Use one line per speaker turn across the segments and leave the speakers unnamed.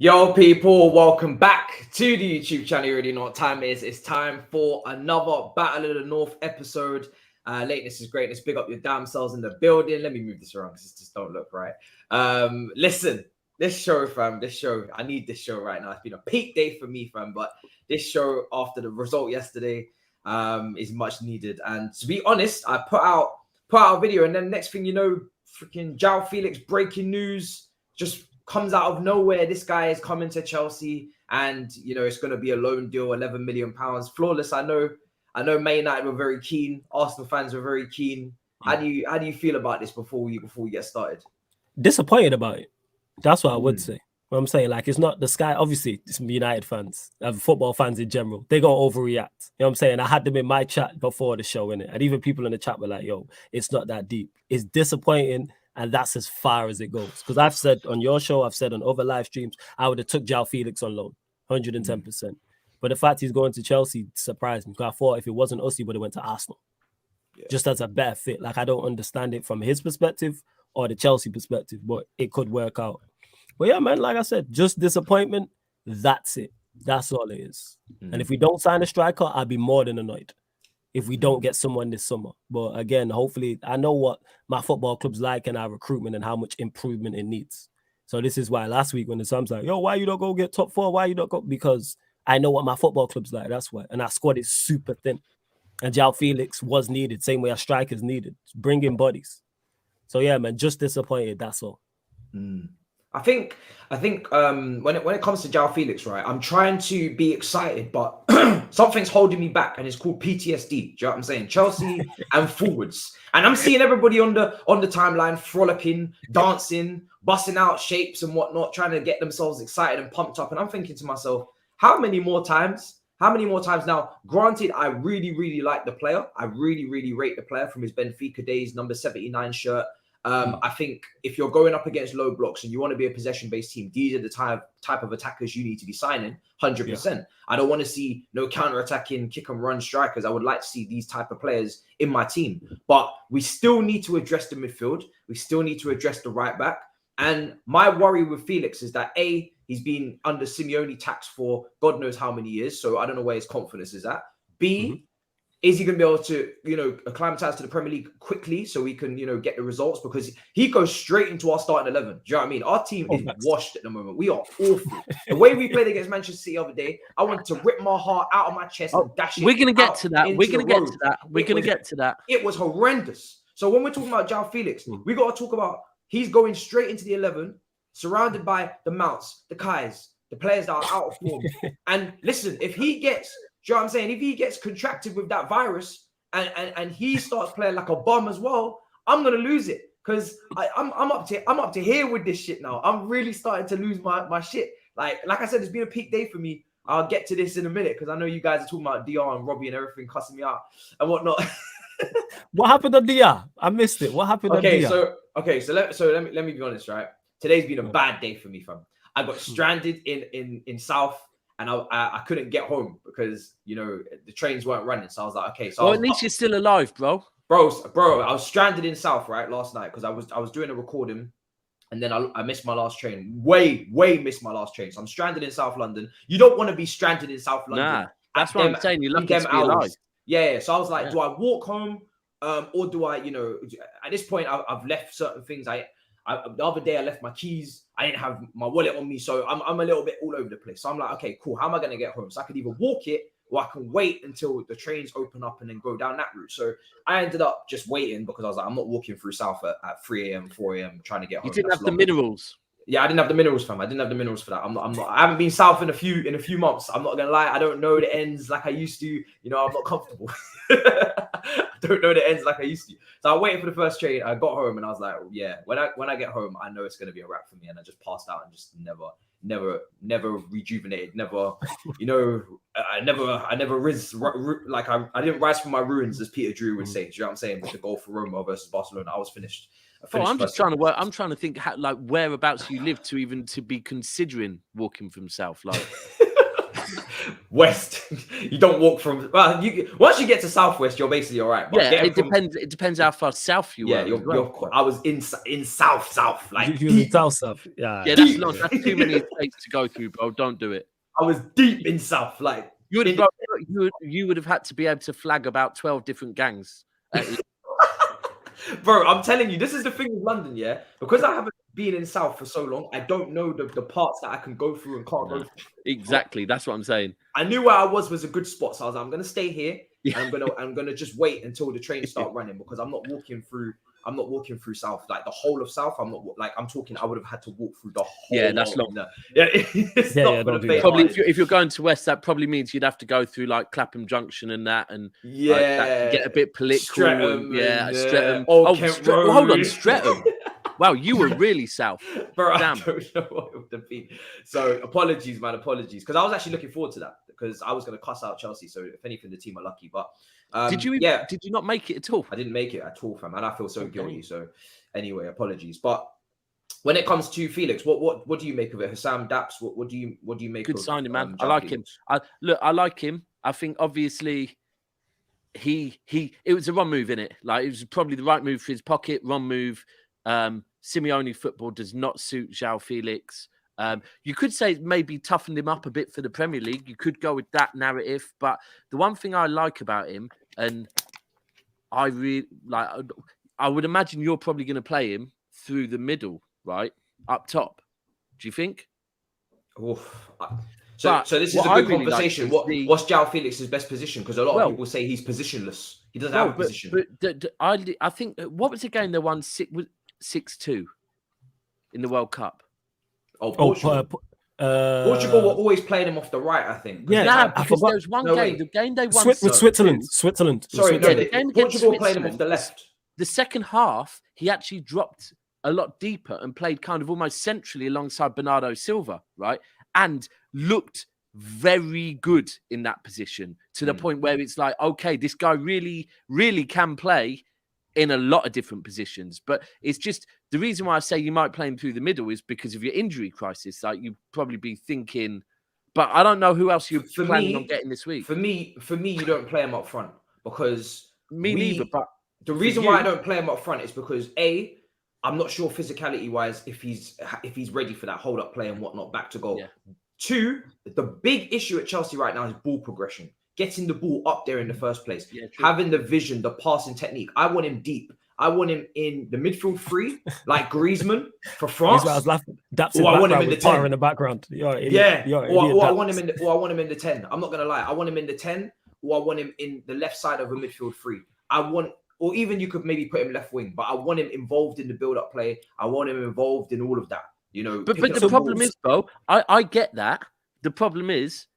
Yo, people, welcome back to the YouTube channel. You already know what time it is. It's time for another Battle of the North episode. Lateness is greatness. Big up your damn selves in the building. Let me move this around because this just don't look right. Listen, this show, fam, I need this show right now. It's been a peak day for me, fam, but this show after the result yesterday is much needed. And to be honest, I put out a video, and then next thing you know, freaking Joao Felix breaking news just comes out of nowhere. This guy is coming to Chelsea, and you know it's going to be a loan deal, £11 million, flawless. I know. Man United were very keen. Arsenal fans were very keen. How do you feel about this before we get started?
Disappointed about it. That's what I would say. What I'm saying, like, it's not the sky. Obviously, it's United fans, football fans in general. They gonna overreact. You know what I'm saying? I had them in my chat before the show, innit? And even people in the chat were like, "Yo, it's not that deep." It's disappointing. And that's as far as it goes. Because I've said on your show, I've said on other live streams, I would have took Joao Felix on loan, 110%. But the fact he's going to Chelsea surprised me. Because I thought if it wasn't us, he would have went to Arsenal. Yeah. Just as a better fit. Like, I don't understand it from his perspective or the Chelsea perspective, but it could work out. But yeah, man, like I said, just disappointment. That's it. That's all it is. And if we don't sign a striker, I'll be more than annoyed if we don't get someone this summer. But again, hopefully, I know what my football club's like and our recruitment and how much improvement it needs. So this is why last week when the Thabz like, yo, why you don't go get top 4? Why you don't go? Because I know what my football club's like. That's why. And our squad is super thin. And Joao Felix was needed, same way our strikers needed. Bring in bodies. So yeah, man, just disappointed. That's all.
I think when it comes to Joao Felix, right, I'm trying to be excited, but something's holding me back, and it's called PTSD. Do you know what I'm saying? Chelsea and forwards, and I'm seeing everybody on the timeline frolicking, dancing, busting out shapes and whatnot, trying to get themselves excited and pumped up. And I'm thinking to myself, how many more times? Now, granted, I really like the player. I really rate the player from his Benfica days, number 79 shirt. I think if you're going up against low blocks and you want to be a possession-based team, these are the type of attackers you need to be signing, 100%. Yeah. I don't want to see no counter-attacking, kick-and-run strikers. I would like to see these type of players in my team. But we still need to address the midfield. We still need to address the right-back. And my worry with Felix is that, A, he's been under Simeone tax for God knows how many years, so I don't know where his confidence is at. B, is he going to be able to, acclimatize to the Premier League quickly so we can, get the results? Because he goes straight into our starting 11. Do you know what I mean? Our team is washed at the moment. We are awful. The way we played against Manchester City the other day, I wanted to rip my heart out of my chest and dash it.
We're going to get to that. We're going to get to that.
It was horrendous. So when we're talking about Joao Felix, we got to talk about he's going straight into the 11, surrounded by the Mounts, the Kais, the players that are out of form. And listen, if he gets... Do you know what I'm saying? If he gets contracted with that virus and he starts playing like a bum as well, I'm gonna lose it because I'm up to here with this shit now. I'm really starting to lose my shit. Like I said, it's been a peak day for me. I'll get to this in a minute because I know you guys are talking about DR and Robbie and everything cussing me out and whatnot.
What happened to DR? I missed it. What happened to DR?
So let me be honest, right? Today's been a bad day for me, fam. I got stranded in South. And I couldn't get home because, the trains weren't running. So I was like, okay. So
at least you're still alive, bro.
Bro, I was stranded in South, right, last night because I was doing a recording and then I missed my last train. Way missed my last train. So I'm stranded in South London. You don't want to be stranded in South London.
Nah, that's what I'm saying. You're lucky to be alive.
Yeah. So I was like, do I walk home or do I, at this point, I've left certain things. The other day I left my keys. I didn't have my wallet on me, so I'm a little bit all over the place. So I'm like, okay, cool. How am I going to get home? So I could either walk it or I can wait until the trains open up and then go down that route. So I ended up just waiting because I was like, I'm not walking through South at 3 a.m., 4 a.m. trying to get home.
You didn't have the minerals.
Yeah, I didn't have the minerals, fam. I didn't have the minerals for that. I haven't been South in a few months. I'm not gonna lie. I don't know the ends like I used to. I'm not comfortable. I don't know the ends like I used to. So I waited for the first train. I got home and I was like, yeah. When I get home, I know it's gonna be a wrap for me. And I just passed out and just never rejuvenated. Never, I never I didn't rise from my ruins, as Peter Drew would say. Do you know what I'm saying? With the goal for Roma versus Barcelona, I was finished.
I'm just trying to work. I'm trying to think whereabouts you live to be considering walking from South. Like,
West, you don't walk from. Well, once you get to Southwest, you're basically all right.
But it depends. It depends how far south you
were.
Yeah,
I was in south, like
you was in south. Yeah,
that's long. That's too many states to go through, bro. Don't do it.
I was deep in south, like
you would have had to be able to flag about 12 different gangs.
Bro, I'm telling you, this is the thing with London, yeah. Because I haven't been in South for so long, I don't know the parts that I can go through and can't go through.
Exactly, that's what I'm saying.
I knew where I was a good spot, so I was like, I'm gonna stay here. And I'm gonna just wait until the trains start running because I'm not walking through South, like the whole of South. I'm talking. I would have had to walk through the whole.
Yeah, that's long.
Probably
if you're going to West, that probably means you'd have to go through like Clapham Junction and that, and that get a bit political.
Streatham,
Streatham.
Hold
on, Streatham. Wow, you were really south.
Bro,
damn.
I don't know what it would have been. So apologies, man. Apologies, because I was actually looking forward to that because I was going to cuss out Chelsea. So if anything, the team are lucky. But
did you not make it at all?
I didn't make it at all, fam, and I feel so guilty. So anyway, apologies. But when it comes to Felix, what do you make of it? Husam, Daps, what do you make?
Good
of
signing, man. I
Joao
like
Felix?
him. I like him. I think obviously it was a wrong move in it. Like it was probably the right move for his pocket. Wrong move. Simeone football does not suit Joao Felix. You could say maybe toughened him up a bit for the Premier League. You could go with that narrative. But the one thing I like about him, and I really like, I would imagine you're probably going to play him through the middle, right? Up top. Do you think?
Oof. So this is a good conversation. What's Joao Felix's best position? Because a lot of people say he's positionless. He doesn't have a position.
But I think, what was the game they won 6-2 in the World Cup?
Portugal. Portugal were always playing him off the right, I think.
Yeah, because there was one game, the game they won
with Switzerland.
Sorry,
the game
Portugal played him off the left.
The second half, he actually dropped a lot deeper and played kind of almost centrally alongside Bernardo Silva, right? And looked very good in that position to the point where it's like, okay, this guy really, really can play in a lot of different positions. But it's just the reason why I say you might play him through the middle is because of your injury crisis. Like you'd probably be thinking, but I don't know who else you're planning on getting this week.
For me, you don't play him up front because
neither. But
the reason why I don't play him up front is because I'm not sure physicality wise if he's ready for that hold up play and whatnot back to goal. Yeah. 2, the big issue at Chelsea right now is ball progression. Getting the ball up there in the first place, having the vision, the passing technique. I want him deep. I want him in the midfield 3, like Griezmann for France.
I was laughing.
I want him in the 10
in the background.
Or I want him in the 10. I'm not gonna lie. I want him in the 10, or I want him in the left side of a midfield 3. Or even you could maybe put him left wing, but I want him involved in the build-up play. I want him involved in all of that. You know,
but the problem is, bro, I get that. The problem is,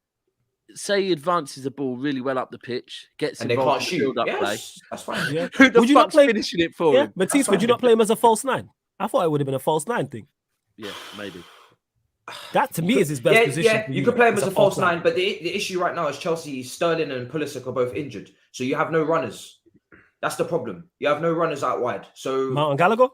say he advances the ball really well up the pitch, gets involved in the build-up play.
That's fine. Yeah.
Who the fuck's finishing it for him?
Matisse, would you not play him as a false 9? I thought it would have been a false 9 thing.
Yeah, maybe.
That to me is his best position.
Yeah, you could play him as a false 9, but the issue right now is Chelsea, Sterling and Pulisic are both injured, so you have no runners. That's the problem. You have no runners out wide. So
Mount and Gallagher.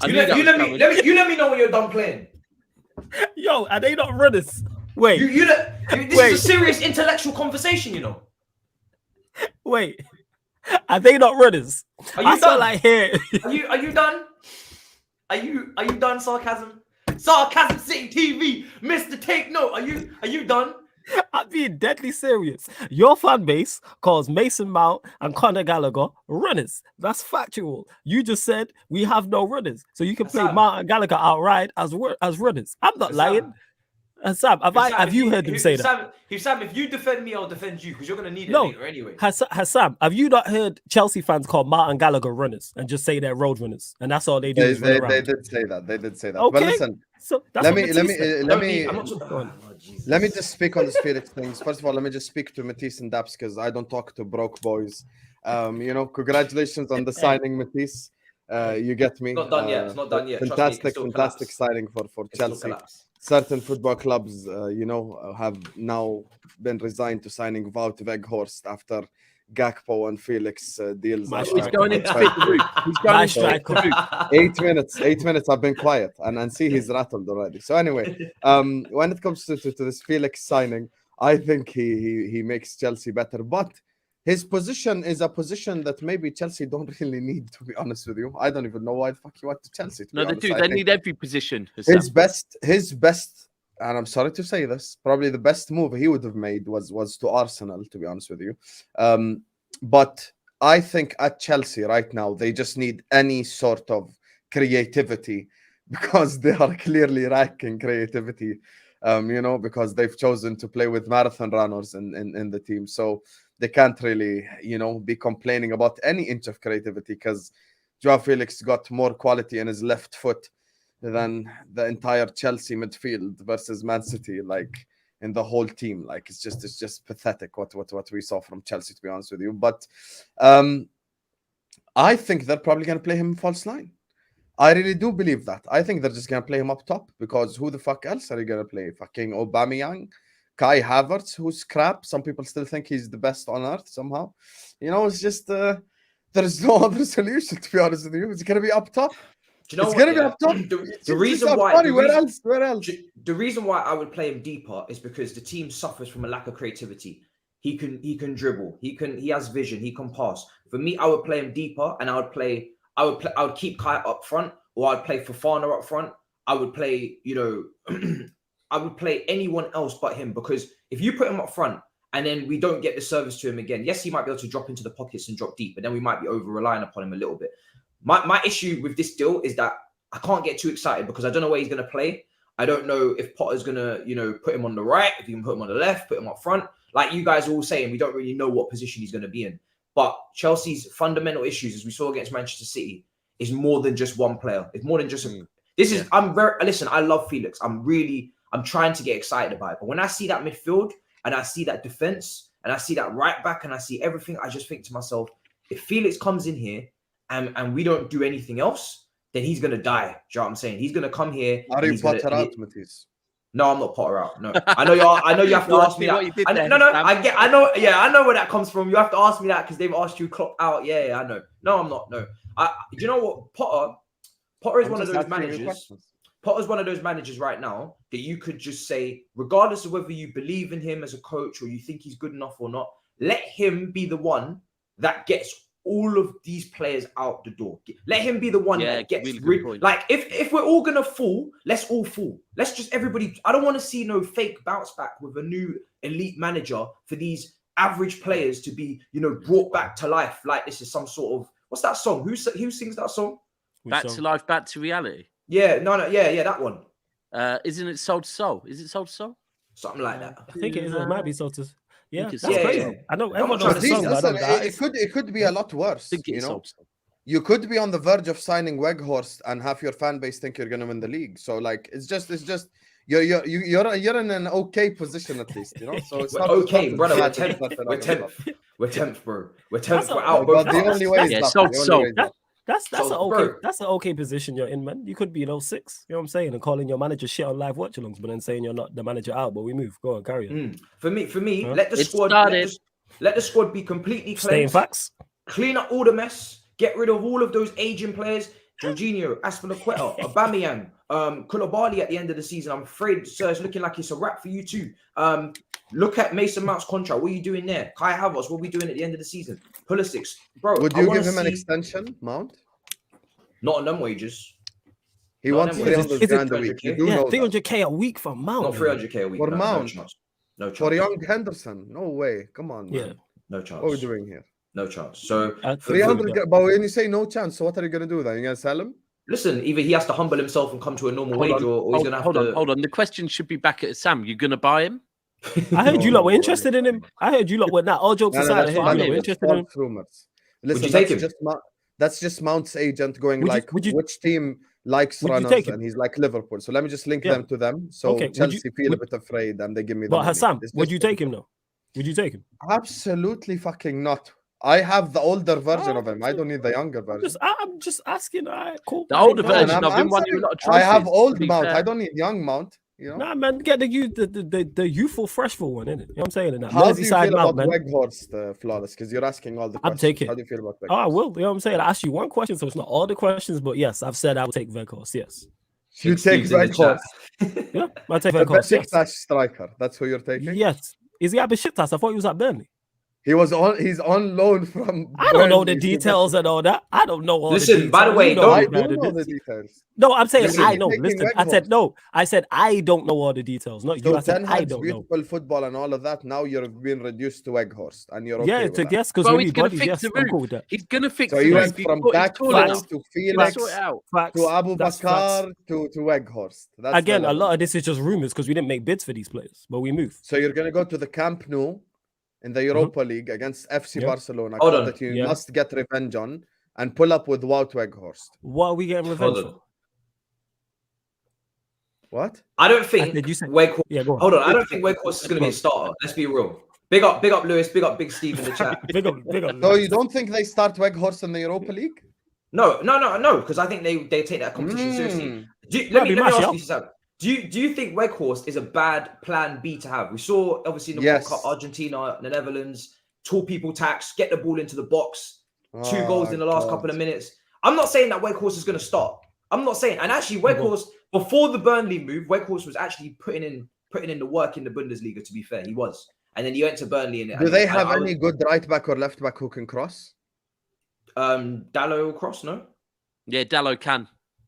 You let me know when you're done playing.
Yo, are they not runners? Wait.
This is a serious intellectual conversation, you know.
Wait. Are they not runners?
Are you done?
Like here.
Are you done? Are you done, Sarcasm? Sarcasm City TV, Mr. Take Note. Are you done?
I'm being deadly serious. Your fan base calls Mason Mount and Conor Gallagher runners. That's factual. You just said we have no runners, so you can play Mount and Gallagher outright as runners. I'm not lying. Sam, have you heard him say that?
Sam, if you defend me, I'll defend you because you're going to need it later anyway.
Sam, have you not heard Chelsea fans call Martin Gallagher runners and just say they're road runners and that's all they do?
They did say that.
Okay.
But listen,
so
let me just speak on this Felix things. First of all, let me just speak to Matisse and Daps because I don't talk to broke boys. Congratulations on the signing, Matisse. You get me.
It's not done yet.
Fantastic signing for Chelsea. Certain football clubs, have now been resigned to signing Wout Weghorst after Gakpo and Felix deals.
My
are-
He's
striker.
going in to fit the roof. He's going
My
in to fit the
striker.
roof.
8 minutes. I've been quiet, and see he's rattled already. So anyway, when it comes to this Felix signing, I think he makes Chelsea better, but his position is a position that maybe Chelsea don't really need. To be honest with you, I don't even know why the fuck he went to Chelsea. To
No,
be
they
honest.
do.
I
They
think
need every position. Husam.
his best, and I'm sorry to say this, probably the best move he would have made was to Arsenal. To be honest with you, but I think at Chelsea right now they just need any sort of creativity because they are clearly lacking creativity. Because they've chosen to play with marathon runners in the team, so they can't really, be complaining about any inch of creativity because Joao Felix got more quality in his left foot than the entire Chelsea midfield versus Man City, like in the whole team. Like it's just pathetic what we saw from Chelsea, to be honest with you. But I think they're probably gonna play him false nine. I really do believe that. I think they're just gonna play him up top because who the fuck else are you gonna play? Fucking Aubameyang, Kai Havertz, who's crap. Some people still think he's the best on earth somehow. It's just there's no other solution, to be honest with you. It's gonna be up top.
Do you know
It's
what?
gonna be up top.
The reason why.
Where else? Where else?
The reason why I would play him deeper is because the team suffers from a lack of creativity. He can dribble. He has vision. He can pass. For me, I would play him deeper, and I would keep Kai up front, or I'd play Fofana up front. I would play, I would play anyone else but him, because if you put him up front and then we don't get the service to him again, yes, he might be able to drop into the pockets and drop deep, but then we might be over relying upon him a little bit. My issue with this deal is that I can't get too excited because I don't know where he's going to play. I don't know if Potter's going to, put him on the right, if he can put him on the left, put him up front. Like you guys are all saying, we don't really know what position he's going to be in. But Chelsea's fundamental issues, as we saw against Manchester City, is more than just one player. It's more than just listen, I love Felix. I'm trying to get excited about it. But when I see that midfield and I see that defense and I see that right back and I see everything, I just think to myself, if Felix comes in here and we don't do anything else, then he's going to die. Do you know what I'm saying? He's going to come here.
Are you Potter out, Matisse?
No, I'm not Potter out. No, I know you have to ask me that. I know where that comes from. You have to ask me that because they've asked you Klopp out. Yeah, I know. No, I'm not. No, do you know what? Potter is one of those managers. Potter's one of those managers right now that you could just say, regardless of whether you believe in him as a coach or you think he's good enough or not, let him be the one that gets all of these players out the door. Let him be the one that gets
really
like if we're all gonna fall, let's all fall. Let's just everybody. I don't want to see no fake bounce back with a new elite manager for these average players to be, brought back to life. Like this is some sort of, what's that song? Who sings that song?
Back to life, back to reality.
Yeah, yeah, that one.
Isn't it Soul to Soul? Is it Soul to Soul?
Something like that.
I think it is. It might be Soul to. Yeah, that's
Yeah,
crazy.
yeah.
I know
I'm
everyone
not
knows the
trying
song,
to
but I don't know.
It could be a lot worse.
I think it's Soul to Soul.
You could be on the verge of signing Weghorst and half your fan base think you're gonna win the league. So like it's just you're in an okay position at least, So it's not
okay,
not
brother.
bad.
We're 10th, bro. We're 10th. We're out.
But the only way is
Soul
up.
to
The
Soul.
only way is up.
That's an okay position you're in, man. You could be 06, you know what I'm saying, and calling your manager shit on live watch-alongs, but then saying you're not the manager out, but we move. Go on, carry on.
For me,
Huh?
let the squad be completely
Stay in
cleansed.
facts.
Clean up all the mess. Get rid of all of those aging players. Jorginho, Aspilicueta, Aubameyang, Koulibaly at the end of the season. I'm afraid, sir, it's looking like it's a wrap for you too. Look at Mason Mount's contract. What are you doing there? Kai Havertz, what are we doing at the end of the season? Pulisic, bro.
Would you give him an extension, Mount?
Not on them wages.
He wants 300 grand a week. You do
Yeah,
know that.
300k a week for Mount.
Not 300k a week.
For
no,
Mount.
No chance. No chance.
For young Henderson, no way. Come on, man.
Yeah.
No chance.
What are we doing here?
No chance. So
300. But when you say no chance, so what are you gonna do then? You gonna sell him?
listen, either he has to humble himself and come to a normal wage, or he's gonna have to.
Hold on. The question should be back at Sam. You gonna buy him?
I heard you lot were interested in him. I heard you lot were not. All jokes aside, I heard you lot were interested in him.
Rumors.
Would
Listen,
you take him?
That's just Mount's agent going
Would you-
which team likes
Would you
runners,
take him?
and he's like Liverpool. So let me just link
Yeah.
them to them. So
Okay,
Chelsea feel a bit afraid and they give me the
But
money.
Hassam,
It's
would
just-
you take him though? Would you take him?
Absolutely fucking not. I have the older version of him. I don't need the younger version.
I'm just asking. All right, cool.
The older
Fine.
version
I'm
of him won you a
answering.
lot of
I have
trophies,
old
to be
Mount.
fair.
I don't need young Mount. You know?
Nah, man, get the youthful, freshful one, innit? You know what I'm saying? That
How do you
Merseyside
feel
mount,
about
man.
Weghorst, Flawless? Because you're asking all the
I'll
questions.
take it.
How do you feel about Weghorst?
Oh, I will. You know what I'm saying? I asked you one question, so it's not all the questions, but yes, I've said I will take Weghorst. Yes.
You take
Steve's in the chat.
Weghorst.
Yeah, I'll take
The
Weghorst. Yes.
Besiktas striker. That's who you're taking?
Yes. Is he at Besiktas? I thought he was at Burnley.
He's on loan from
I don't know the
Burnley to
details and all that. I don't know all the
Listen,
details.
by the way,
You know
don't-
I
me
do
better
know
than
the
this.
details.
No, I'm saying
Listen,
I know.
taking
Listen, I said
Weghorst.
no. I said I don't know all the details. Not you.
So
I said
Ten
I
Hag's
don't know.
beautiful football and all of that. Now you're being reduced to Weghorst, and you're okay
Yeah,
with
to
that.
guess because
Well,
we
he's
need
going to
bodies.
fix
Yes,
the
I'm
roof.
cool with that.
He's going to fix
So
the
you
roof.
went from
He's
Dak
tall
Facts.
enough.
to
He'll
Felix
sort it out.
Facts.
to Abu
That's facts.
Bakar to Weghorst. That's
Again,
the
a
level.
lot of this is just rumors because we didn't make bids for these players, but we move.
So you're going to go to the Camp Nou in the Europa League against FC
Yeah.
Barcelona,
Hold
club
on.
that you
Yeah.
must get revenge on, and pull up with Wout Weghorst.
What are we getting revenge
Hold on.
for?
What?
I don't think
Did you say?
Weghorst.
Yeah, go on.
Hold on, I don't think Weghorst is going to be
Go
a starter. Let's be real. Big up Lewis. Big up Big Steve in the chat.
Big up.
So you don't think they start Weghorst in the Europa League?
No, because I think they take that competition seriously. Let
Might
me
be
ask
Martial.
you something. Do you think Weghorst is a bad plan B to have? We saw obviously in the
Yes.
World Cup, Argentina, the Netherlands, tall people tax, get the ball into the box, 2
Oh,
goals in the last
God.
couple of minutes. I'm not saying that Weghorst is going to start. I'm not saying, and actually Weghorst before the Burnley move, Weghorst was actually putting in the work in the Bundesliga. To be fair, he was, and then he went to Burnley. And
Do they have any good right back or left back who can cross?
Dallo cross? No.
Yeah, Dallo can.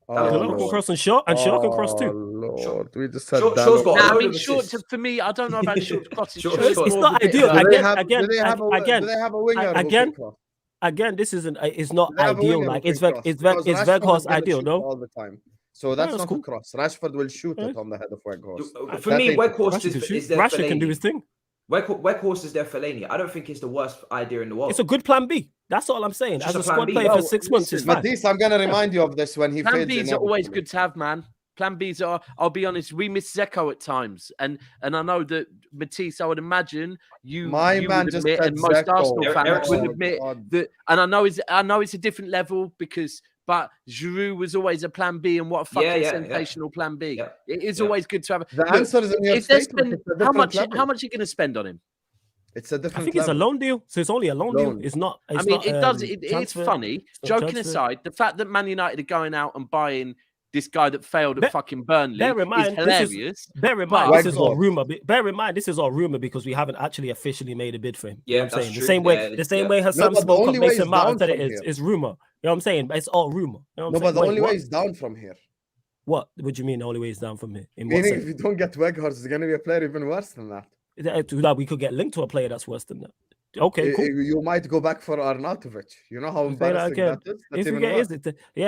Dalot can cross and Shaw can cross too.
Lord, we just said
Shaw's
Dalot.
got-
Nah, I
load
mean,
of
Short
assists.
for me, I don't know about Short crossing.
Short-
Short's
Short-
It's
more
not
of a bit
ideal.
of a-
Do they have
Again,
a winger who
again,
can cross?
Again, this isn't. It's not
Do they have a
ideal.
winger
Like
who
it's
can cross? Because Rashford is
Weghorst
gonna
ideal,
shoot
no?
all the time. So that's
that's
not
cool.
a cross. Rashford will shoot
Yeah.
it on the head of Weghorst.
For
That
me,
ain't-
Weghorst
Rashford can
is
shoot.
their
Rashford can do his
Fellaini.
thing.
Weghorst is their Fellaini. I don't think it's the worst idea in the world.
It's a good plan B. That's all I'm saying.
It's
As
just
a
a plan
squad
B.
player
Well,
for 6 months, it's
listen,
fine.
Matisse, I'm gonna remind you of this when he
Plan
fails.
Bs are always
inevitably.
good to have, man. Plan Bs are. I'll be honest. We miss Zeko at times, and I know that Matisse. I would imagine you.
My
you
man
would
just
admit,
said
and most
Zeko.
Arsenal fans
Ericsson.
would admit
God.
that. And I know it's a different level because. But Giroud was always a plan B, and what a fucking
Yeah.
sensational plan B.
Yeah.
It is
Yeah.
always good to have.
The answer is in your
if they're
statement.
spending,
It's a
how
different
much?
level.
How much are you going to spend on him?
It's a different
I think it's a
level.
loan deal, so it's only a loan deal.
Loan.
It's not. It's
I mean,
not,
it does. It's
transfer.
funny.
It's not
Joking
transfer.
aside, the fact that Man United are going out and buying this guy that failed at
Bear-
fucking Burnley
bear in mind,
is
this is-
hilarious.
Bear in mind,
But-
this is all
Weghorst.
rumor. Bear in mind, this is all rumor because we haven't actually officially made a bid for him. You know
Yeah,
what I'm saying?
that's
The
true.
same way,
Yeah,
the same way
No,
Husam
but the
spoke
only
of
way
Mason
is
Mount
down
and said
from
it
here.
is rumor. You know what I'm saying? But it's all rumor. You know what I'm
No,
saying?
but the
Wait,
only
what?
way is down from here.
What do you mean? The only way is down from here? In what
Meaning,
sense?
if you don't get Weghorst, it's going to be a player even worse than that.
That we could get linked to a player that's worse than that. Okay, cool.
You might go back for Arnautovic. You know how
Say that
embarrassing
again.
that is? That's
If we
even
get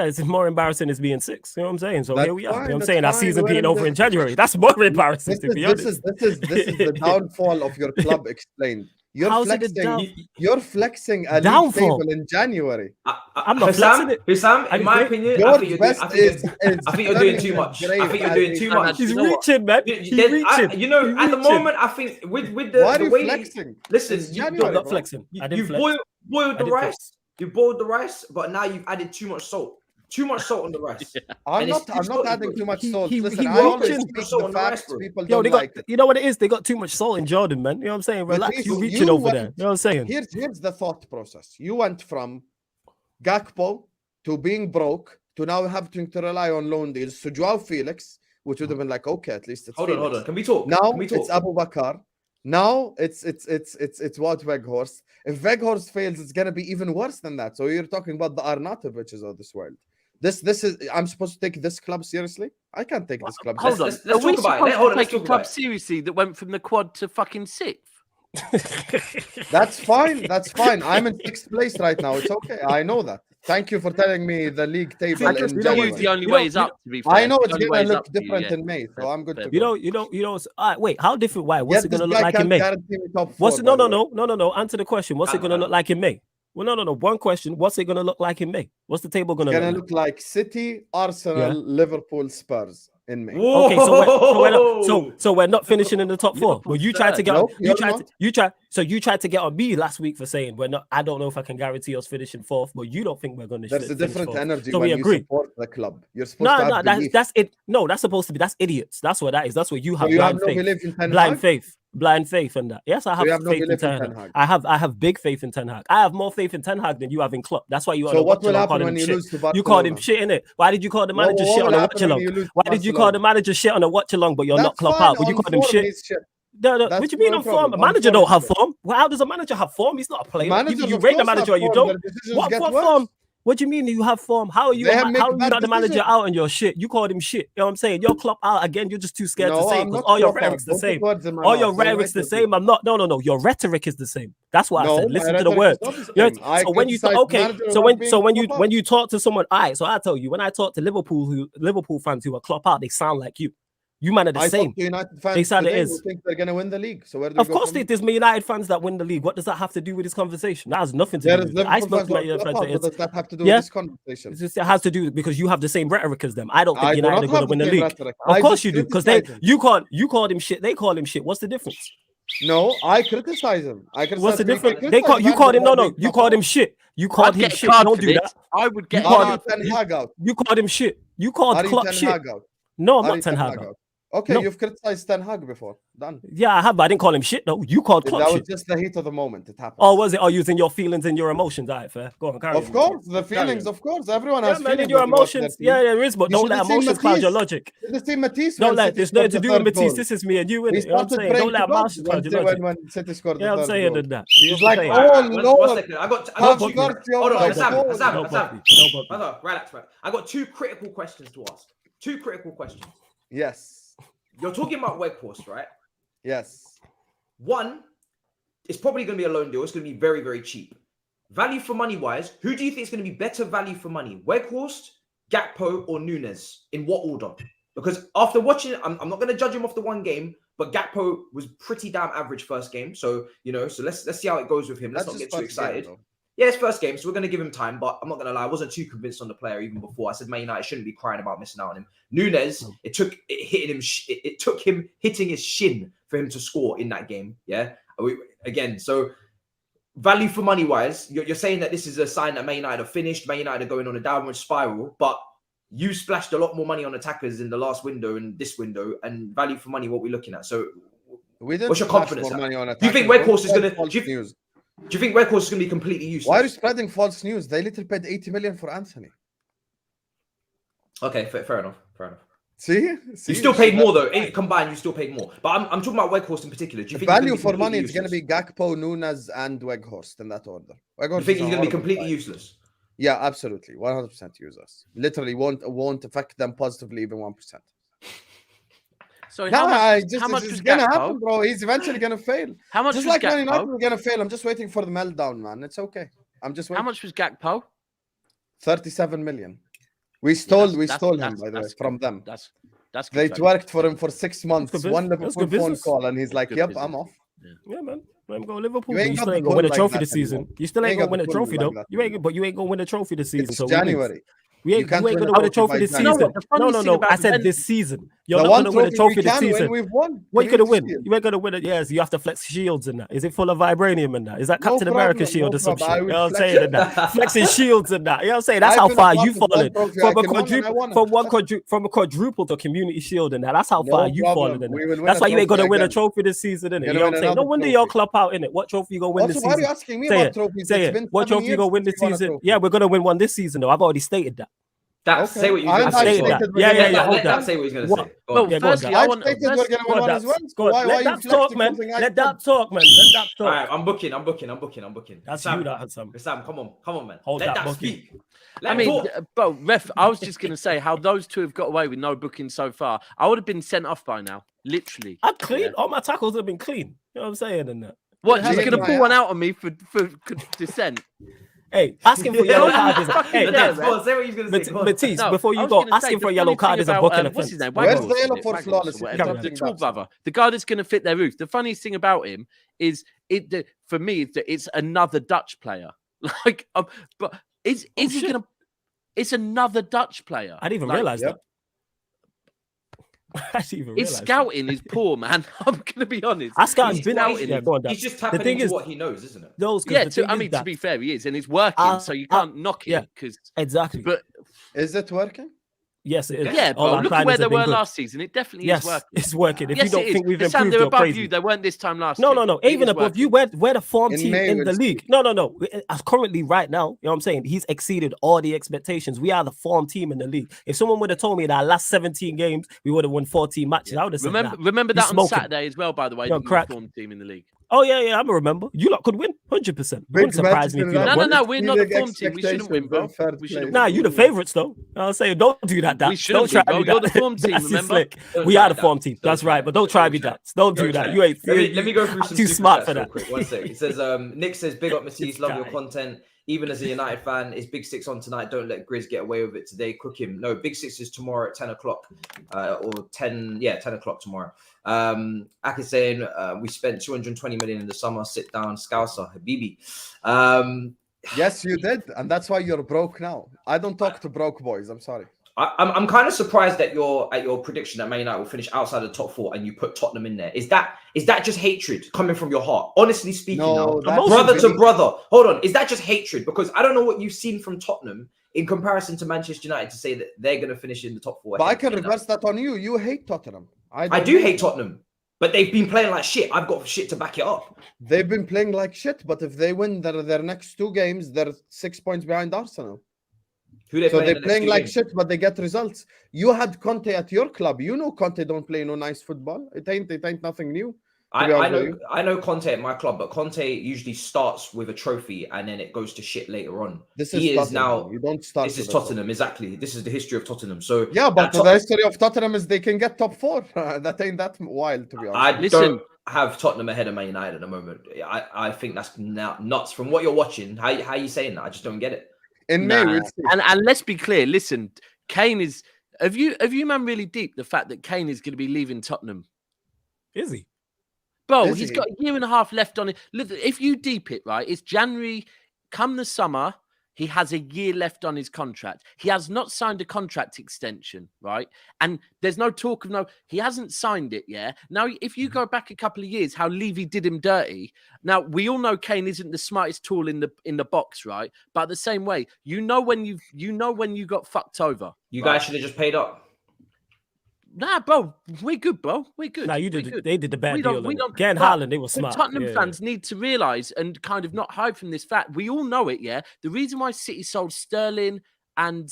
worse.
it's more embarrassing as being 6. You know what I'm saying? So
That's
here we are.
fine,
You know what I'm
that's
saying? Our
fine.
season
We're
being
in
over
the-
in January. That's more embarrassing, to be honest.
This is the downfall of your club explained. You're
How's it a
flexing.
down-
You're flexing a league
Downfall?
table in January.
I'm not flexing it.
Husam,
I
in my
agree.
opinion, I
Your
think you're
best
doing,
is
I think you're doing too much. I think you're doing too much.
He's
You know what?
reaching, man.
You-
He's
you-
reaching.
at the
reaching.
moment, I think with the,
Why are
the
you
way
flexing?
listen,
It's
you,
January,
I'm not
bro.
flexing. I didn't
you
flex.
boiled
I
the
did
rice.
flex.
You boiled the rice, but now you've added too much salt. Too much salt on the rice.
I'm
And it's
not. I'm
too
not
salty,
adding
bro.
too much
He-
salt.
he-
Listen,
he
I always
reaching.
speak
Salt
the
on the rice,
facts.
bro.
People
Yo,
don't
they got.
like it.
You know what it is? They got too much salt in Jordan, man. You know what I'm saying? Relax.
Matisse,
You reaching
you
over
went-
there. You know what I'm saying?
Here's the thought process. You went from Gakpo to being broke to now having to rely on loan deals to Joao Felix, which would have been like, okay, at least it's
Hold
Felix.
on. Can we talk?
Now
Can we talk?
it's Abu Bakar. Now it's Wout Weghorst. If Weghorst fails, it's gonna be even worse than that. So you're talking about the Arnautovic's of this world. This is. I'm supposed to take this club seriously? I can't take this club
Hold on.
Let's
Are we
talk about it.
supposed
Hold
to
on, let's
take a
talk
club
about it.
seriously that went from the quad to fucking 6th?
That's fine. That's fine. I'm in 6th place right now. It's okay. I know that. Thank you for telling me the league table
I
in
just-
For
January.
you, the only
You
way
know-
is
you
up, to be fair.
I know
The
it's
only way
gonna
is
look
up to you,
different
yeah.
in May, so I'm good to
You
go.
know. Wait, how different? Why? What's
Yeah,
it
this
gonna look
guy
like in
can't
May?
guarantee me top
What's
four,
it? No.
by the way.
Answer the question. What's it gonna look like in May? Well, no. One question. What's it gonna look like in May? What's the table
It's
gonna
gonna
look
look like City, Arsenal,
Yeah.
Liverpool, Spurs. in May.
Okay, so we're not finishing in the top 4. Well, you tried to get
Nope,
you tried to get on me last week for saying we're not. I don't know if I can guarantee us finishing 4th, but you don't think we're going to.
There's a different energy
so
when
we
you
agree.
support the club. You're supposed to have belief.
That's it. No, that's supposed to be. That's idiots. That's what that is. That's what you have.
So you
blind
have no
faith.
belief in Ten
Blind
Hag?
faith. Blind faith in that. Yes, I have
you have no
faith in
belief in
Ten
Ten
Hag.
Hag?
I have big faith in Ten Hag. I have more faith in Ten Hag than you have in Klopp. That's why you.
So what will happen when you lose to Barcelona?
You called him shit, innit? Why did you call the manager shit on a watch along? Why did you call the manager shit on a watch along, but you're not Klopp out? Would you call him shit? No, what do you mean on form? A manager don't have form. Well, how does a manager have form? He's not a player. You rate the manager or you don't. What form? What do you mean you have form? How are you? How are you not the manager out and your shit? You called him shit. You know what I'm saying? You're Klopp out again. You're just too scared to say because all your rhetoric's the same. All your rhetoric's the same. I'm not. No. Your rhetoric is the same. That's what I said. Listen to the words. So when you when you talk to someone, all right. So I tell you, when I talk to Liverpool fans who are Klopp out, they sound like you. You man are the same. They sound it is.
Think they're gonna win the league. So where do
of course, there's United fans that win the league. What does that have to do with this conversation? That has nothing to do with it. I spoke to my United fans.
What does that have to do with this conversation?
It has to do because you have the same rhetoric as them. I don't think United are going to win the league. Of course you do, because you called him shit. They call him shit. What's the difference?
No, I criticize him.
What's the difference? You called him. No. You called him shit. You called him shit. Don't do that.
I would get
Ten Hag out.
You called him shit. You called Klopp shit. No, I'm not Ten Hag out.
Okay, no. You've criticized Ten Hag before. Done.
Yeah, I have, but I didn't call him shit. No, you called Klopp shit.
That was just the heat of the moment. It happened.
Oh, was it? Oh, using your feelings and your emotions. All right, fair. Go on, carry on.
Of course, the feelings. Of course, everyone has feelings.
Your emotions. Yeah, there is, but don't let emotions cloud your logic.
The same Matisse.
Don't let. There's nothing to do with Matisse. This is me and you. You know what I'm saying? Don't let emotions cloud your logic.
When City scored
yeah, I'm saying that.
He's like, oh Lord.
I got two. Hold on, Husam. Relax. I got 2 critical questions to ask. 2 critical questions.
Yes.
You're talking about Weghorst, right?
Yes.
One, it's probably going to be a loan deal. It's going to be very, very cheap. Value for money wise, who do you think is going to be better value for money? Weghorst, Gakpo, or Nunes? In what order? Because after watching it, I'm not going to judge him off the one game, but Gakpo was pretty damn average first game. So, so let's see how it goes with him. Let's not get too excited. Yeah, it's first game, so we're going to give him time, but I'm not going to lie, I wasn't too convinced on the player even before. I said Man United shouldn't be crying about missing out on him. Nunes, it took him hitting his shin for him to score in that game. Yeah, again, so value for money wise, you're saying that this is a sign that Man United are finished, Man United are going on a downward spiral, but you splashed a lot more money on attackers in the last window and this window, and value for money, what we're looking at. So what's your confidence? Do you think Weghorst is going to... Do you think Weghorst is going to be completely useless?
Why are you spreading false news? They literally paid 80 million for Anthony.
Okay, fair enough.
See?
You still paid more though. Combined, you still paid more. But I'm talking about Weghorst in particular. Do you think
value for money is going to be Gakpo, Nunes, and Weghorst in that order?
You think he's going to be completely useless?
Yeah, absolutely. 100% useless. Literally won't affect them positively even 1%.
So how much
is
was
gonna
Gakpo?
happen, bro? He's eventually gonna fail.
How much
just
was
like
Gakpo?
Man United were gonna fail. I'm just waiting for the meltdown, man. It's okay. I'm just waiting.
How much was Gakpo?
37 million. We stole him, by the way, from them.
That's
they worked for him for 6 months. One Liverpool phone call, and he's like, "Yep, I'm off."
Yeah, man. Let him go Liverpool. You still ain't gonna win a trophy this season. You still ain't gonna win a trophy though. You ain't gonna win a trophy this season.
It's January.
You ain't gonna win a trophy this season. No. I said this season. You're not gonna win a trophy this season.
We've won.
What you gonna win? You ain't gonna win it. Yes, you have to flex shields in that. Is it full of vibranium in that? Is that Captain America shield or some shit? You know what I'm saying? In that flexing shields in that. You know what I'm saying? That's how far you fallen from a quadruple to community shield in that. That's how far you fallen in that. That's why you ain't gonna win a trophy this season, innit? You know what I'm saying? No wonder you're Klopp out in it. What trophy you gonna win this season?
Why are you asking me about trophies?
Say it. What trophy you gonna win this season? Yeah, we're gonna win one this season though. I've already stated that.
Say what you're going to say. Let Daps say what he's going to say.
Well, firstly, I want
we're going to win one as well.
Let Daps talk, man. Let Daps talk, man.
All right, I'm booking.
That's you, that Husam.
Sam, come on, man.
Hold
Let
that
Daps speak.
Bro, ref, I was just going to say how those two have got away with no booking so far. I would have been sent off by now, literally.
I'm clean. All my tackles have been clean. You know what I'm saying? In that.
What? He's going to pull one out on me for dissent.
Hey, asking for yellow card is
Matisse,
before you go, asking for a yellow card is a booking offense.
What's his name?
Where's the yellow for flawless?
The tall brother, the guy that's going to fit their roof. The funniest thing about him is for me it's another Dutch player. Like, but is he going to? It's another Dutch player.
I didn't even realize that. I didn't even
His
realize.
scouting is poor, man. I'm gonna be honest.
Our scouting's
His
been
scouting
yeah,
is-
go on,
He's
Daps.
just
The
tapping
thing
into
is,
what he knows, isn't it?
those, 'cause
Yeah,
the thing
I
is
mean,
that,
to be fair, he is, and it's working, so you can't knock
yeah.
it because
exactly.
But
Is it working?
Yes, it is.
yeah,
All
bro,
our
look at where
signings
they
have been
were
good.
last season. It definitely
Yes,
is working.
it's working. If
Yes,
you
it
don't
is.
think we've
But Sam,
improved,
they're
you're
above
crazy.
you. They weren't this time last
No,
year.
no, no.
It
Even
is
above you,
working.
we're the form
In
team
May,
in
we'll
the league.
see.
No, no, no. As currently right now, you know what I'm saying? He's exceeded all the expectations. We are the form team in the league. If someone would have told me that our last 17 games, we would have won 14 matches, I would have said,
Remember
he's
that on
smoking.
Saturday as well, by the way,
No,
the
crack.
form team in the league.
Oh, yeah, yeah, I remember. You lot could win 100%. It
Big
wouldn't surprise me if you
Manchester
lot
No,
won.
no, we're not the
Exceeding
form team. We shouldn't win, bro.
expectations in third
We shouldn't
place.
Nah, you the favourites though. I'll say, don't do that.
We
Daps.
shouldn't
Don't try
be, bro.
me
You're
that.
the form team,
That's
remember?
slick.
Don't
We
try
are the
that.
form team.
Don't
That's
try
right.
that.
But don't try me
try
that. Don't do
Don't
that.
try
You ain't.
Let me go through
I'm
some
too
super
smart
chats
for
real
that.
quick. One sec. It says, Nick says, big up Matisse,
This
love your
guy.
content. Even as a United fan, is Big Six on tonight? Don't let Grizz get away with it today. Cook him. No, Big Six is tomorrow at 10 o'clock. Or 10 o'clock tomorrow. Ak is saying, we spent 220 million in the summer. Sit down, Scouser, Habibi.
Yes, you did, and that's why you're broke now. I don't talk to broke boys. I'm sorry.
I'm kind of surprised at your prediction that Man United will finish outside the top 4 and you put Tottenham in there. Is that just hatred coming from your heart? Honestly speaking,
No,
now,
that's
brother to
really-
brother. Hold on, is that just hatred? Because I don't know what you've seen from Tottenham in comparison to Manchester United to say that they're going to finish in the top 4.
But I can reverse that on you. You hate Tottenham.
I do hate Tottenham, but they've been playing like shit. I've got shit to back it up.
They've been playing like shit, but if they win their next 2 games, they're 6 points behind Arsenal.
Who they
So
playing
they're playing like shit, but they get results. You had Conte at your club. You know Conte don't play no nice football. It ain't nothing new.
I know Conte at my club, but Conte usually starts with a trophy and then it goes to shit later on.
This is
He is
Tottenham.
now.
You don't start.
This is
with a
Tottenham, exactly. This is the history of Tottenham. So
Yeah, but
that
the history of Tottenham is they can get top 4. That ain't that wild, to be honest.
I don't have Tottenham ahead of Man United at the moment. I think that's now nuts. From what you're watching, how are you saying that? I just don't get it.
In May, we'll see.
And let's be clear. Listen, Kane is. Have you man really deep the fact that Kane is going to be leaving Tottenham?
Is he?
Bro,
Is
he's
he?
got a year and a half left on it. Look, if you deep it, right, it's January. Come the summer, he has a year left on his contract. He has not signed a contract extension, right? And there's no talk of he hasn't signed it yet. Now, if you go back a couple of years, how Levy did him dirty. Now, we all know Kane isn't the smartest tool in the box, right? But the same way, when you got fucked over.
You
right?
guys should have just paid up.
Nah, bro, we're good, bro. We're good.
Nah,
We're good.
they did the bad
We
deal.
don't-
Getting
but-
Haaland, they were smart.
Tottenham
Yeah,
fans need to realise and kind of not hide from this fact. We all know it, yeah? The reason why City sold Sterling and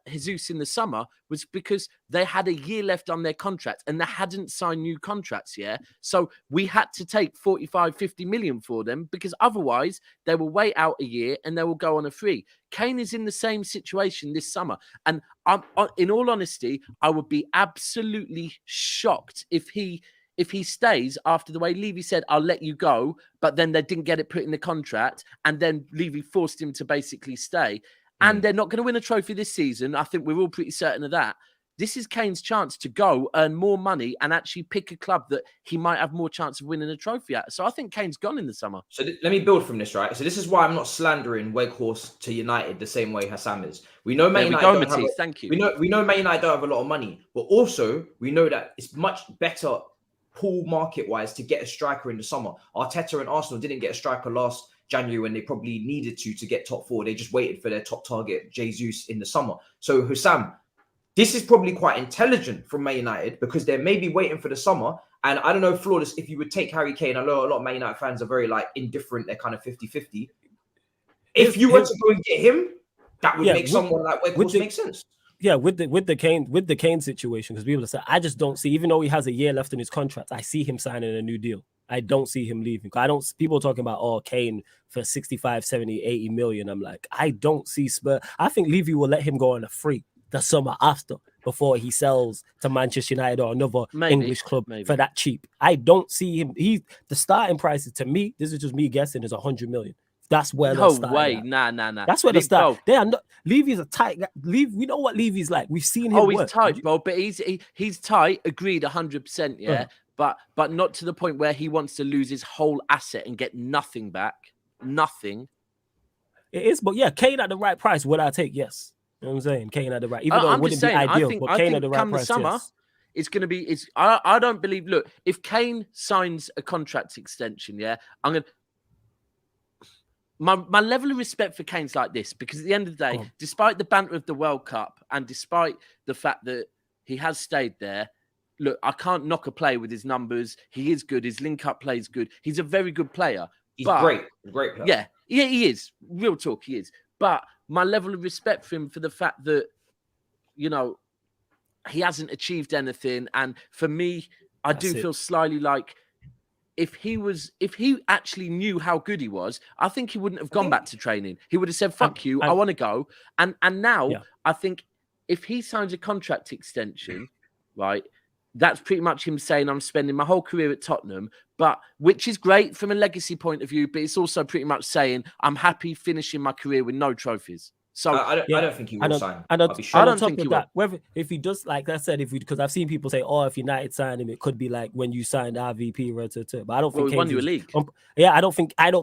Jesus in the summer was because they had a year left on their contract and they hadn't signed new contracts, yeah? So we had to take 45, 50 million for them because otherwise they will wait out a year and they will go on a free. Kane is in the same situation this summer. And in all honesty, I would be absolutely shocked if he stays after the way Levy said, I'll let you go, but then they didn't get it put in the contract and then Levy forced him to basically stay. And they're not going to win a trophy this season. I think we're all pretty certain of that. This is Kane's chance to go earn more money and actually pick a club that he might have more chance of winning a trophy at. So I think Kane's gone in the summer.
So let me build from this, right? So this is why I'm not slandering Weghorst to United the same way Hassam is. We know Man United don't have
Matisse. Thank you.
We know Man United don't have a lot of money, but also we know that it's much better pool market-wise to get a striker in the summer. Arteta and Arsenal didn't get a striker last January when they probably needed to get top 4. They just waited for their top target, Jesus, in the summer. So Husam, this is probably quite intelligent from Man United because they're maybe waiting for the summer. And I don't know, Flawless, if you would take Harry Kane, I know a lot of Man United fans are very indifferent. They're kind of 50-50. If you were to go and get him, that would make someone like Weghorst make sense.
Yeah, with the Kane situation, because people say I just don't see, even though he has a year left in his contract, I see him signing a new deal. I don't see him leaving. People talking about Kane for 65, 70, 80 million. I'm like, I don't see Spurs. I think Levy will let him go on a free the summer after before he sells to Manchester United or another English club for that cheap. I don't see him. The starting price to me, this is just me guessing, is 100 million. That's where
no
they're
way.
at.
Nah.
That's where they start. They are not. Levy's a tight guy. We know what Levy's like. We've seen him.
Oh, he's tight, bro. But he's tight. Agreed, 100%. Yeah, but not to the point where he wants to lose his whole asset and get nothing back. Nothing.
It is, but yeah, Kane at the right price. Would I take? Yes. You know what I'm saying? Kane at the right. Even though it wouldn't be ideal, but Kane at the right price.
Summer,
yes.
it's going to be. I don't believe. Look, if Kane signs a contract extension, yeah, I'm gonna. My level of respect for Kane's like this, because at the end of the day, despite the banter of the World Cup and despite the fact that he has stayed there, look, I can't knock a player with his numbers. He is good. His link-up play is good. He's a very good player.
He's great player.
Yeah, he is. Real talk, he is. But my level of respect for him for the fact that, you know, he hasn't achieved anything. And for me, I do feel slightly like if he actually knew how good he was, I think he wouldn't have gone back to training. He would have said, fuck you, I want to go. And now I think if he signs a contract extension, right, that's pretty much him saying, I'm spending my whole career at Tottenham, but which is great from a legacy point of view, but it's also pretty much saying, I'm happy finishing my career with no trophies. So
I don't think he will sign.
I don't think he will. Whether if he does, like I said, because I've seen people say, "Oh, if United sign him, it could be like when you signed RVP." But I don't think
he won you a league.
I don't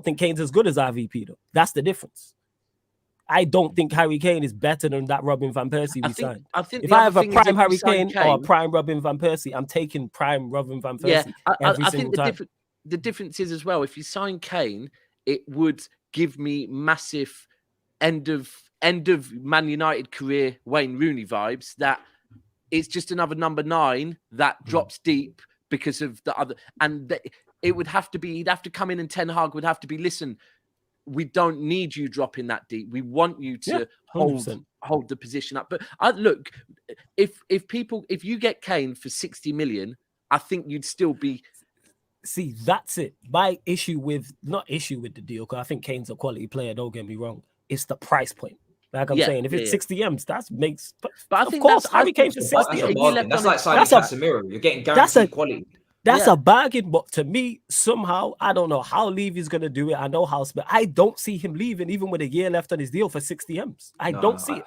think Kane's as good as RVP though. That's the difference. I don't think Harry Kane is better than that Robin van Persie we signed.
I think
if I have a prime Harry Kane or a prime Robin van Persie, I'm taking prime Robin van Persie.
Yeah,
every
I
single
think
time.
the difference is as well. If you sign Kane, it would give me massive end of Man United career Wayne Rooney vibes, that it's just another number 9 that drops deep because of the other, and it would have to be, he'd have to come in and Ten Hag would have to be, listen, we don't need you dropping that deep. We want you to hold the position up. But look, if you get Kane for 60 million, I think you'd still be.
See, that's it. My issue with the deal, because I think Kane's a quality player, don't get me wrong. It's the price point. Like I'm saying, if it's 60 M's, that makes. But I think, of course, Harry Kane for 60 M's.
That's like signing Casemiro. You're getting guaranteed quality.
That's a bargain, but to me, somehow, I don't know how Levy's going to do it. I know how, but I don't see him leaving, even with a year left on his deal for 60 M's. I don't see it.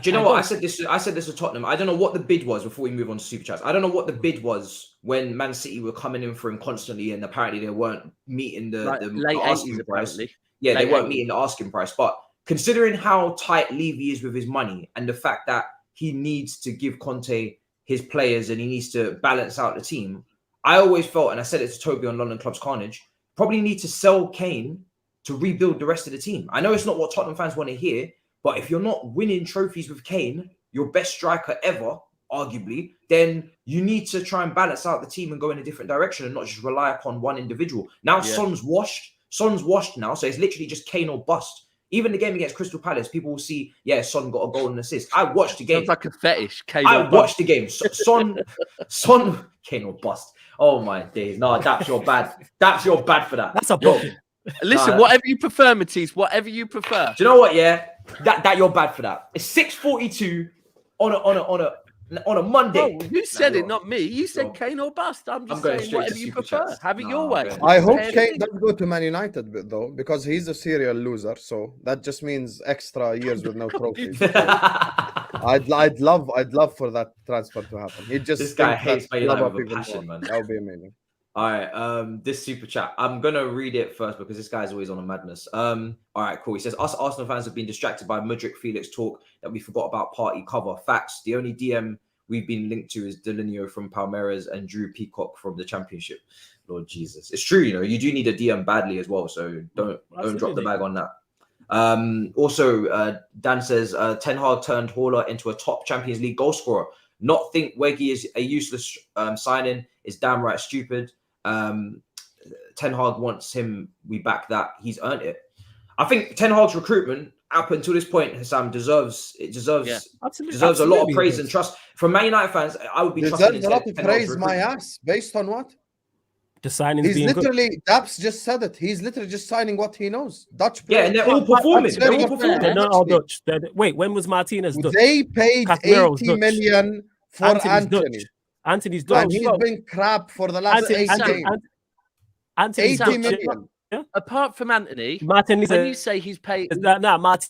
Do you know what? I said this to Tottenham. I don't know what the bid was before we move on to Super Chats. I don't know what the bid was when Man City were coming in for him constantly, and apparently they weren't meeting the asking price.
Apparently.
Yeah, they weren't meeting the asking price. But considering how tight Levy is with his money and the fact that he needs to give Conte his players and he needs to balance out the team, I always felt, and I said it to Toby on London Club's Carnage, probably need to sell Kane to rebuild the rest of the team. I know it's not what Tottenham fans want to hear, but if you're not winning trophies with Kane, your best striker ever, arguably, then you need to try and balance out the team and go in a different direction and not just rely upon one individual. Now Son's washed now, so it's literally just Kane or bust. Even the game against Crystal Palace, people will see, Son got a goal and assist. I watched the game.
Sounds like a fetish. Kane
I watched the game. Son, Kane or bust. Oh my days. No, Daps, you're bad. Daps, you're bad for that.
That's a booking.
Listen, whatever you prefer, Matisse, whatever you prefer.
Do you know what, that you're bad for that. It's 6:42 on a Monday.
Bro, you said it, not me. You said Kane or bust. I'm just saying whatever you prefer.
Chats.
Have it your way.
I hope Kane doesn't go to Man United though, because he's a serial loser. So that just means extra years with no trophies. I'd love for that transfer to happen.
This guy hates Man United with a passion, man.
That would be amazing.
All right, this super chat, I'm gonna read it first because this guy's always on a madness. All right, cool. He says, us Arsenal fans have been distracted by Mudryk Felix talk that we forgot about party cover. Facts. The only DM we've been linked to is Delanio from Palmeiras and Drew Peacock from the Championship. Lord Jesus, it's true. You know, you do need a DM badly as well, so don't drop the bag on that. Also, Dan says Ten Hag turned Haller into a top Champions League goal scorer. Not think Weggy is a useless signing is damn right stupid. Ten Hag wants him. We back that. He's earned it. I think Ten Hag's recruitment up until this point, Husam, deserves a lot of praise and trust from Man United fans. I would be
deserves a lot of praise. My ass, based on what?
The signings.
He's literally Daps just said it. He's literally just signing what he knows. Dutch players.
Yeah, and they're all performing.
They're not all Dutch. Wait, when was Martinez Dutch?
They paid 80 million for Anthony.
Anthony's Dutch.
And he's been crap for the last 8 games.
Anthony's
80 million.
Yeah. Apart from Anthony,
when
you say he's paid...
Martinez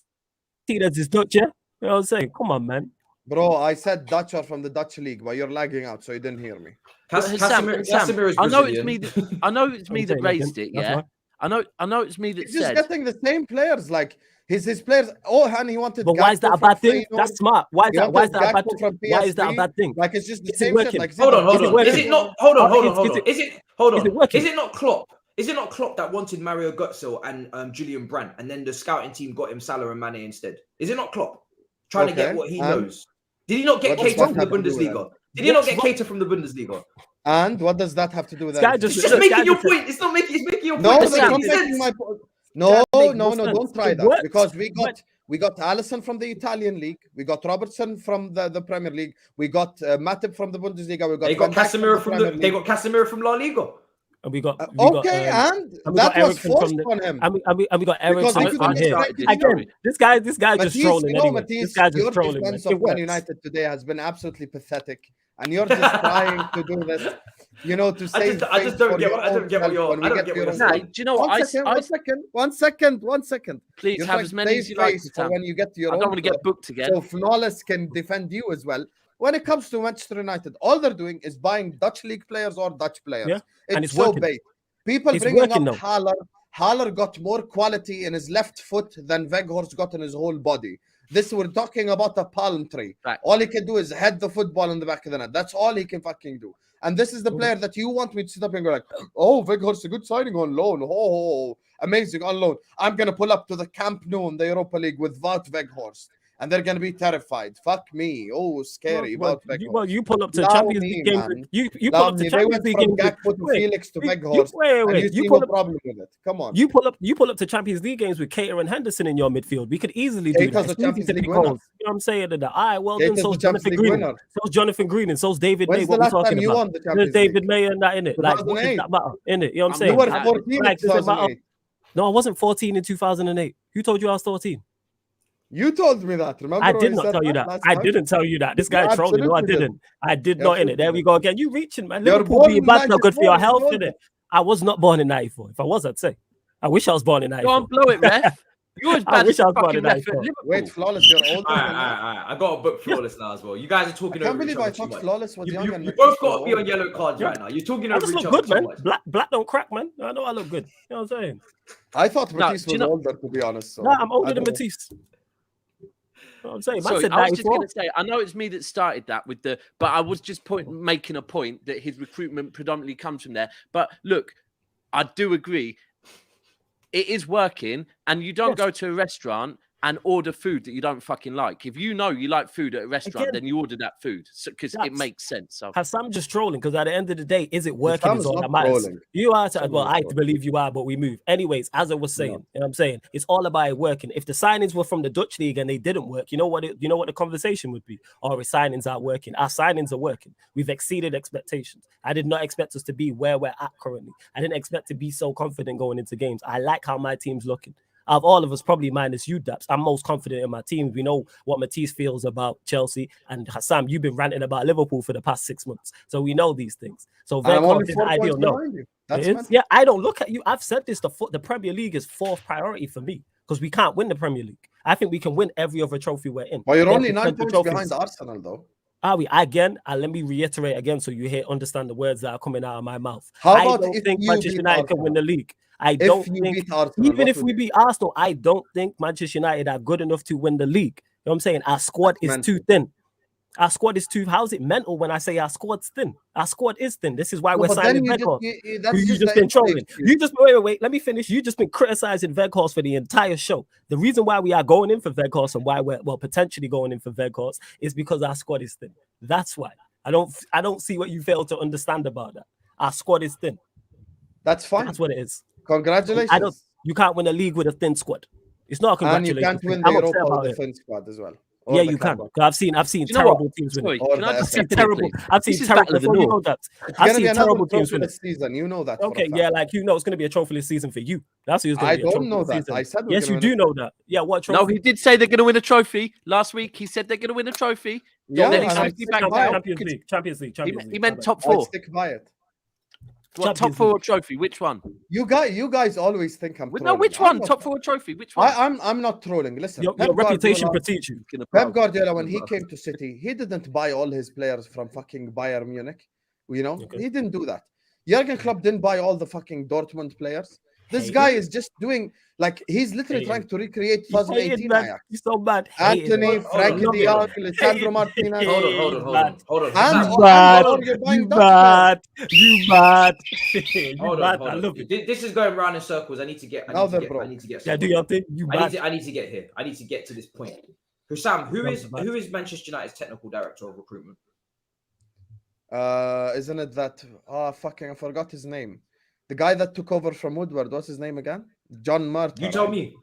is Dutch, yeah? You know what I'm saying? Come on, man.
Bro, I said Dutch are from the Dutch league, but you're lagging out, so you didn't hear me.
Casemiro is
I know it's me that raised it, yeah? I know it's me that
He's just getting the same players. Like, His players. Oh, and he wanted.
But why is that
Gakpo
a bad
from
thing?
Feyenoord.
That's smart. Why is
He
that? Why is
wanted
that a bad
Gakpo
thing?
from
Why is that a
PSV.
bad thing?
Like it's just the
Is it
same
working?
shit. Like
Hold on,
Is it
hold on.
working?
Is it not? Hold on, hold on,
Is
hold on.
it-
Is it? Hold
is it
on.
working?
Is it not Klopp? Is it not Klopp that wanted Mario Götze and Julian Brandt, and then the scouting team got him Salah and Mane instead? Is it not Klopp trying to get
Okay,
what he
and
knows? Did he not get
what does
Cater
that
from the
have to do with
Bundesliga?
it?
Did he not
What's
get
wrong?
Cater from the Bundesliga?
And what does that have to do with
This guy
anything?
just-
It's just
Look,
making
guy
your
just-
point. It's not making. It's making your
No,
point.
that's
It doesn't
not
make
making
sense.
my point.
That
No,
makes
no,
no
no,
sense.
don't try
It
that
works.
because we got Alisson from the Italian league, we got Robertson from the Premier League, we got Matip from the Bundesliga, we got
They got
Van Dijk
Casemiro from
Premier
the. They
League.
got Casemiro from La Liga.
And we got
Okay,
and we
that
got
was
Eriksen
forced
from the,
on him.
and we got
Because
Eriksen
he couldn't
on
get
here.
straight to the
Again,
goal.
this guy just
Matisse,
trolling anyway.
Matisse,
This guy just
your
trolling. Man.
defense
It
of Man
works.
United today has been absolutely pathetic, and you're just trying to do this, to save
I just
face
don't
for
get
your
what- I don't
own
get what
self
you're-
when we
I don't
get
get
your
what
own
you're
No,
saying.
do you know what?
One second.
Please
You're
have
trying
as
to
many as
save
you like.
face for
Sam.
when you get to your
I
own
don't want to get
club,
booked again.
so Flawless can defend you as well. When it comes to Manchester United, all they're doing is buying Dutch league players or Dutch players.
Yeah, and
It's
it's
so
working.
bait. People
It's
bringing
working,
up
though.
Haller. Haller got more quality in his left foot than Weghorst got in his whole body. This we're talking about a palm tree.
Right.
All he can do is head the football in the back of the net. That's all he can fucking do. And this is the player that you want me to sit up and go like, oh, Weghorst, a good signing on loan. Oh, amazing on loan. I'm gonna pull up to the Camp Nou in the Europa League without Weghorst, and they're gonna be terrified. Fuck me. Oh, scary about Weghorst.
You pull up to
Allow
Champions
me,
League games.
man.
You pull
Allow
up to
me. They
Champions
went
League
from
games.
Gakpo to Felix to Weghorst, and you
You
see
pull
no
up.
problem with it. Come on.
You pull up to Champions League games with Cater and Henderson in your midfield. We could easily do
Cater's
that.
the
It's easy
Champions
to
League
pick
winner.
goals. You know what I'm saying? All right, well then,
Cater's
so's
the Champions
Jonathan
League
Green.
winner.
So's Jonathan Green, and so's David May.
When's
What
the
we
last time
talking
you
about?
won the
There's
Champions
David
League?
May and that in it. Like, what does
2008.
that matter? In it, you know what I'm
You
saying?
You were
Like,
14 in
Like, does it matter?
2008.
No, I wasn't 14 in 2008. Who told you I was 14?
You told me that. Remember?
I
when
did
you
not
said
tell you that.
last
I
time?
didn't tell you that. This
You
guy trolled me. No, I
absolutely
didn't. I did
You
not in it. There
absolutely
we go again. You reaching, man.
You're
Liverpool
born
being
in
bad's not good for your
94,
health,
you know
is
that.
it? I was not born in 94. If I was, I'd say. I wish I was born in
Go
94.
on, blow it, ref. You're as
I
bad
wish
as
I
the
was born
fucking
in
ref at
94.
Liverpool.
Wait, Flawless, you're older
All
than
right.
that.
I got a book Flawless now as well. You guys are talking
I
over
can't
each
believe I
other too
thought
much.
Flawless was
You
young and
both
Matisse
got to
was
be on
old.
yellow cards
Yeah.
right now. You're talking
I
over
just
each
look
other
good,
too
man.
much.
Black don't crack, man. I know I look good. You know what I'm saying?
I thought
No,
Matisse
do you
was
know-
older, to be honest. So
Nah, I'm older
I
than
don't know.
Matisse. You know what I'm saying? Man
Sorry,
said
I was just
94.
going to say, I know it's me that started that with the, but I was just making a point that his recruitment predominantly comes from there. But look, I do agree, it is working, and you don't
Yes.
go to a restaurant and order food that you don't fucking like. If you know you like food at a restaurant,
Again,
then you order that food because it
that's-
makes sense. So
Husam just trolling because at the end of the day, is it working?
Husam's
Is all
not
that matters.
trolling.
You are,
Husam's
well,
not
I
trolling.
believe you are, but we move. Anyways, as I was saying,
No.
you know what I'm saying? It's all about it working. If the signings were from the Dutch league and they didn't work, you know what the conversation would be? Our signings aren't working. Our signings are working. We've exceeded expectations. I did not expect us to be where we're at currently. I didn't expect to be so confident going into games. I like how my team's looking. Out of all of us, probably minus you, Daps, I'm most confident in my team. We know what Matisse feels about Chelsea, and Husam, you've been ranting about Liverpool for the past 6 months, so we know these things. So
And I'm
Weghorst
only
is
4
ideal.
points
No,
behind you.
it
That's
is.
mental.
Yeah, I don't look at you. I've said this: the Premier League is fourth priority for me because we can't win the Premier League. I think we can win every other trophy we're in.
But you're
Then
only 9
potential
points
trophies.
behind Arsenal, though.
Are we again? Let me reiterate again so you understand the words that are coming out of my mouth.
How
I
about
don't
if
think
you
Manchester
beat
United can win the league. I
If
don't
you
think,
beat Arsenal,
even
what
if
would
we
you
beat Arsenal, I don't think Manchester United are good enough to win the league. You know what I'm saying? Our squad is
That's
too
mental.
thin. Our squad is too. How's it mental when I say our squad's thin? Our squad is thin. This is why
No,
we're
but
signing
then
Weghorst.
that's
You
just
just
the
been trolling.
excuse.
You just wait. Let me finish. You just been criticizing Weghorst for the entire show. The reason why we are going in for Weghorst and why we're potentially going in for Weghorst is because our squad is thin. That's why. I don't see what you fail to understand about that. Our squad is thin.
That's fine.
That's what it is.
Congratulations.
You can't win a league with a thin squad. It's not a
And you
congratulations.
can't win
thing.
the
I'm upset
Europa
about
with
it.
the Finn squad as well. Or
Yeah,
the
you can.
Club.
'Cause I've seen
Do you know
terrible
what?
teams win
Sorry,
it.
Or
can I
the
just
FA.
step in
Terrible.
here, please?
I've seen
This is
terrible.
Battle of the
before you know
North.
that.
It's
I've
gonna be
seen
another
terrible teams win it.
trophyless season. You know that. for a
Okay,
fact.
yeah, like you know, it's going to be a trophyless season for you. That's who's going
I
to be a
don't know
trophyless
that.
season.
I said we're
Yes,
gonna
you
win
do
it.
know that. Yeah, what
No,
trophy?
he did say they're going to win a trophy last week. He said they're going to win a trophy.
Yeah,
then he
and
said
I
he
stick
back
by
down.
it.
Champions League.
He meant top
I
4.
stick by it.
What, top
Champions
4
League.
trophy? Which one?
You guys always think I'm
No,
trolling.
which
I'm
one?
not-
Top 4 trophy? Which one?
I'm not trolling. Listen,
Your
Pep
reputation
Guardiola-
precedes you.
Pep Guardiola, when he came to City, he didn't buy all his players from fucking Bayern Munich. You know,
Okay.
he didn't do that. Jurgen Klopp didn't buy all the fucking Dortmund players. This guy is just doing like he's literally trying to recreate 2018 Ajax.
He's so bad.
Anthony, Frankie
Hold on.
de Jong, Alessandro Martinez.
Hold on.
And
You
or
bad.
you're buying
You
Dutch players.
bad. You bad. You
Hold
bad.
on.
I love it.
This is going round in circles. I need to get.
Now they're broke.
I need to get.
Yeah, do your thing. You bad.
I need to get here. I need to get to this point. Husam, who is Manchester United's technical director of recruitment?
Isn't it that? Oh, fucking! I forgot his name. The guy that took over from Woodward. What's his name again? John Murta.
You tell me.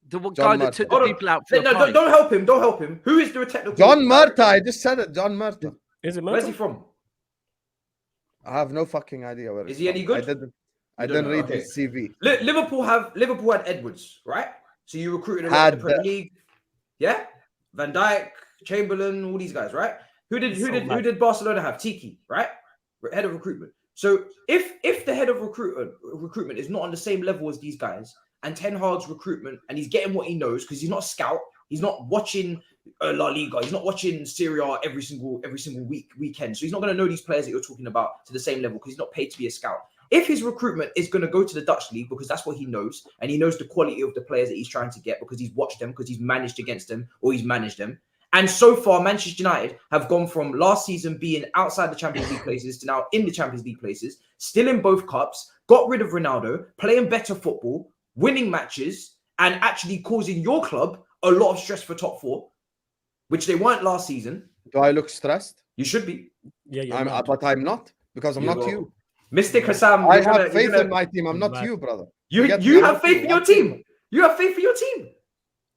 The guy that took the people out for
No, don't help him. Don't help him. Who is the technical?
John Murta. I just said it. John Murta.
Is it
Where's he from?
I have no fucking idea where.
Is he any good?
I didn't read his CV.
Liverpool had Edwards, right? So you recruited a lot in the Premier League. Yeah, Van Dijk, Chamberlain, all these guys, right? Who did Barcelona have? Tiki, right? Head of recruitment. So if the head of recruitment is not on the same level as these guys, and Ten Hag's recruitment, and he's getting what he knows because he's not a scout, he's not watching La Liga, he's not watching Serie A every single weekend, so he's not going to know these players that you're talking about to the same level because he's not paid to be a scout. If his recruitment is going to go to the Dutch league because that's what he knows, and he knows the quality of the players that he's trying to get because he's watched them, because he's managed against them or he's managed them. And so far, Manchester United have gone from last season being outside the Champions League places to now in the Champions League places, still in both cups, got rid of Ronaldo, playing better football, winning matches, and actually causing your club a lot of stress for top four, which they weren't last season.
Do I look stressed?
You should be.
Yeah, but I'm not because I'm not you.
Mr. Husam,
I have faith in my team. I'm not you, brother.
You have faith in your team. You have faith in your team.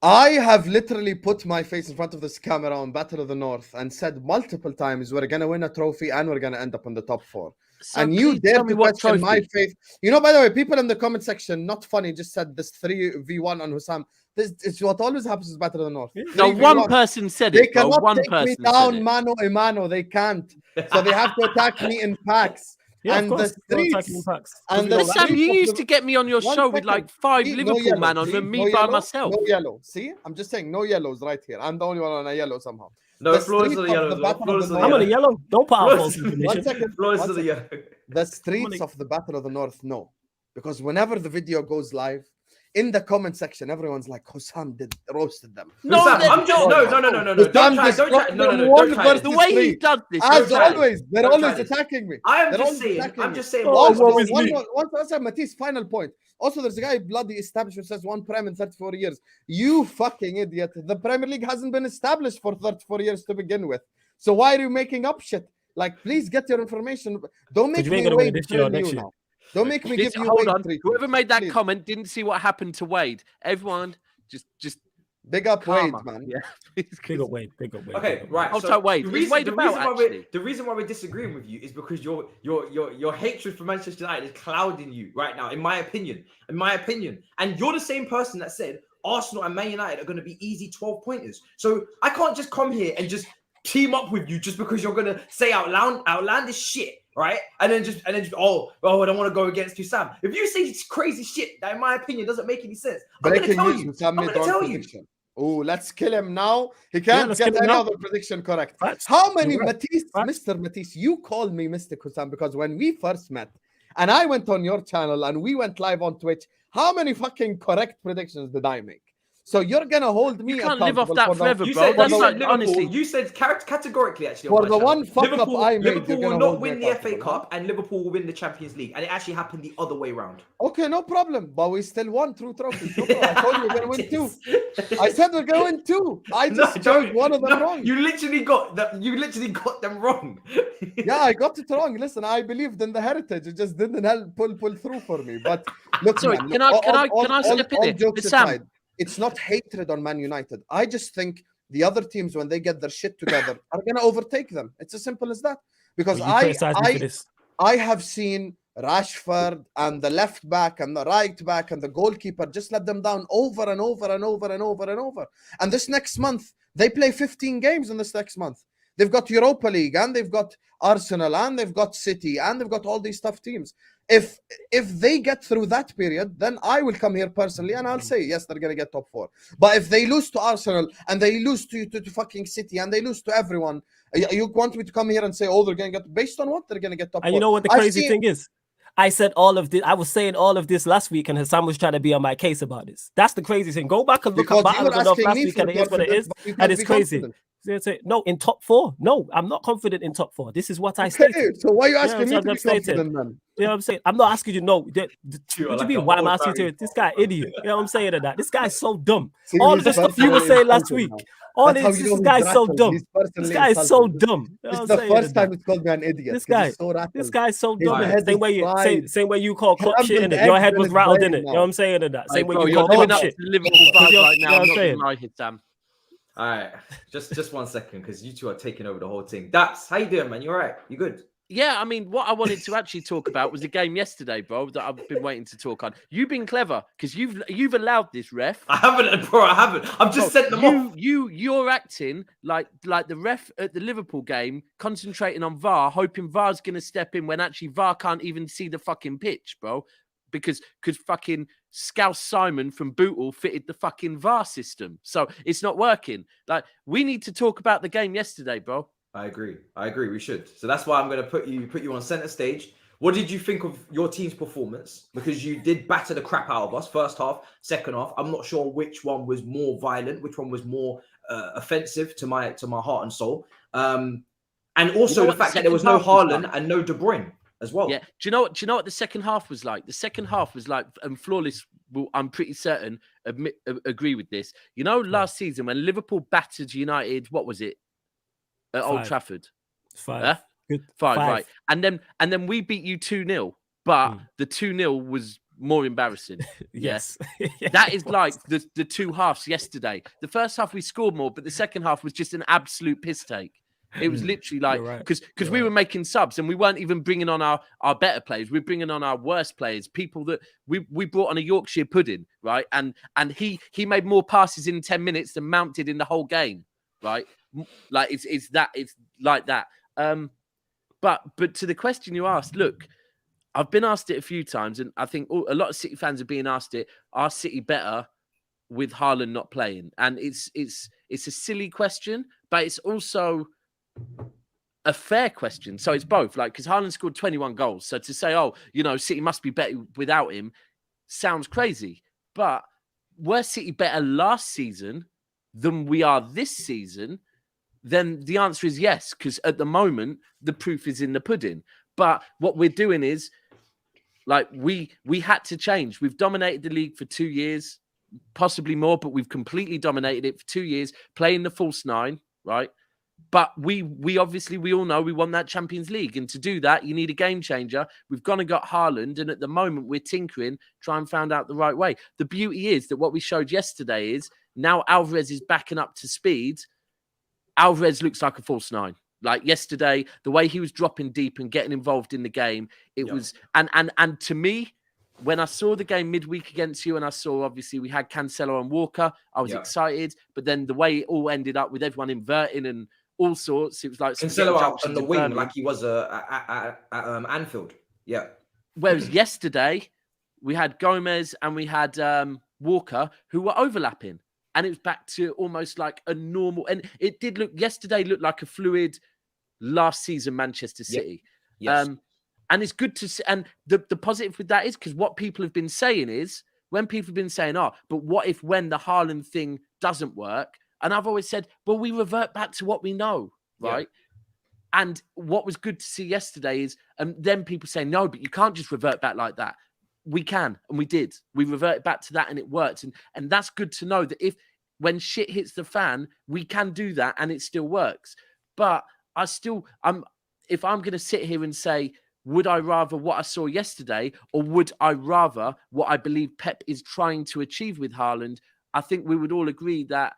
I have literally put my face in front of this camera on Battle of the North and said multiple times we're going to win a trophy and we're going to end up in the top four. So and you dare to question my faith. You know, by the way, people in the comment section, not funny, just said this 3v1 on Husam. This is what always happens in Battle of the North.
No, one person said it.
They cannot take me down mano a mano. They can't. So they have to attack me in packs.
Yeah,
and the streets.
And Sam, you used to get me on your show with like 5 Liverpool man on and me by myself.
No yellow. See, I'm just saying no yellows right here. I'm the only one on a yellow somehow.
No, Floyd's the yellow.
I'm on a yellow. Don't put out false information.
1 second.
Floyd's the yellow.
The streets of the Battle of the North, no. Because whenever the video goes live, in the comment section, everyone's like, Husam roasted them.
No, I'm joking. No. Don't try. Don't try.
The way he does this.
As always, they're always attacking me.
I'm just saying.
Also, Matisse, final point. Also, there's a guy bloody established who says one Prem in 34 years. You fucking idiot. The Premier League hasn't been established for 34 years to begin with. So why are you making up shit? Like, please get your information. Don't make me wait for you now. Don't make me give you
hold on. Whoever made that comment didn't see what happened to Wade. Everyone, just
big up Wade, man.
Yeah,
big up Wade.
Okay, right.
I'll tell Wade.
The reason why we're disagreeing with you is because your hatred for Manchester United is clouding you right now. In my opinion, and you're the same person that said Arsenal and Man United are going to be easy 12-pointers. So I can't just come here and just team up with you just because you're going to say outlandish shit. Right, and then just I don't want to go against you, Sam. If you say crazy shit that, in my opinion, doesn't make any sense, I'm going to tell you.
Oh, let's kill him now. He can't get another prediction correct. How many Matisse, Mr. Matisse? You called me Mr. Husam because when we first met, and I went on your channel and we went live on Twitch, how many fucking correct predictions did I make? So you're gonna hold me.
You can't live off that forever,
bro.
That's like, honestly.
You said categorically, actually.
For the one fuck up I made,
Liverpool will not win the FA Cup, and Liverpool will win the Champions League, and it actually happened the other way around.
Okay, no problem. But we still won 2 trophies. No I told you we're gonna win 2. I said we're gonna win 2. I just chose one of them wrong.
You literally got them wrong.
Yeah, I got it wrong. Listen, I believed in the heritage. It just didn't pull through for me. But look,
sorry,
man,
can I step in there? Sam.
It's not hatred on Man United. I just think the other teams, when they get their shit together, are going to overtake them. It's as simple as that. Because I have seen Rashford and the left back and the right back and the goalkeeper just let them down over and over and over and over and over. And this next month, they play 15 games in this next month. They've got Europa League and they've got Arsenal and they've got City and they've got all these tough teams. If they get through that period, then I will come here personally and I'll say, yes, they're going to get top 4. But if they lose to Arsenal and they lose to fucking City and they lose to everyone, you want me to come here and say, oh, they're going to get, based on what? They're going to get top 4.
And you know what the crazy thing is? I said all of this. I was saying all of this last week, and Husam was trying to be on my case about this. That's the crazy thing. Go back and look
Because
at
you were
battles enough
asking
last
me
week,
for
and it is what it
confidence,
is,
but you
and
can't
it's
be
crazy.
confident.
No, in top 4. No, I'm not confident in top 4. This is what I stated.
So why are you
Yeah,
asking me
that's
to
what
be
I've stated.
confident, man?
You know what I'm saying? I'm not asking you. No, what
You
do
are
you
like
mean?
an
Why am I
old
asking you?
Barry
This guy idiot. You know what I'm saying to that? This guy's so dumb.
See,
All
he's
of the stuff you were
personally
saying last
insulted
week.
now.
All
That's how
this,
you
this
know he's
guy's so
rattled.
dumb.
He's
This
personally
guy is so
insulted.
dumb. You know
It's
what
the
I'm saying to
first time
that?
he's called me an idiot.
This
'Cause
guy,
he's so rattled.
this guy's so
His
dumb.
head
Same
is
way you
fried.
same way you call cop shit in
Scrambled
it. Your
eggs
head
in
was
his
rattled
brain
in it. You know
now.
what I'm saying to that? Same way
Bro,
you
you're
call
living
cop
up
shit.
to Liverpool
Because
vibes
you're-
right
you
now.
know
I'm
what
not
I'm saying?
gonna lie, Husam.
All right, just 1 second, because you two are taking over the whole thing. Daps, how you doing, man? You all right? You good?
Yeah, I mean, what I wanted to actually talk about was the game yesterday, bro, that I've been waiting to talk on. You've been clever because you've allowed this ref.
I haven't, bro. I haven't. I've just sent them off.
You're acting like the ref at the Liverpool game, concentrating on VAR, hoping VAR's gonna step in when actually VAR can't even see the fucking pitch, bro. Because fucking Scouse Simon from Bootle fitted the fucking VAR system, so it's not working. Like, we need to talk about the game yesterday, bro.
I agree. We should. So that's why I'm going to put you on center stage. What did you think of your team's performance? Because you did batter the crap out of us first half, second half. I'm not sure which one was more violent, which one was more offensive to my heart and soul. And also the fact that there was no Haaland and no De Bruyne as well.
Yeah. Do you know what the second half was like? The second half was like, and Flawless will, I'm pretty certain, agree with this. You know, last season when Liverpool battered United, what was it? At Old Trafford.
5.
Huh?
Good.
5, right. And then we beat you 2-0, but the 2-0 was more embarrassing.
Yes.
That is like the two halves yesterday. The first half we scored more, but the second half was just an absolute piss take. It was literally like, because we were making subs and we weren't even bringing on our better players. We're bringing on our worst players, people that we brought on a Yorkshire pudding, right? And he made more passes in 10 minutes than Mount did in the whole game, right? Like it's like that. But to the question you asked, look, I've been asked it a few times, and I think a lot of City fans are being asked it. Are City better with Haaland not playing? And it's a silly question, but it's also a fair question. So it's both, like, because Haaland scored 21 goals. So to say, oh, you know, City must be better without him sounds crazy. But were City better last season than we are this season? Then the answer is yes, because at the moment, the proof is in the pudding. But what we're doing is, like, we had to change. We've dominated the league for 2 years, possibly more, but we've completely dominated it for 2 years, playing the false nine, right? But we obviously, we all know we won that Champions League. And to do that, you need a game changer. We've gone and got Haaland. And at the moment, we're tinkering, try and find out the right way. The beauty is that what we showed yesterday is now Alvarez is backing up to speed. Alvarez looks like a false nine. Like yesterday, the way he was dropping deep and getting involved in the game, it was, and to me, when I saw the game midweek against you, and I saw obviously we had Cancelo and Walker, I was excited. But then the way it all ended up with everyone inverting and all sorts, it was like
Cancelo out on the wing like he was at Anfield. Yeah.
Whereas yesterday we had Gomez and we had Walker who were overlapping. And it was back to almost like a normal, and it did look, yesterday looked like a fluid last season Manchester City.
Yes.
And it's good to see. And the positive with that is because what people have been saying is, when people have been saying, oh, but what if when the Haaland thing doesn't work? And I've always said, well, we revert back to what we know, right? Yeah. And what was good to see yesterday is, and then people say, no, but you can't just revert back like that. We can, and we did. We reverted back to that and it worked. And that's good to know that if when shit hits the fan, we can do that and it still works. But if I'm going to sit here and say, would I rather what I saw yesterday, or would I rather what I believe Pep is trying to achieve with Haaland? I think we would all agree that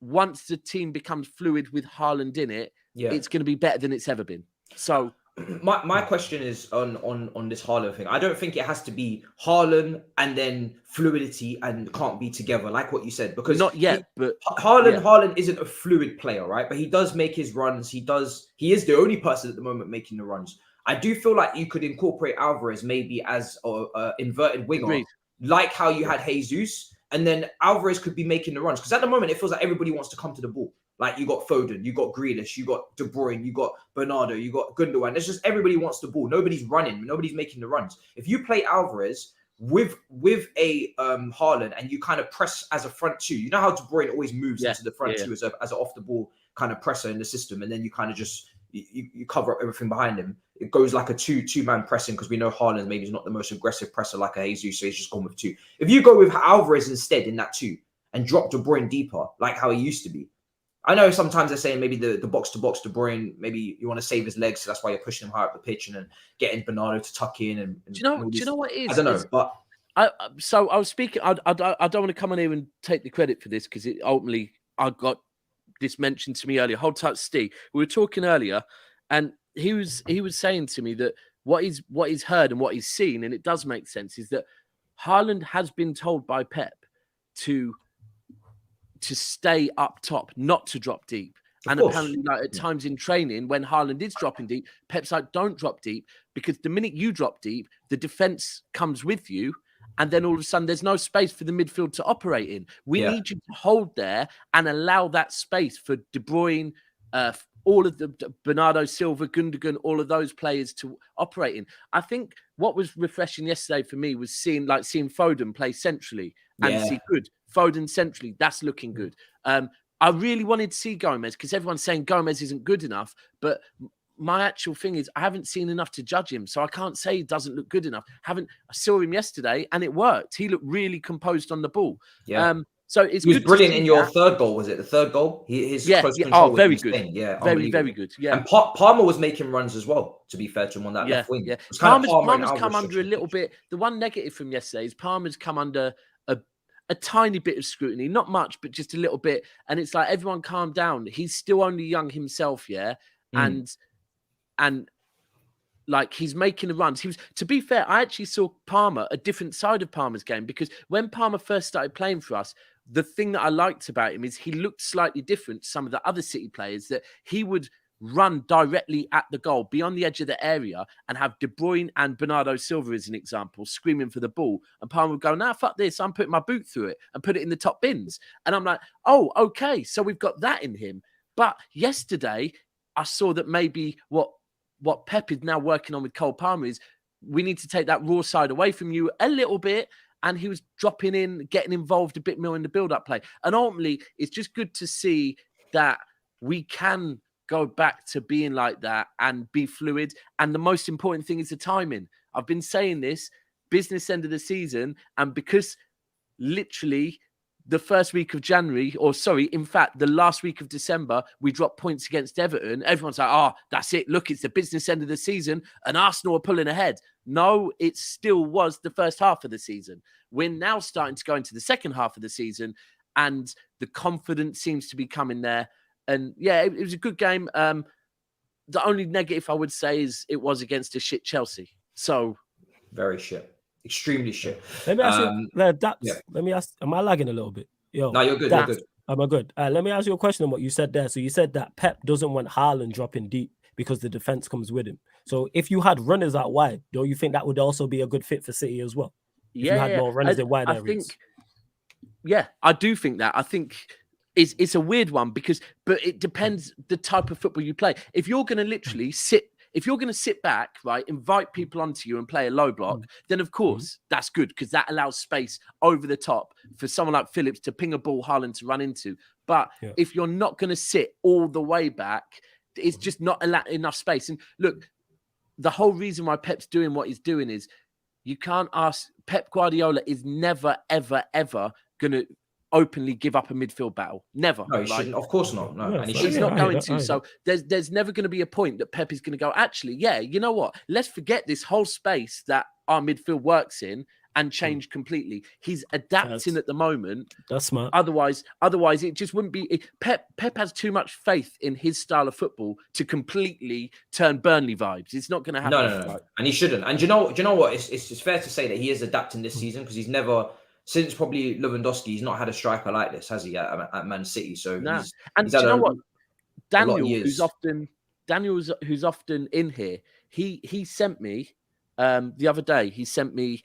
once the team becomes fluid with Haaland in it, it's going to be better than it's ever been. So
my question is on this Haaland thing. I don't think it has to be Haaland and then fluidity and can't be together, like what you said, because
not yet. But
Haaland isn't a fluid player, right? But he does make his runs. He is the only person at the moment making the runs. I do feel like you could incorporate Alvarez maybe as a inverted winger. Agreed. Like how you had Jesus, and then Alvarez could be making the runs, because at the moment it feels like everybody wants to come to the ball. Like, you got Foden, you got Grealish, you got De Bruyne, you got Bernardo, you got Gundogan. It's just everybody wants the ball. Nobody's running. Nobody's making the runs. If you play Alvarez with a Haaland and you kind of press as a front two, you know how De Bruyne always moves into the front two as an off the ball kind of presser in the system, and then you kind of just you cover up everything behind him. It goes like a two-man pressing, because we know Haaland maybe is not the most aggressive presser like a Jesus, so he's just gone with two. If you go with Alvarez instead in that two and drop De Bruyne deeper, like how he used to be. I know sometimes they're saying maybe the box-to-box De Bruyne, maybe you want to save his legs, so that's why you're pushing him higher up the pitch and then getting Bernardo to tuck in. And
do you know what it is?
I don't know, but
so I was speaking. I don't want to come on here and take the credit for this, because it ultimately I got this mentioned to me earlier. Hold tight, Steve. We were talking earlier, and he was saying to me that what he's heard and what he's seen, and it does make sense, is that Haaland has been told by Pep to stay up top, not to drop deep. And apparently, like at times in training, when Haaland is dropping deep, Pep's like, don't drop deep, because the minute you drop deep, the defense comes with you. And then all of a sudden, there's no space for the midfield to operate in. We need you to hold there and allow that space for De Bruyne, all of the Bernardo Silva, Gundogan, all of those players to operate in. I think what was refreshing yesterday for me was seeing Foden play centrally and see good. Foden centrally, that's looking good. I really wanted to see Gomez, because everyone's saying Gomez isn't good enough, but my actual thing is I haven't seen enough to judge him, so I can't say he doesn't look good enough. I saw him yesterday and it worked. He looked really composed on the ball. So it's
he was brilliant in your third goal. Was it the third goal? His close control was
very
insane.
good.
Yeah,
very good. Yeah,
and Palmer was making runs as well. To be fair to him on that left wing,
yeah.
It was
Palmer's
Palmer
come under a little bit. The one negative from yesterday is Palmer's come under a tiny bit of scrutiny, not much, but just a little bit. And it's like, everyone calm down. He's still only young himself, and like, he's making the runs. To be fair, I actually saw Palmer, a different side of Palmer's game, because when Palmer first started playing for us, the thing that I liked about him is he looked slightly different to some of the other City players, that he would run directly at the goal, be on the edge of the area, and have De Bruyne and Bernardo Silva, as an example, screaming for the ball. And Palmer would go, nah, fuck this, I'm putting my boot through it and put it in the top bins. And I'm like, oh, okay, so we've got that in him. But yesterday, I saw that maybe what Pep is now working on with Cole Palmer is, we need to take that raw side away from you a little bit. And he was dropping in, getting involved a bit more in the build-up play. And ultimately, it's just good to see that we can go back to being like that and be fluid. And the most important thing is the timing. I've been saying this, business end of the season, and because literally the first week of January, in fact, the last week of December, we dropped points against Everton. Everyone's like, oh, that's it. Look, it's the business end of the season and Arsenal are pulling ahead. No, it still was the first half of the season. We're now starting to go into the second half of the season, and the confidence seems to be coming there. And yeah, it was a good game. The only negative I would say is it was against a shit Chelsea. So
very shit. Extremely shit.
Let me ask you, Daps, let me ask, am I lagging a little bit? Yo,
no, you're good.
Daps,
you're good.
Am I good? Let me ask you a question on what you said there. So you said that Pep doesn't want Haaland dropping deep because the defense comes with him. So if you had runners out wide, don't you think that would also be a good fit for City as well? If you had more runners in wide areas.
I do think that. I think it's a weird one, but it depends the type of football you play. If you're going to literally sit back, right, invite people onto you and play a low block, then of course that's good, because that allows space over the top for someone like Felix to ping a ball Haaland to run into. But if you're not going to sit all the way back, it's just not enough space. And look, the whole reason why Pep's doing what he's doing is, you can't ask, Pep Guardiola is never, ever, ever going to openly give up a midfield battle. Never.
No, he shouldn't. Of course not. No, and
he's not going to. So there's never going to be a point that Pep is going to go, actually, you know what? Let's forget this whole space that our midfield works in and change completely. He's adapting at the moment.
That's smart.
Otherwise, it just wouldn't be. Pep has too much faith in his style of football to completely turn Burnley vibes. It's not going to happen.
No. And he shouldn't. And do you know what? It's fair to say that he is adapting this season, because he's never, since probably Lewandowski, he's not had a striker like this, has he, at Man City? So
and do you know what? Daniel, who's often in here, he sent me the other day. He sent me,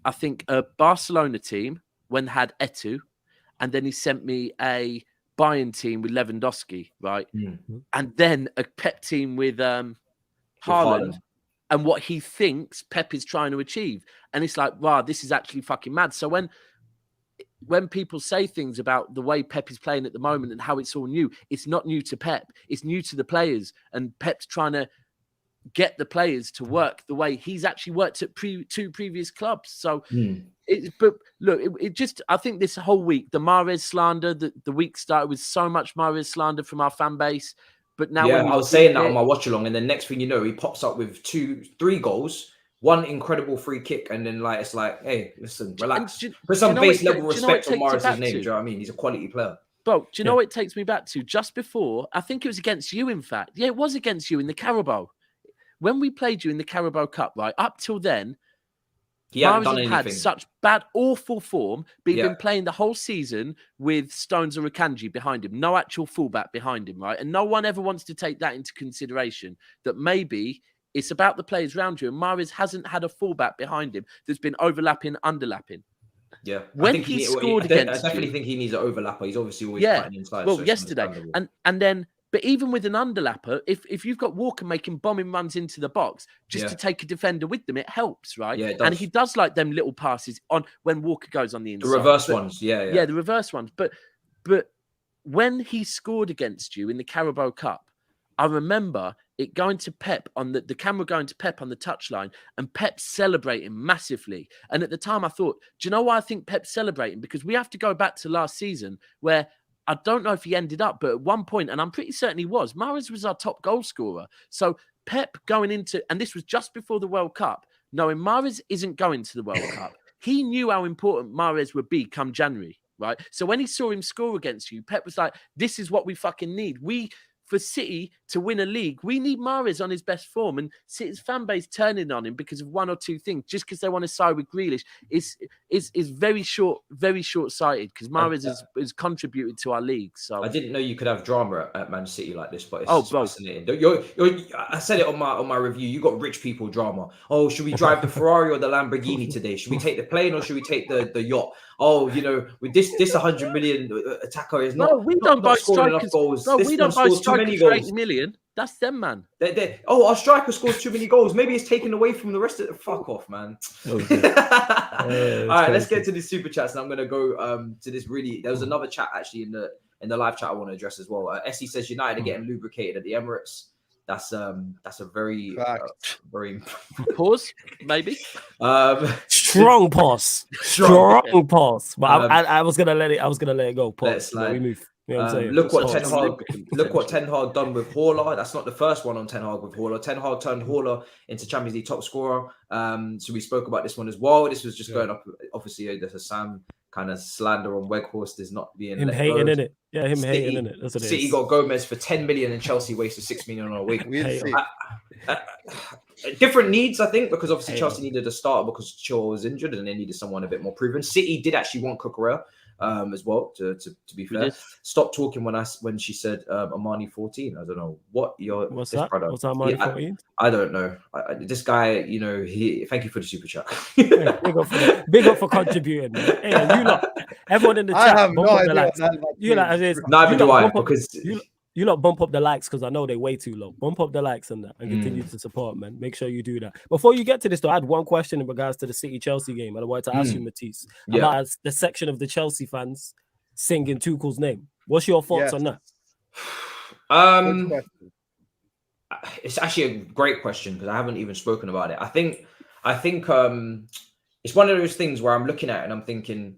I think, a Barcelona team when they had Etu, and then he sent me a Bayern team with Lewandowski, right?
Mm.
And then a Pep team with Haaland,
Haaland.
and what he thinks Pep is trying to achieve. And it's like, wow, this is actually fucking mad. So when people say things about the way Pep is playing at the moment and how it's all new, it's not new to Pep. It's new to the players. And Pep's trying to get the players to work the way he's actually worked at two previous clubs. So, but look, it just, I think this whole week, the Mahrez slander, the week started with so much Mahrez slander from our fan base. But now,
I was saying that on my watch along, and then next thing you know, he pops up with 3 goals, 1 incredible free kick, and then it's like, hey, listen, relax. Put some base level respect on Mahrez's name. Do you know what I mean? He's a quality player.
Bro, do you know what it takes me back to? Just before, I think it was against you, in fact. Yeah, it was against you in the Carabao. When we played you in the Carabao Cup, right, up till then,
he hadn't done anything.
Had such bad, awful form, but he'd been playing the whole season with Stones or Akanji behind him, no actual fullback behind him, right? And no one ever wants to take that into consideration, that maybe it's about the players around you, and Mahrez hasn't had a fullback behind him that's been overlapping, underlapping.
Yeah.
When he scored against
I definitely think he needs an overlapper. He's obviously always cutting inside.
Well, yesterday. And then, but even with an underlapper, if you've got Walker making bombing runs into the box just to take a defender with them, it helps, right?
Yeah, it does.
And he does like them little passes on when Walker goes on the inside.
The reverse ones, yeah,
the reverse ones. But when he scored against you in the Carabao Cup, I remember it going to Pep on the camera going to Pep on the touchline, and Pep celebrating massively. And at the time, I thought, do you know why I think Pep's celebrating? Because we have to go back to last season where, I don't know if he ended up, but at one point, and I'm pretty certain he was, Mahrez was our top goal scorer. So Pep going into, and this was just before the World Cup, knowing Mahrez isn't going to the World Cup, he knew how important Mahrez would be come January, right? So when he saw him score against you, Pep was like, this is what we fucking need. For City to win a league, we need Mahrez on his best form, and City's fan base turning on him because of 1 or 2 things, just because they want to side with Grealish, is very short-sighted, because Mahrez has contributed to our league. So
I didn't know you could have drama at Man City like this, but it's fascinating. I said it on my review. You got rich people drama. Oh, should we drive the Ferrari or the Lamborghini today? Should we take the plane or should we take the yacht? Oh, with this 100 million attacker is not.
No, we don't buy strikers.
Goals.
No, we don't buy strikers for 80 million. That's them, man.
Our striker scores too many goals. Maybe it's taken away from the rest of the. Fuck off, man. All right, let's get to the super chats, and I'm gonna go to this. Really, there was another chat actually in the live chat I want to address as well. Essie says United are getting lubricated at the Emirates. That's a very very
pause, maybe.
Strong pause. Strong pause. But I was gonna let it go. Pause. We move. You know what I'm saying?
Look what Ten Hag done with Haller. That's not the first one on Ten Hag with Haller. Ten Hag turned Haller into Champions League top scorer. So we spoke about this one as well. This was just going up. Obviously, the Husam kind of slander on Weghorst is not being
him hating in it. Yeah, him hating in it. That's what it
City
is.
got Gomez for 10 million and Chelsea wasted 6 million on a week.
We'll see.
Different needs, I think, because obviously Chelsea needed a starter because Joao was injured and they needed someone a bit more proven. City did actually want Cucurella as well, to be fair. Stop talking when she said Armani 14. I don't know what's
that?
Brother.
What's Armani 14?
I don't know. This guy, thank you for the super chat.
Big up for contributing. Man. Hey, you lot, everyone in the chat.
I have no idea.
Neither do I, because
you lot bump up the likes because I know they're way too low. Bump up the likes and continue to support, man. Make sure you do that. Before you get to this, though, I had one question in regards to the City-Chelsea game, and I wanted to ask you, Matisse, about the section of the Chelsea fans singing Tuchel's name. What's your thoughts on that?
It's actually a great question because I haven't even spoken about it. I think it's one of those things where I'm looking at it and I'm thinking,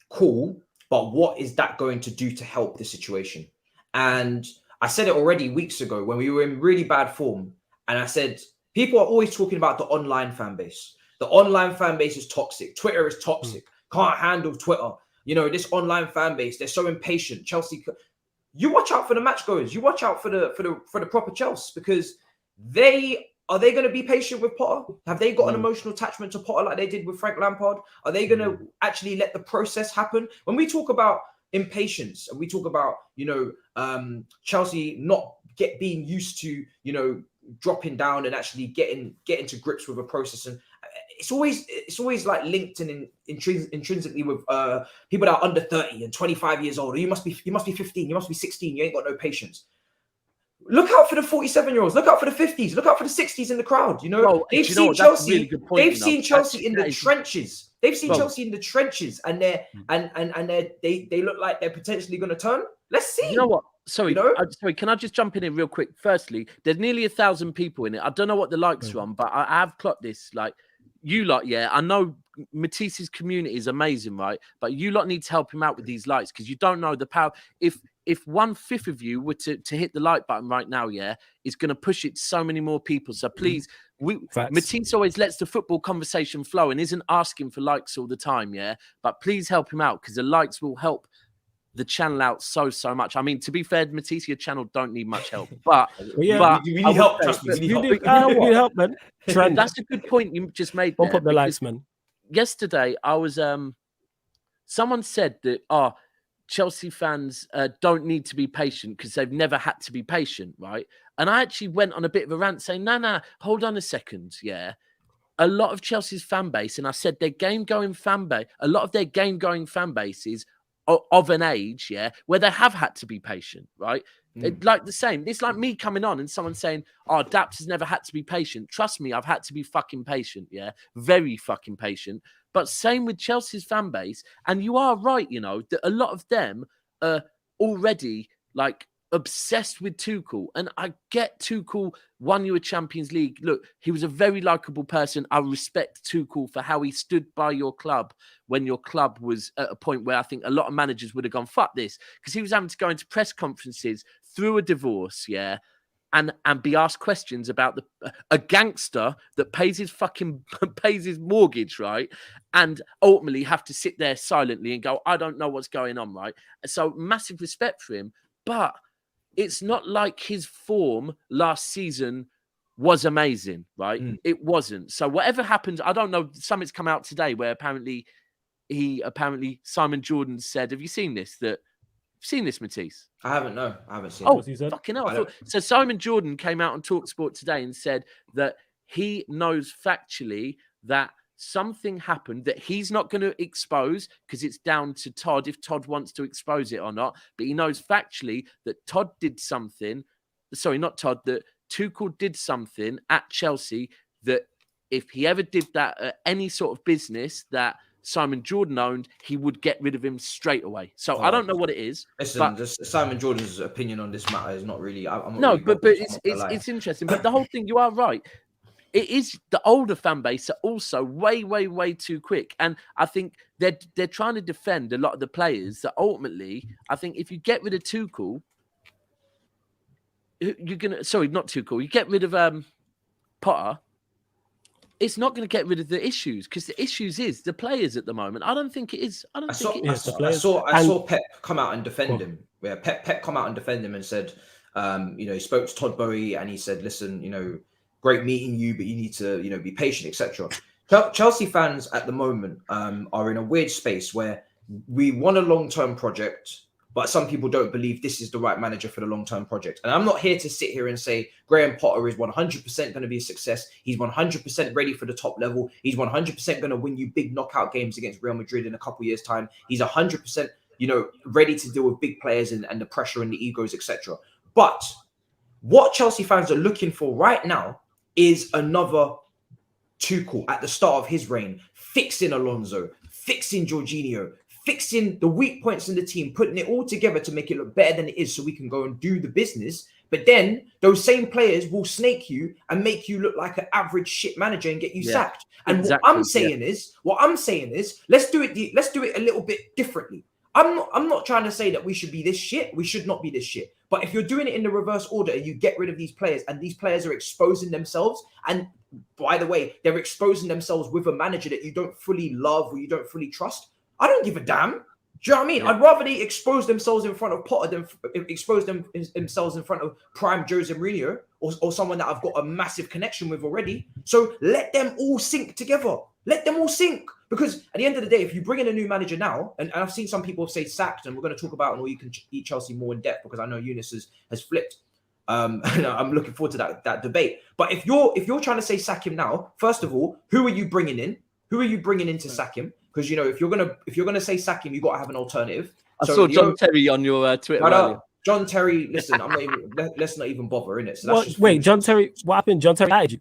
cool, but what is that going to do to help the situation? And I said it already weeks ago when we were in really bad form. And I said, people are always talking about the online fan base. The online fan base is toxic. Twitter is toxic. Can't handle Twitter. This online fan base, they're so impatient. Chelsea, you watch out for the match goers. You watch out for the proper Chelsea, because are they going to be patient with Potter? Have they got an emotional attachment to Potter like they did with Frank Lampard? Are they going to actually let the process happen? When we talk about impatience and we talk about Chelsea not being used to dropping down and actually getting to grips with a process, and it's always like linked and intrinsically with people that are under 30 and 25 years old. You must be 15, you must be 16, you ain't got no patience. Look out for the 47-year-olds. Look out for the 50s. Look out for the 60s in the crowd. You know,
Well,
they've
do you know
seen
what? That's a
Chelsea.
really good point,
They've
you know.
seen Chelsea
Actually,
in
that
the
is-
trenches. They've seen
Well-
Chelsea in the trenches, and they look like they're potentially going to turn. Let's see.
You know what? Sorry,
You know?
sorry. Can I just jump in here real quick? Firstly, there's nearly 1,000 people in it. I don't know what the likes are on, but I have clocked this. Like, you lot, yeah. I know Matisse's community is amazing, right? But you lot need to help him out with these likes because you don't know the power. If 1/5 of you were to hit the like button right now, yeah, it's going to push it to so many more people. So please, Matisse always lets the football conversation flow and isn't asking for likes all the time, yeah. But please help him out because the likes will help the channel out so much. I mean, to be fair, Matisse, your channel don't need much help, but
we need help. Trust me, we need help.
You need help, man. Trend.
That's a good point you just made.
Bump
there,
up the likes, man.
Yesterday, I was someone said that Chelsea fans don't need to be patient because they've never had to be patient, right? And I actually went on a bit of a rant saying, no, hold on a second, yeah. A lot of Chelsea's fan base, and I said their game-going fan base, a lot of their game-going fan bases of an age, yeah, where they have had to be patient, right? Like the same. It's like me coming on and someone saying, oh, Daps has never had to be patient. Trust me, I've had to be fucking patient, yeah? Very fucking patient. But same with Chelsea's fan base. And you are right, you know, that a lot of them are already like obsessed with Tuchel. And I get Tuchel won you a Champions League. Look, he was a very likable person. I respect Tuchel for how he stood by your club when your club was at a point where I think a lot of managers would have gone, fuck this. Because he was having to go into press conferences through a divorce, yeah, and be asked questions about a gangster that pays his mortgage, right? And ultimately have to sit there silently and go, I don't know what's going on, right? So massive respect for him. But it's not like his form last season was amazing, right? It wasn't. So whatever happened, I don't know. Something's come out today where apparently Simon Jordan said, have you seen this? Seen this, Matisse?
I haven't. No, I haven't seen.
Oh,
it.
fucking hell! So Simon Jordan came out on TalkSport today and said that he knows factually that something happened that he's not going to expose because it's down to Todd if Todd wants to expose it or not. But he knows factually that Todd did something. Sorry, not Todd. That Tuchel did something at Chelsea that if he ever did that at any sort of business that Simon Jordan owned, he would get rid of him straight away. So I don't know what it is.
Listen, Simon Jordan's opinion on this matter is not really. I'm not
no,
really
but it's interesting. But the whole thing, you are right. It is the older fan base are also way too quick, and I think they're trying to defend a lot of the players. That ultimately, I think if you get rid of Tuchel, you're gonna. Sorry, not Tuchel. You get rid of Potter. It's not going to get rid of the issues because the issues is the players at the moment. I don't think it is. I
saw Pep come out and defend him. Yeah, Pep come out and defend him and said, he spoke to Todd Boehly and he said, listen, great meeting you, but you need to, be patient, etc. Chelsea fans at the moment are in a weird space where we want a long-term project, but some people don't believe this is the right manager for the long-term project. And I'm not here to sit here and say Graham Potter is 100% going to be a success. He's 100% ready for the top level. He's 100% going to win you big knockout games against Real Madrid in a couple years' time. He's 100%, ready to deal with big players and the pressure and the egos, etc. But what Chelsea fans are looking for right now is another Tuchel at the start of his reign, fixing Alonso, fixing Jorginho, fixing the weak points in the team, putting it all together to make it look better than it is so we can go and do the business. But then those same players will snake you and make you look like an average shit manager and get you sacked. And exactly, what I'm saying is, let's do it a little bit differently. I'm not trying to say that we should be this shit. We should not be this shit. But if you're doing it in the reverse order, you get rid of these players and these players are exposing themselves. And by the way, they're exposing themselves with a manager that you don't fully love or you don't fully trust. I don't give a damn. Do you know what I mean? Yeah. I'd rather they expose themselves in front of Potter than expose themselves in front of prime Jose Mourinho or someone that I've got a massive connection with already. So let them all sink together. Let them all sink. Because at the end of the day, if you bring in a new manager now, and I've seen some people say sacked, and we're going to talk about and all you can eat Chelsea more in depth because I know Eunice has flipped. I'm looking forward to that debate. But if you're trying to say sack him now, first of all, who are you bringing in? Who are you bringing in to sack him? Because if you're gonna say sack him, you got to have an alternative.
I saw John Terry on your Twitter earlier.
John Terry, listen, let's not even bother, innit? So
wait, John Terry, what happened? John Terry lied you?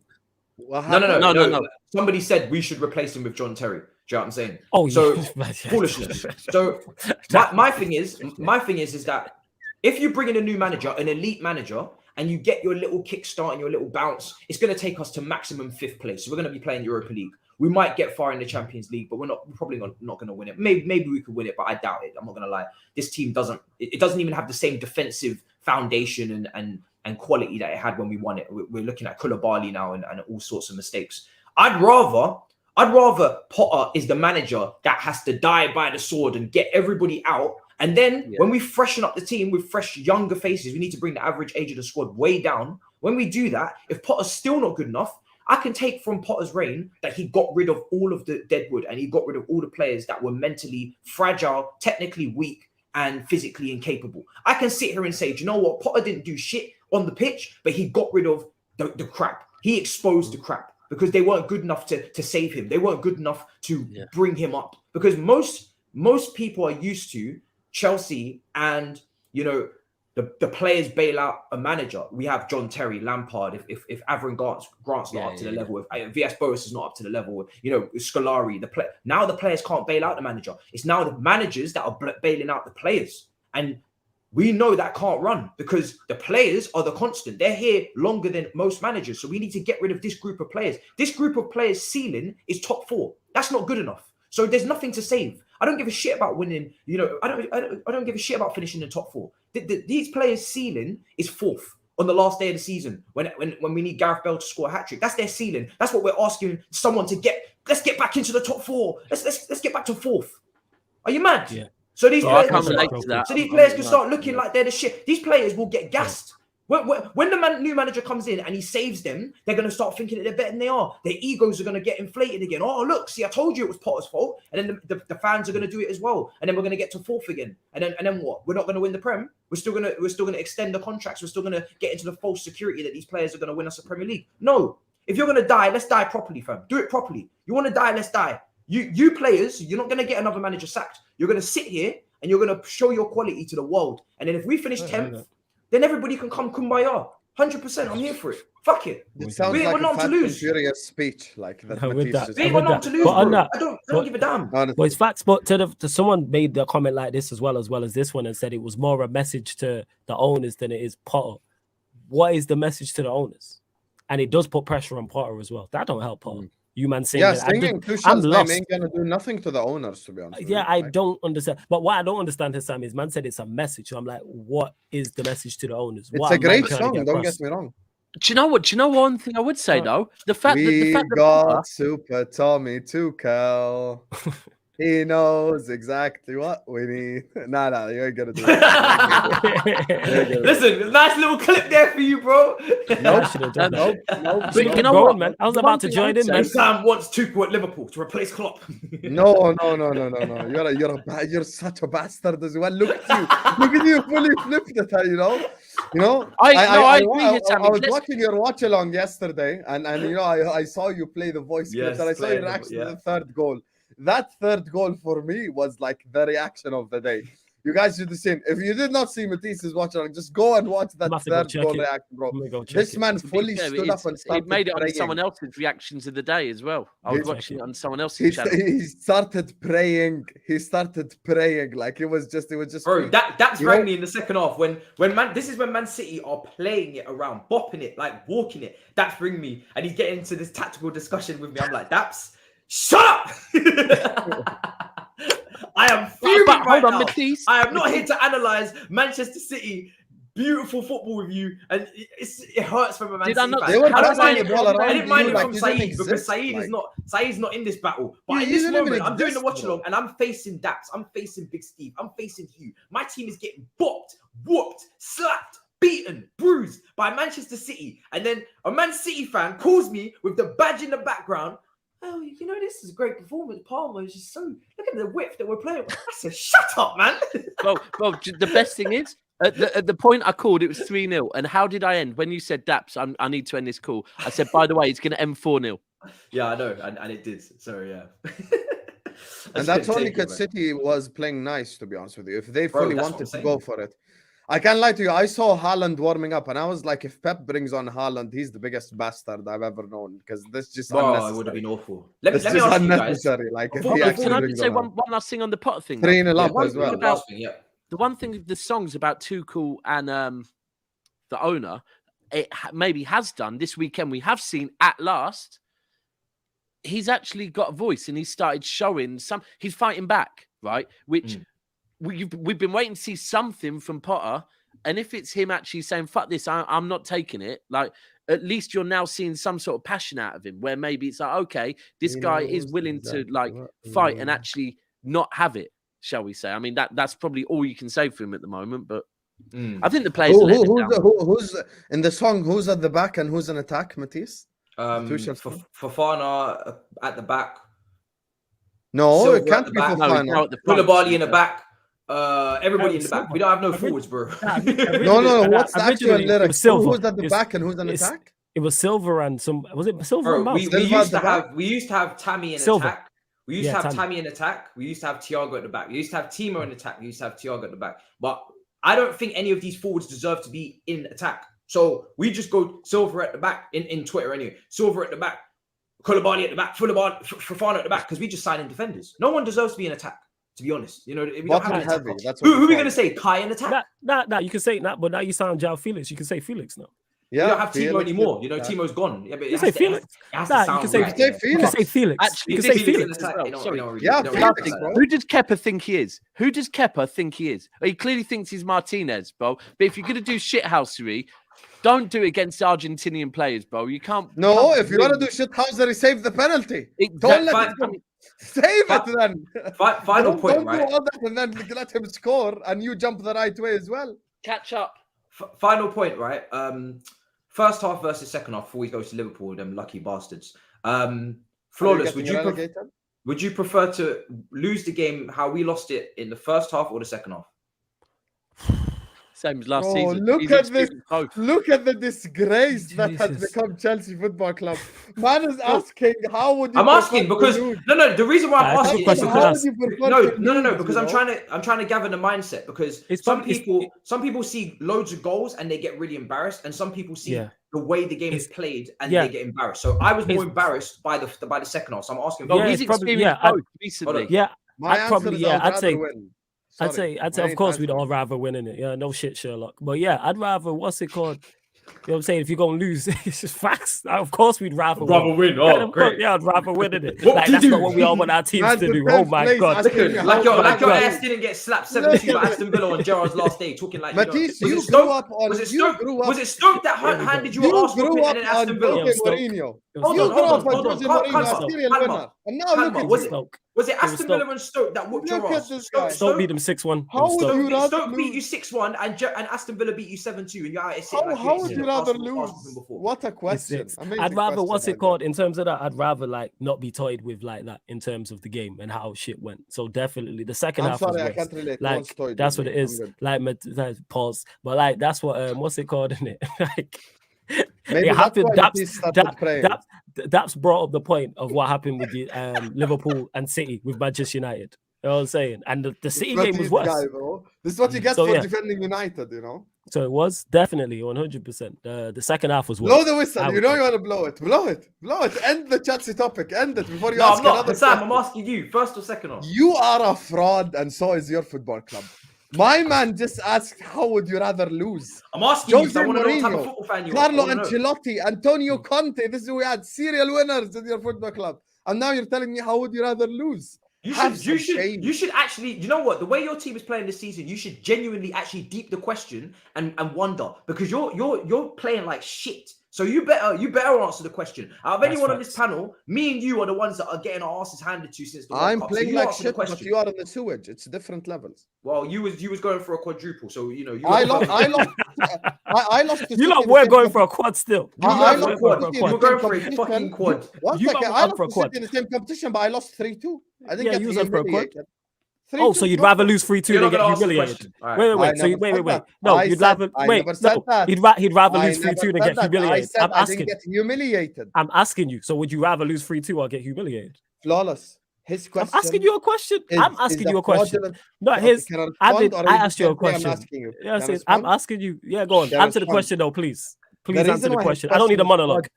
No. Somebody said we should replace him with John Terry. Do you know what I'm saying?
Oh,
so
yeah.
foolishness. So my thing is that if you bring in a new manager, an elite manager, and you get your little kickstart and your little bounce, it's going to take us to maximum 5th place. So we're going to be playing Europa League. We might get far in the Champions League, but we're probably not going to win it. Maybe we could win it, but I doubt it. I'm not going to lie. This team doesn't even have the same defensive foundation and quality that it had when we won it. We're looking at Koulibaly now and all sorts of mistakes. I'd rather Potter is the manager that has to die by the sword and get everybody out. And then when we freshen up the team with fresh, younger faces, we need to bring the average age of the squad way down. When we do that, if Potter's still not good enough, I can take from Potter's reign that he got rid of all of the deadwood and he got rid of all the players that were mentally fragile, technically weak, and physically incapable. I can sit here and say, do you know what? Potter didn't do shit on the pitch, but he got rid of the crap. He exposed the crap because they weren't good enough to save him. They weren't good enough to bring him up. Because most people are used to Chelsea and, the players bail out a manager. We have John Terry, Lampard. If Avram Grant's not up to the level, if VS Boris is not up to the level, Scolari, now the players can't bail out the manager. It's now the managers that are bailing out the players. And we know that can't run because the players are the constant. They're here longer than most managers. So we need to get rid of this group of players. This group of players' ceiling is top 4. That's not good enough. So there's nothing to save. I don't give a shit about winning. I don't give a shit about finishing in the top 4. These players' ceiling is 4th on the last day of the season when we need Gareth Bale to score a hat-trick. That's their ceiling. That's what we're asking someone to get. Let's get back into the top 4. Let's get back to 4th. Are you mad?
Yeah.
So these players
can
start looking like they're the shit. These players will get gassed. When the new manager comes in and he saves them, they're going to start thinking that they're better than they are. Their egos are going to get inflated again. Oh, look, see, I told you it was Potter's fault. And then the fans are going to do it as well. And then we're going to get to 4th again. And then what? We're not going to win the Prem. We're still going to extend the contracts. We're still going to get into the false security that these players are going to win us a Premier League. No. If you're going to die, let's die properly, fam. Do it properly. You want to die, let's die. You players, you're not going to get another manager sacked. You're going to sit here and you're going to show your quality to the world. And then if we finish 10th, then everybody can come kumbaya. 100%, I'm here for it. Fuck it.
It sounds like a Fast and Furious speech, like that.
We're not to lose, bro. I don't give a damn.
Well, it's facts, but to someone made a comment like this as well as this one and said it was more a message to the owners than it is Potter. What is the message to the owners? And it does put pressure on Potter as well. That don't help Potter. You man saying
I'm lost. Ain't gonna do nothing to the owners, to be honest.
Yeah, I don't understand. But what I don't understand, Husam, is man said it's a message. So I'm like, what is the message to the owners?
It's a great song. Don't get me wrong.
Do you know what? Do you know one thing I would say though? The fact that
got Super Tommy Tuchel. He knows exactly what we need. Nah, you ain't gonna do it.
Listen, nice little clip there for you, bro.
Nope.
But you know what,
man? I was about to join in, man.
Sam wants Tuchel at Liverpool to replace Klopp.
No. You're such a bastard as well. Look at you, fully flipped it. I agree. I was watching your watch along yesterday, and I saw you play the voice clips, and I saw your reaction to the 3rd goal. That 3rd goal for me was like the reaction of the day. You guys should have seen. If you did not see Matisse's watch along, just go and watch that 3rd goal reaction, bro. This man fully stood up and started.
He made it on someone else's reactions of the day as well. I was watching it on someone else's channel.
He started praying. Like it was just.
Bro, that's rang me in the second half when this is when Man City are playing it around, bopping it, like walking it. That's ring me, and he's getting into this tactical discussion with me. I'm like, Daps, shut up. I am fuming right now.
Matisse.
I am not here to analyze Manchester City beautiful football with you, and it hurts from a Man City fan. I didn't mind it from Saeed because Saeed's not in this battle. But in this moment, I'm doing the watch along and I'm facing Daps, I'm facing Big Steve, I'm facing Hugh. My team is getting bopped, whooped, slapped, beaten, bruised by Manchester City, and then a Man City fan calls me with the badge in the background. Oh, this is a great performance. Palmer is just so. Look at the width that we're playing. I said, shut up, man.
Well, the best thing is, At the point I called, it was 3-0. And how did I end? When you said Daps, I need to end this call. I said, by the way, it's going to end 4-0.
Yeah, I know, and it did. So yeah.
And that's only because City was playing nice, to be honest with you. If they fully wanted to go for it, I can't lie to you. I saw Haaland warming up, and I was like, if Pep brings on Haaland, he's the biggest bastard I've ever known. Because this just unnecessary.
It would have been awful. Let me ask
unnecessary.
You guys.
Like, if
Can
he
I just say one last thing on the Potter thing?
3-0 up as well.
The one thing with the songs about Tuchel and the owner, it maybe has done this weekend. We have seen at last. He's actually got a voice, and he started showing some. He's fighting back, right? Which we've been waiting to see something from Potter, and if it's him actually saying "fuck this," I'm not taking it. Like, at least you're now seeing some sort of passion out of him, where maybe it's like, okay, this guy is willing to like fight and actually not have it, shall we say? I mean, that's probably all you can say for him at the moment, but. I think the players.
Who's in the song? Who's at the back and who's in attack? Matisse.
Fofana at the back.
No,
Silva
it can't be Fofana.
Koulibaly in the back. Everybody in the back. We don't have no forwards, bro.
No. What's the actual lyrics? Who's at the back and who's in attack?
It was Silva and some. Was it Silva and Mouse?
We used to have Tammy in attack. We used to have Tammy in attack. We used to have Thiago at the back. We used to have Timo in attack. We used to have Thiago at the back. But I don't think any of these forwards deserve to be in attack. So we just go Silva at the back in Twitter anyway. Silva at the back, Koulibaly at the back, Fofana at the back, because we just sign in defenders. No one deserves to be in attack, to be honest. You know, we don't have an attack. Who are we going to say? Kai in attack?
Nah, you can say that, but now you sound Joao Felix. You can say Felix now.
Yeah, you don't have Timo anymore. You know, Timo's gone. Yeah, but
you say Felix.
You can say Felix.
You can say Felix.
Actually,
you can say Felix.
Who does Kepa think he is? Who does Kepa think he is? He clearly thinks he's Martinez, bro. But if you're going to do shithousery, don't do it against Argentinian players, bro. You can't.
No, if you want to do shithousery, save the penalty. Don't let it come. Save it then.
Final point, right?
Don't do all that and then let him score, and you jump the right way as well.
Catch up.
Final point, right? First half versus second half before we go to Liverpool, them lucky bastards. Flawless, would you prefer to lose the game how we lost it in the first half or the second half?
Same as last season.
Look at this. Look at the disgrace that has become Chelsea Football Club. Man is asking, how would you?
I'm asking because no. The reason why I'm asking is no. Because I'm trying to gather the mindset, because some people see loads of goals and they get really embarrassed, and some people see the way the game is played and they get embarrassed. So I was more embarrassed by the second half. So I'm asking.
Recently.
I'd say, of course, we'd all rather win in it. Yeah, no shit, Sherlock. But yeah, I'd rather, what's it called? You know what I'm saying? If you're going to lose, it's just facts. Of course, we'd rather win.
Oh, great.
Yeah, I'd rather win in it. Like, that's not what we all want our teams to do. Oh, my God.
Like your ass didn't get slapped 7-2 by Aston Villa on Gerrard's last day, talking like,
Matisse,
was it Stoke that handed you an Arsenal pin and then Aston Villa?
Mourinho.
Hold on.
And now look at Stoke.
Was it Aston Villa and Stoke that whooped your ass?
Stoke beat them 6-1.
Stoke beat you 6-1 and Aston Villa beat you 7-2, and you're out here sitting
how would you rather lose? What a question.
I'd rather, what's it called? In terms of that, I'd rather like not be toyed with like that in terms of the game and how shit went. So definitely the second half.
I'm sorry, I can't relate.
Like that's what it is. Like pause. But like that's what what's it called in it? Like
maybe
it happened.
Daps
brought up the point of what happened with the Liverpool and City with Manchester United. You know what I'm saying? And the City game was worse.
This is what you get for defending United, you know?
So it was definitely 100%. The second half was worse.
Blow the whistle. You know you want to blow it. Blow it. End the Chelsea topic. End it before you ask another
Sam, I'm asking you, first or second half?
You are a fraud, and so is your football club. My man just asked, how would you rather lose?
I'm asking you, I want to know what type of football fan you are.
Carlo Ancelotti, Antonio Conte. This is who we had, serial winners in your football club. And now you're telling me, how would you rather lose?
You should actually, you know what? The way your team is playing this season, you should genuinely actually deep the question and wonder, because you're playing like shit. So you better answer the question. Out of anyone on this panel, me and you are the ones that are getting our asses handed to since the World Cup.
I'm playing like shit, but you are in the sewage. It's different levels.
Well, you was going for a quadruple, so you know.
I lost.
You lot were going for a quad still.
You were going for a fucking quad.
I lost for a quad in the same competition, but I lost 3-2. I think
you was for a quad. Oh, so you'd rather lose 3-2
You're
than
not
get
gonna answer the
humiliated?
question. All right.
Wait.
I
So
never said
wait.
that.
No,
I
you'd
said-
rather
I
wait.
never said
No,
that.
he'd rather
I
lose
never
3-2 than
said
get
that.
humiliated.
I said
I'm
I
asking.
didn't get humiliated.
I'm asking you. So would you rather lose 3-2 or get humiliated?
Flawless. His question.
I'm asking you a question. I'm asking you a question. No,
Okay,
his.
can I
I
respond,
did.
or
I
you
asked you a
just say I'm
question.
asking you?
Yeah,
Can I
I'm
respond?
asking you. Yeah, go on.
Can I
Answer the
respond?
question though, please. Please
The
answer
reason
the
why his
question. I don't need a
question is
monologue.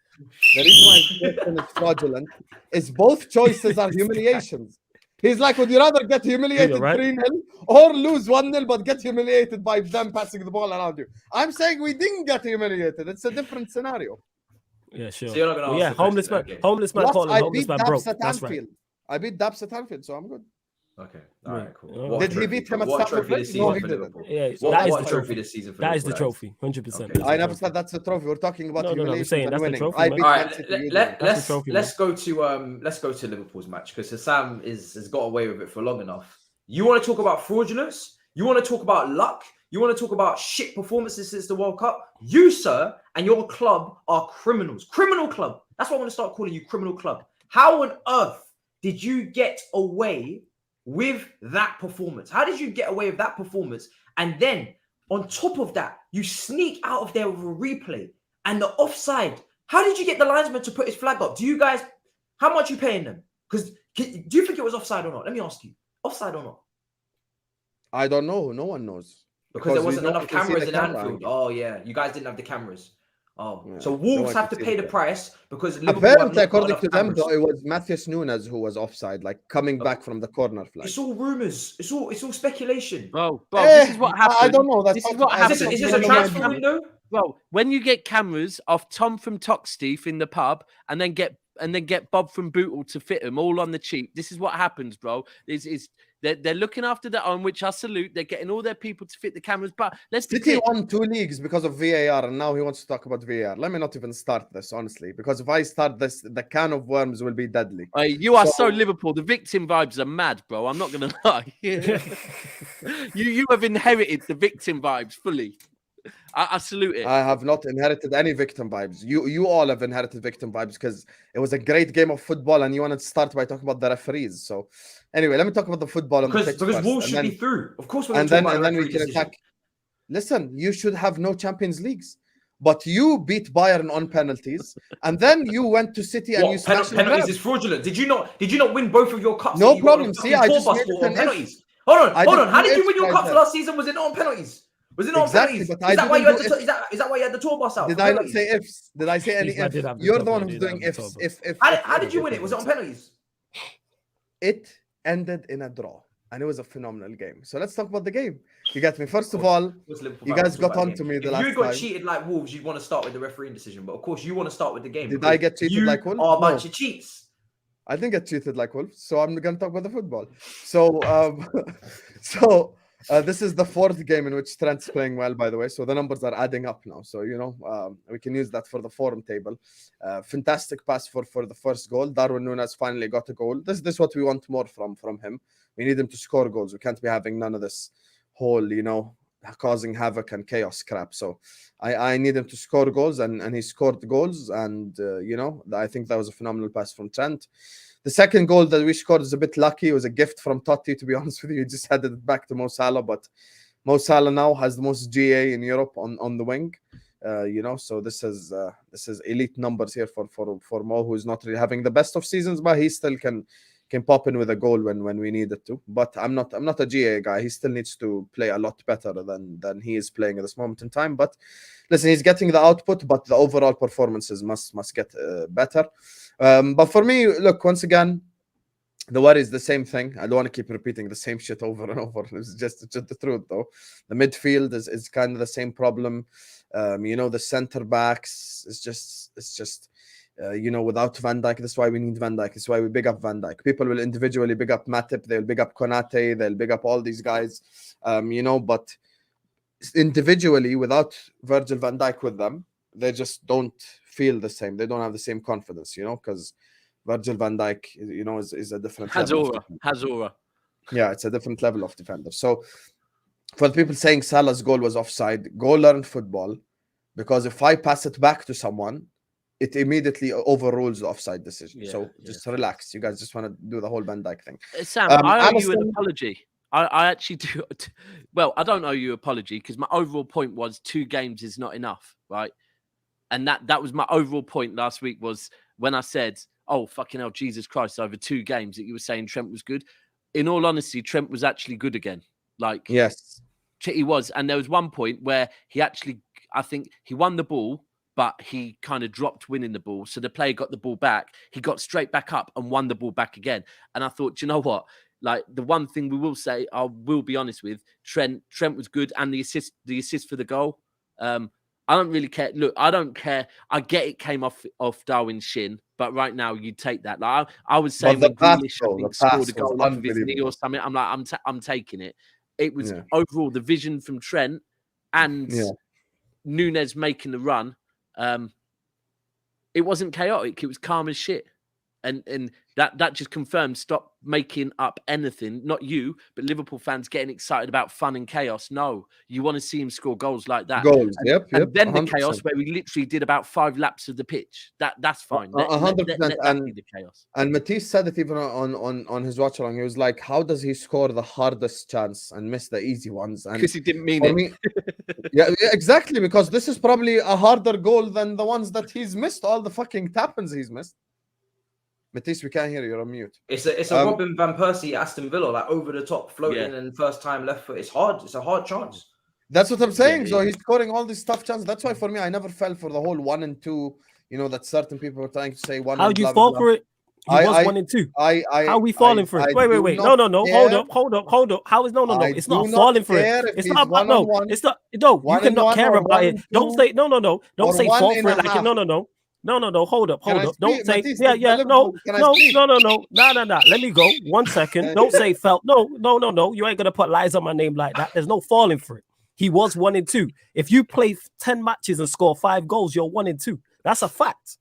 The reason why his question is fraudulent is both choices are humiliations. He's like, would you rather get humiliated
right.
3-0 or lose 1-0 but get humiliated by them passing the ball around you? I'm saying we didn't get humiliated. It's a different scenario.
Yeah, sure.
So you're not gonna
Well,
answer
yeah,
the
homeless
question.
man,
Okay.
homeless man
Plus,
calling
I
homeless
beat
man
Daps
broke.
at
That's right.
Anfield. I beat Daps at Anfield, so I'm good.
Okay. All right. Cool.
Right.
What
Did
a
he
trophy
beat him
for-
at
what a
Stamford
trophy this
Bridge? No,
season
he
for
didn't.
Liverpool?
Yeah,
What
that is
what
the
a trophy
trophy.
this season for
That is
Liverpool?
the trophy. 100%.
Okay.
I never said that's the trophy. We're talking about
No, I'm
humiliation
saying
and
that's the
winning.
trophy,
I
man.
beat
All
Man
right,
City. you
let's
That's the trophy,
let's go to Liverpool's match because Husam has got away with it for long enough. You want to talk about fraudulence? You want to talk about luck? You want to talk about shit performances since the World Cup? You, sir, and your club are criminals. Criminal club. That's what I want to start calling you, criminal club. How on earth did you get away with that performance? How did you get away with that performance? And then on top of that, you sneak out of there with a replay and the offside. How did you get the linesman to put his flag up? Do you guys, how much are you paying them? Because do you think it was offside or not? Let me ask you, offside or not?
I don't know. No one knows.
Because there
we
wasn't
don't
enough
can see
cameras
the
in
camera
Anfield.
angle.
Oh yeah, you guys didn't have the cameras. Oh,
Yeah,
so
no
Wolves
one
have to
can see
pay
the
the
camera.
price because Liverpool have
Apparently,
not got
according
enough
to them,
cameras.
though, it was Matisse Nunes who was offside, like coming back from the corner flag.
It's all rumors. It's all speculation.
Bro, this is what happens.
I don't know. That's
This is what
Is
happens.
this a transfer window?
Bro, when you get cameras off Tom from Toxteeth in the pub and then get Bob from Bootle to fit them all on the cheap, this is what happens, bro. They're looking after their own, which I salute. They're getting all their people to fit the cameras. But let's be
City
clear.
won 2 leagues because of VAR, and now he wants to talk about VAR. Let me not even start this, honestly, because if I start this, the can of worms will be deadly.
You are so Liverpool. The victim vibes are mad, bro. I'm not gonna lie. you have inherited the victim vibes fully. I salute it.
I have not inherited any victim vibes. You all have inherited victim vibes because it was a great game of football, and you wanted to start by talking about the referees. So, anyway, let me talk about the football on the pitch
Because
first,
Wolves
and
should
then,
be through. Of course, we're going to talk about
we can attack. Listen, you should have no Champions Leagues, but you beat Bayern on penalties, and then you went to City and you smashed
penalties is fraudulent. Did you not win both of your cups?
No problem. See, I just made it
on
an
penalties. Hold on. How did you win your cups
there.
last season? Was it not on penalties? Was it not
Exactly,
on penalties?
but
Is that why you had is that why you had the tour bus out?
Did I not say ifs? Did I say any
Yes, I
ifs?
did have the
You're
top
the one
one,
who's
did
doing
have the
ifs.
top
If
How did you win it? Was it on penalties?
It ended in a draw, and it was a phenomenal game. So let's talk about the game. You get me. First of all, you guys got on to me the last time.
If you got cheated like Wolves, you'd want to start with the refereeing decision. But of course, you want to start with the game.
Did I get cheated like Wolves?
You are a bunch of cheats.
I didn't get cheated like Wolves, so I'm going to talk about the football. So, this is the 4th game in which Trent's playing well, by the way. So the numbers are adding up now. So, we can use that for the form table. Fantastic pass for the first goal. Darwin Núñez finally got a goal. This is what we want more from him. We need him to score goals. We can't be having none of this whole, causing havoc and chaos crap. So I need him to score goals, and he scored goals. And, I think that was a phenomenal pass from Trent. The second goal that we scored is a bit lucky. It was a gift from Totti, to be honest with you. He just headed it back to Mo Salah, but Mo Salah now has the most GA in Europe on the wing. So this is elite numbers here for Mo, who's not really having the best of seasons, but he still can pop in with a goal when we need it to. But I'm not a GA guy. He still needs to play a lot better than he is playing at this moment in time. But listen, he's getting the output, but the overall performances must get better. But for me, look, once again, the worry is the same thing. I don't want to keep repeating the same shit over and over. It's just the truth, though. The midfield is kind of the same problem. The center backs it's just without Van Dijk. That's why we need Van Dijk. That's why we big up Van Dijk. People will individually big up Matip. They'll big up Konate. They'll big up all these guys. But individually, without Virgil van Dijk with them, they just don't feel the same. They don't have the same confidence, because Virgil van Dijk, is a different level.
Hazora.
Yeah, it's a different level of defender. So for the people saying Salah's goal was offside, go learn football, because if I pass it back to someone, it immediately overrules the offside decision. Just relax. You guys just want to do the whole Van Dijk thing.
Sam, I owe you an apology. I actually do. Well, I don't owe you an apology because my overall point was 2 games is not enough, right? And that was my overall point last week was when I said, oh, fucking hell, Jesus Christ, over 2 games that you were saying Trent was good. In all honesty, Trent was actually good again. Like,
Yes.
He was. And there was one point where he actually, I think he won the ball, but he kind of dropped winning the ball. So the player got the ball back. He got straight back up and won the ball back again. And I thought, you know what? Like, the one thing we will say, I will be honest with, Trent was good. And the assist for the goal. I don't really care. Look, I don't care. I get it came off Darwin's shin, but right now you'd take that. Like I was saying when Grealish scored a goal off of his knee or something, I'm like, I'm taking it. It was overall the vision from Trent and Núñez making the run. It wasn't chaotic. It was calm as shit. And that just confirmed stop making up anything. Not you, but Liverpool fans getting excited about fun and chaos. No, you want to see him score goals like that.
Goals,
and then
100%.
the chaos where we literally did about 5 laps of the pitch. That's fine.
100%.
Let that be the chaos.
And Matisse said it even on his watch along. He was like, "How does he score the hardest chance and miss the easy ones?"
Because he didn't mean
for
it.
yeah, exactly. Because this is probably a harder goal than the ones that he's missed. All the fucking tap-ins he's missed. Matisse, we can't hear you. You're on mute.
It's a Robin van Persie Aston Villa, like over the top, floating and first time left foot. It's hard. It's a hard chance.
That's what I'm saying. So he's scoring all these tough chances. That's why for me, I never fell for the whole 1 and 2. You know that certain people were trying to say 1.
How do you fall for it? He was 1 and 2. How are we falling for it? Wait. No. Hold up. How is no? It's not falling for it. It's not about no. It's not. No, you cannot care about it. Don't say no. Don't say fall for it like no. No. Hold up. Don't say no. Let me go 1 second. Don't say felt. No. You ain't gonna put lies on my name like that. There's no falling for it. He was 1 and 2. If you play 10 matches and score 5 goals, you're 1 and 2. That's a fact.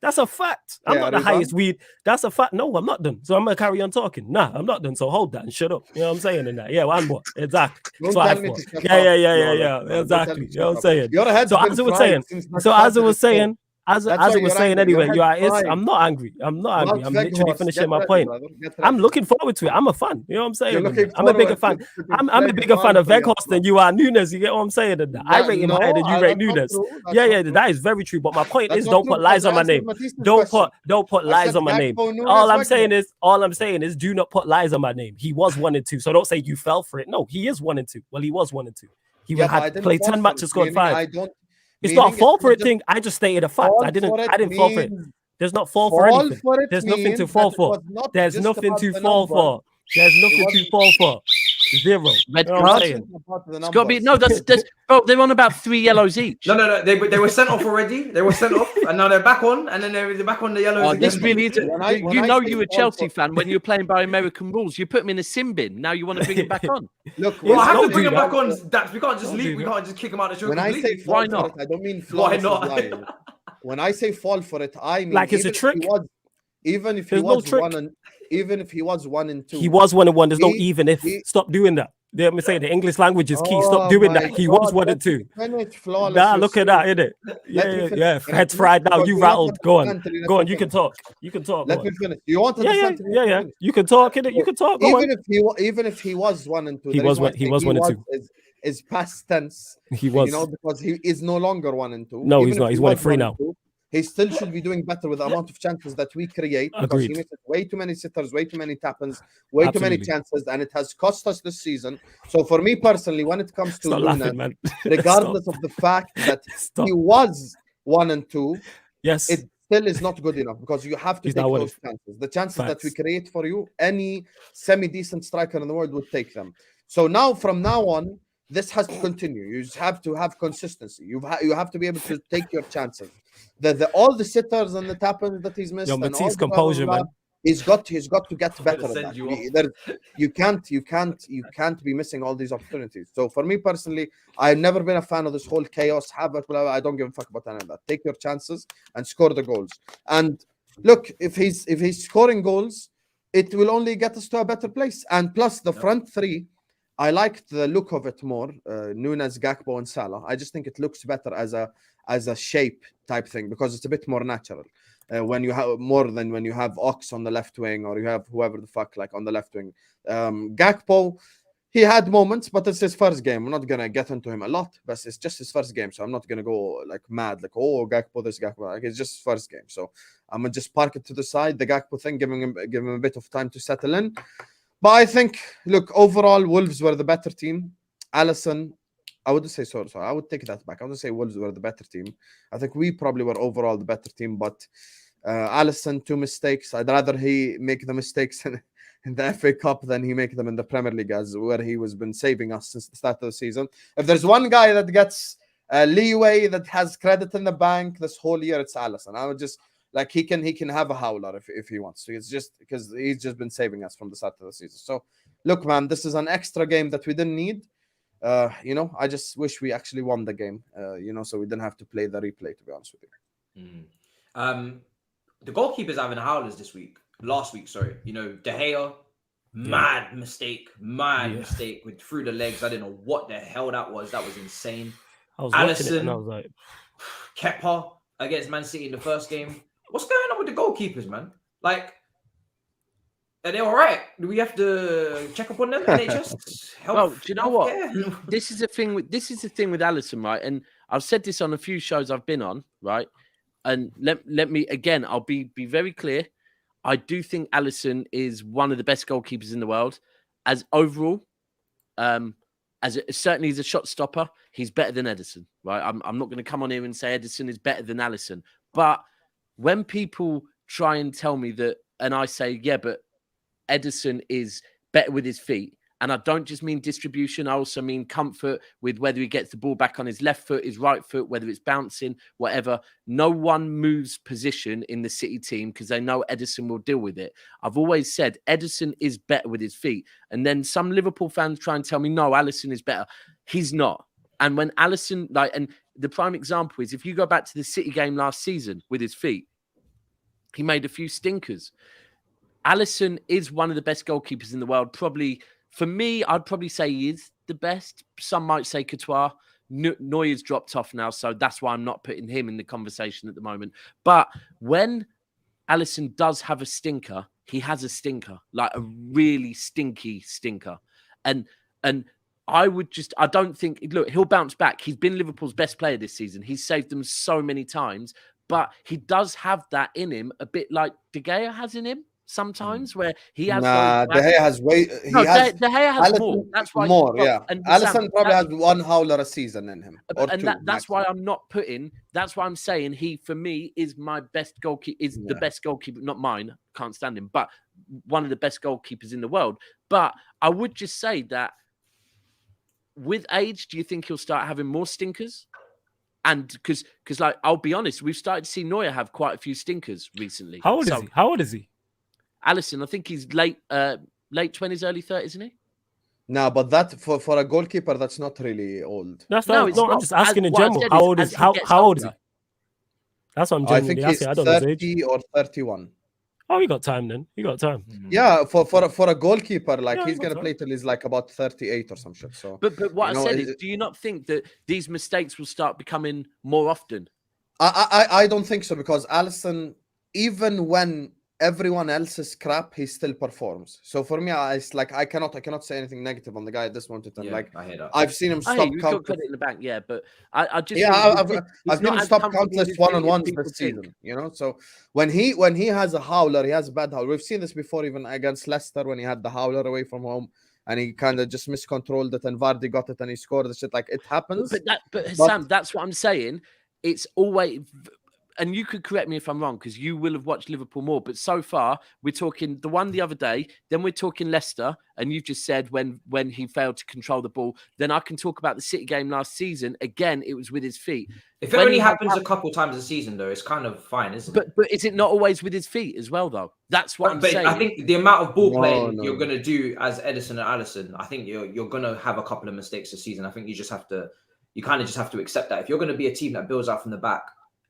I'm not the highest weed. That's a fact. No, I'm not done. So I'm gonna carry on talking. Nah, I'm not done. So hold that and shut up. You know what I'm saying in that? Yeah, one more. Exactly. That's what I thought. Yeah. Exactly. You know what I'm saying? So as I was saying, as I was saying anyway, I'm not angry. I'm literally finishing my point. I'm looking forward to it. I'm a fan. You know what I'm saying? I'm a bigger fan. I'm a bigger fan of Weghorst than you are Núñez. You get what I'm saying? I rate him higher than you rate Núñez. Yeah, that is very true. But my point is, don't put lies on my name. Don't put lies on my name. All I'm saying is, do not put lies on my name. He was 1 and 2. So don't say you fell for it. No, he is 1 and 2. Well, he was 1 and 2. He had played 10 matches, scored 5. It's not a fall for it thing. I just stated a fact. I didn't fall for it. There's not fall for anything. There's nothing to fall for. There's nothing to fall for. There's nothing to fall for. 0.
Red card. It's got to be that's bro. They're on about 3 yellows each.
No. They were sent off already. They were sent off, and now they're back on, and then they're back on the yellows.
This really is. You were a Chelsea fan when you were playing by American rules. You put them in a sin bin. Now you want to bring it back on.
Look, I have to bring it back on. Daps, we can't just leave. We can't just kick them out of the show.
When I say
why not?
I don't mean
why not.
When I say fall for it, I mean
like it's a trick.
Even if he was 1 and 2,
he was 1 and 1. There's no even if. Stop doing that. Let me say the English language is key. Stop doing that. He was 1 and 2. Nah, look at that, innit? Yeah. Head's fried now. You rattled. Go on. You can talk.
Let me finish. You want to
yeah. You can talk, innit? You can talk.
Even if he was 1 and 2,
he was 1 and 2.
Is past tense.
He was,
because he is no longer 1 and 2.
No, he's not. He's 1 and 3 now.
He still should be doing better with the amount of chances that we create. Because he misses way too many sitters, way too many tap-ins, way too many chances, and it has cost us this season. So for me personally, when it comes to Núñez, regardless of the fact that he was 1 and 2,
yes,
it still is not good enough because you have to take those chances. The chances that we create for you, any semi-decent striker in the world would take them. So now, from now on, this has to continue. You just have to have consistency. You have to be able to take your chances. All the sitters and the tap-ins that he's missed.
Matisse composure, man.
He's got to get better at that. You can't be missing all these opportunities. So for me personally, I've never been a fan of this whole chaos habit. I don't give a fuck about any of that. Take your chances and score the goals. And look, if he's scoring goals, it will only get us to a better place. And plus the front 3. I liked the look of it more, Núñez, Gakpo, and Salah. I just think it looks better as a shape type thing because it's a bit more natural. when you have more than when you have Ox on the left wing or you have whoever the fuck like on the left wing. Gakpo, he had moments, but it's his first game. I'm not gonna get into him a lot, but it's just his first game, so I'm not gonna go like mad, like oh Gakpo this Gakpo. Like, it's just first game, so I'm gonna just park it to the side. The Gakpo thing, give him a bit of time to settle in. But I think, look, overall, Wolves were the better team. Alisson, I wouldn't say so. I would take that back. I wouldn't say Wolves were the better team. I think we probably were overall the better team, but Alisson, 2 mistakes. I'd rather he make the mistakes in the FA Cup than he make them in the Premier League, as where he has been saving us since the start of the season. If there's one guy that gets leeway, that has credit in the bank this whole year, it's Alisson. I would just like he can have a howler if he wants to. It's just because he's just been saving us from the start of the season. So look, man, this is an extra game that we didn't need. I just wish we actually won the game. So we didn't have to play the replay. To be honest with you.
The goalkeepers having howlers last week. Sorry, De Gea, mad mistake with through the legs. I didn't know what the hell that was. That was insane.
I was watching it
Alisson,
and I was like,
Kepa against Man City in the first game. What's going on with the goalkeepers, man? Like, are they all right? Do we have to check up on them? NHS?
Well, do you know what? This is the thing with Alisson, right? And I've said this on a few shows I've been on, right? And let me again, I'll be very clear. I do think Alisson is one of the best goalkeepers in the world. As overall, certainly as a shot stopper, he's better than Ederson, right? I'm not going to come on here and say Ederson is better than Alisson. But when people try and tell me that, and I say, yeah, but Ederson is better with his feet, and I don't just mean distribution, I also mean comfort with whether he gets the ball back on his left foot, his right foot, whether it's bouncing, whatever. No one moves position in the City team because they know Ederson will deal with it. I've always said Ederson is better with his feet. And then some Liverpool fans try and tell me, no, Alisson is better. He's not. And when Alisson, and the prime example is if you go back to the City game last season with his feet, he made a few stinkers. Alisson is one of the best goalkeepers in the world. Probably, for me, I'd probably say he is the best. Some might say Courtois. Neuer's dropped off now, so that's why I'm not putting him in the conversation at the moment. But when Alisson does have a stinker, he has a stinker, like a really stinky stinker. And I don't think, look, he'll bounce back. He's been Liverpool's best player this season. He's saved them so many times, but he does have that in him, a bit like De Gea has in him. Sometimes where he has
De Gea has way. De
Gea has
Alisson,
more. That's why
yeah. And Alisson probably has one howler a season in him,
that's why I'm not putting. That's why I'm saying he, for me, is my best goalkeeper. The best goalkeeper, not mine. Can't stand him, but one of the best goalkeepers in the world. But I would just say that with age, do you think he'll start having more stinkers? And because like I'll be honest, we've started to see Neuer have quite a few stinkers recently.
How old is he?
Alisson, I think he's late 20s, early 30s, isn't he?
No, but that for a goalkeeper, that's not really old.
I'm just asking in general. How old is he? That's what I'm genuinely asking. I don't know his age.
30 or 31.
Oh, he got time then. He got time.
Yeah, for a goalkeeper, like he's gonna play till he's like about 38 or some shit. So,
but what I said is, do you not think that these mistakes will start becoming more often?
I don't think so, because Alisson, even when everyone else is crap, he still performs. So for me, it's like I cannot say anything negative on the guy at this moment. And like
I hear that.
I've seen him stop
countless in the bank, yeah. But I just
I've seen him stop countless one-on-ones this season. So when he has a howler, he has a bad howler. We've seen this before, even against Leicester when he had the howler away from home. And he kind of just miscontrolled it, and Vardy got it, and he scored the shit. Like, it happens.
But Sam, that's what I'm saying. It's always, and you could correct me if I'm wrong, because you will have watched Liverpool more. But so far, we're talking the one the other day, then we're talking Leicester, and you've just said when he failed to control the ball. Then I can talk about the City game last season. Again, it was with his feet.
If it only happens a couple times a season, though, it's kind of fine, isn't it?
But is it not always with his feet as well, though? That's what I'm saying.
I think the amount of ball playing you're going to do as Ederson and Alisson, I think you're going to have a couple of mistakes this season. I think you kind of just have to accept that. If you're going to be a team that builds out from the back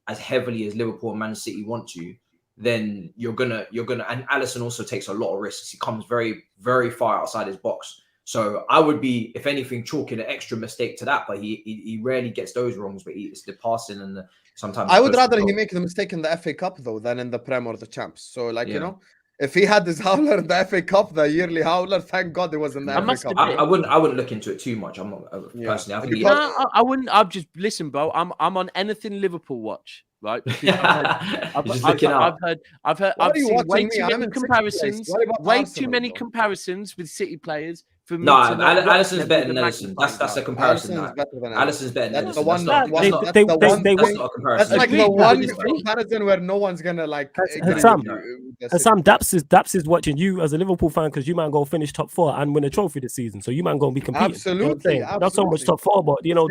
as heavily as Liverpool and Man City want to, then you're gonna, and Alisson also takes a lot of risks. He comes very, very far outside his box. So I would be, if anything, chalking an extra mistake to that. But he rarely gets those wrongs. But it's the passing and sometimes.
I would rather he make the mistake in the FA Cup though than in the Prem or the Champs. So like you know, if he had his howler in the FA Cup, the yearly howler, thank God it was in the FA Cup.
I wouldn't look into it too much. I'm not personally. I think
I wouldn't. I'll just listen, bro. I'm on anything Liverpool watch. Right, I've seen way too many comparisons. Way too many comparisons with City players.
No, Alisson's better than Ellison. That's a comparison. Alisson's better than Ellison. That's not a comparison.
That's like the one comparison where no one's gonna like.
Sam, Daps is watching you as a Liverpool fan because you man go finish top 4 and win a trophy this season. So you man gonna be competing.
Absolutely,
you know not so much top 4, but you know.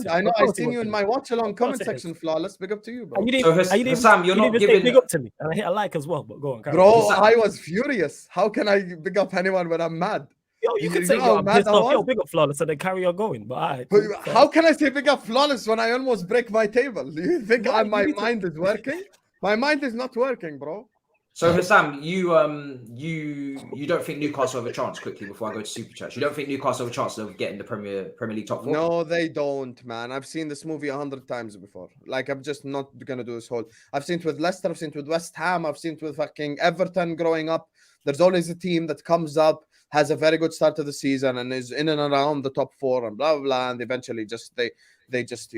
I know. I've seen you in my watch along comment section, Flawless. Big up to you, bro.
Sam, you're not giving
big up to me, and I hit a like as well. But go on,
bro. I was furious. How can I big up anyone when I'm mad?
Yo, you can say yo, big up Flawless and then carry on going. But
how can I say big up Flawless when I almost break my table? Do you think my mind is working? My mind is not working, bro.
So Husam, you don't think Newcastle have a chance? Quickly before I go to Super Chat, you don't think Newcastle have a chance of getting the Premier League top 4?
No, they don't, man. I've seen this movie 100 times before. Like I'm just not gonna do this whole. I've seen it with Leicester. I've seen it with West Ham. I've seen it with fucking Everton growing up. There's always a team that comes up, has a very good start to the season, and is in and around the top 4 and blah blah blah, and eventually they just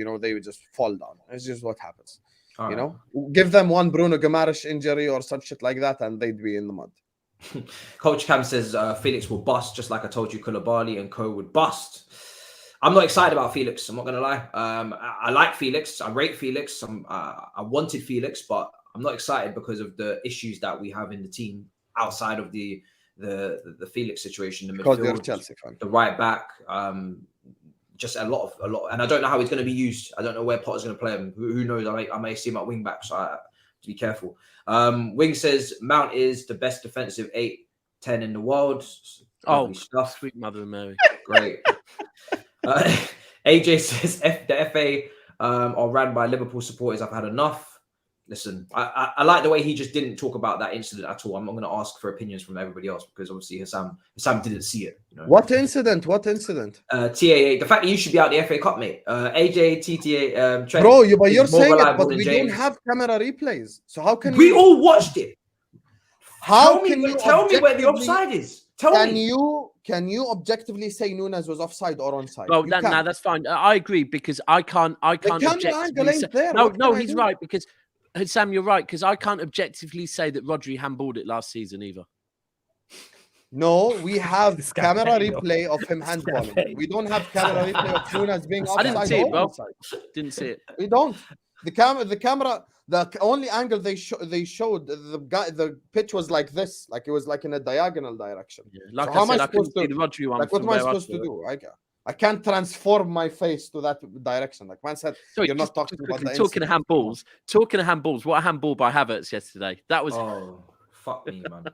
fall down. It's just what happens. You know, give them one Bruno Guimaraes injury or some shit like that, and they'd be in the mud.
Coach Cam says Felix will bust, just like I told you Koulibaly and Co would bust. I'm not excited about Felix. I'm not gonna lie. I like Felix. I rate Felix. I wanted Felix, but I'm not excited because of the issues that we have in the team outside of the Felix situation. The midfield,
you're a Chelsea fan.
The right back. Just a lot, and I don't know how he's going to be used. I don't know where Potter's going to play him. Who knows? I may see him at wing back, so I have to be careful. Wing says Mount is the best defensive 8-10 in the world.
Stuff. Sweet Mother of Mary.
Great. AJ says the FA are ran by Liverpool supporters. I've had enough. Listen, I like the way he just didn't talk about that incident at all. I'm not going to ask for opinions from everybody else because obviously Husam didn't see it. You know?
What incident?
TAA. The fact that you should be out the FA Cup, mate. AJ, TTA, Trent.
Bro, you're saying it, but we don't have camera replays. So how can
we all watched it?
How
tell me where the offside is?
Can you objectively say Nunes was offside or onside?
Well, that's fine. I agree because I can't objectively say. No, he's right because. Sam, you're right, because I can't objectively say that Rodri handballed it last season either.
No, we have camera replay of him handballing. We don't have camera replay of Nunes being offside.
I didn't see it, bro. Didn't see it.
We don't. The camera, the only angle they showed, the pitch was like this, like it was like in a diagonal direction.
Yeah, like so I said, I couldn't see the Rodri one.
Like what am I supposed to do? I can't transform my face to that direction. Like man said, you're not talking about the
talking of handballs. Talking of handballs, what a handball by Havertz yesterday. That was
fuck me, man.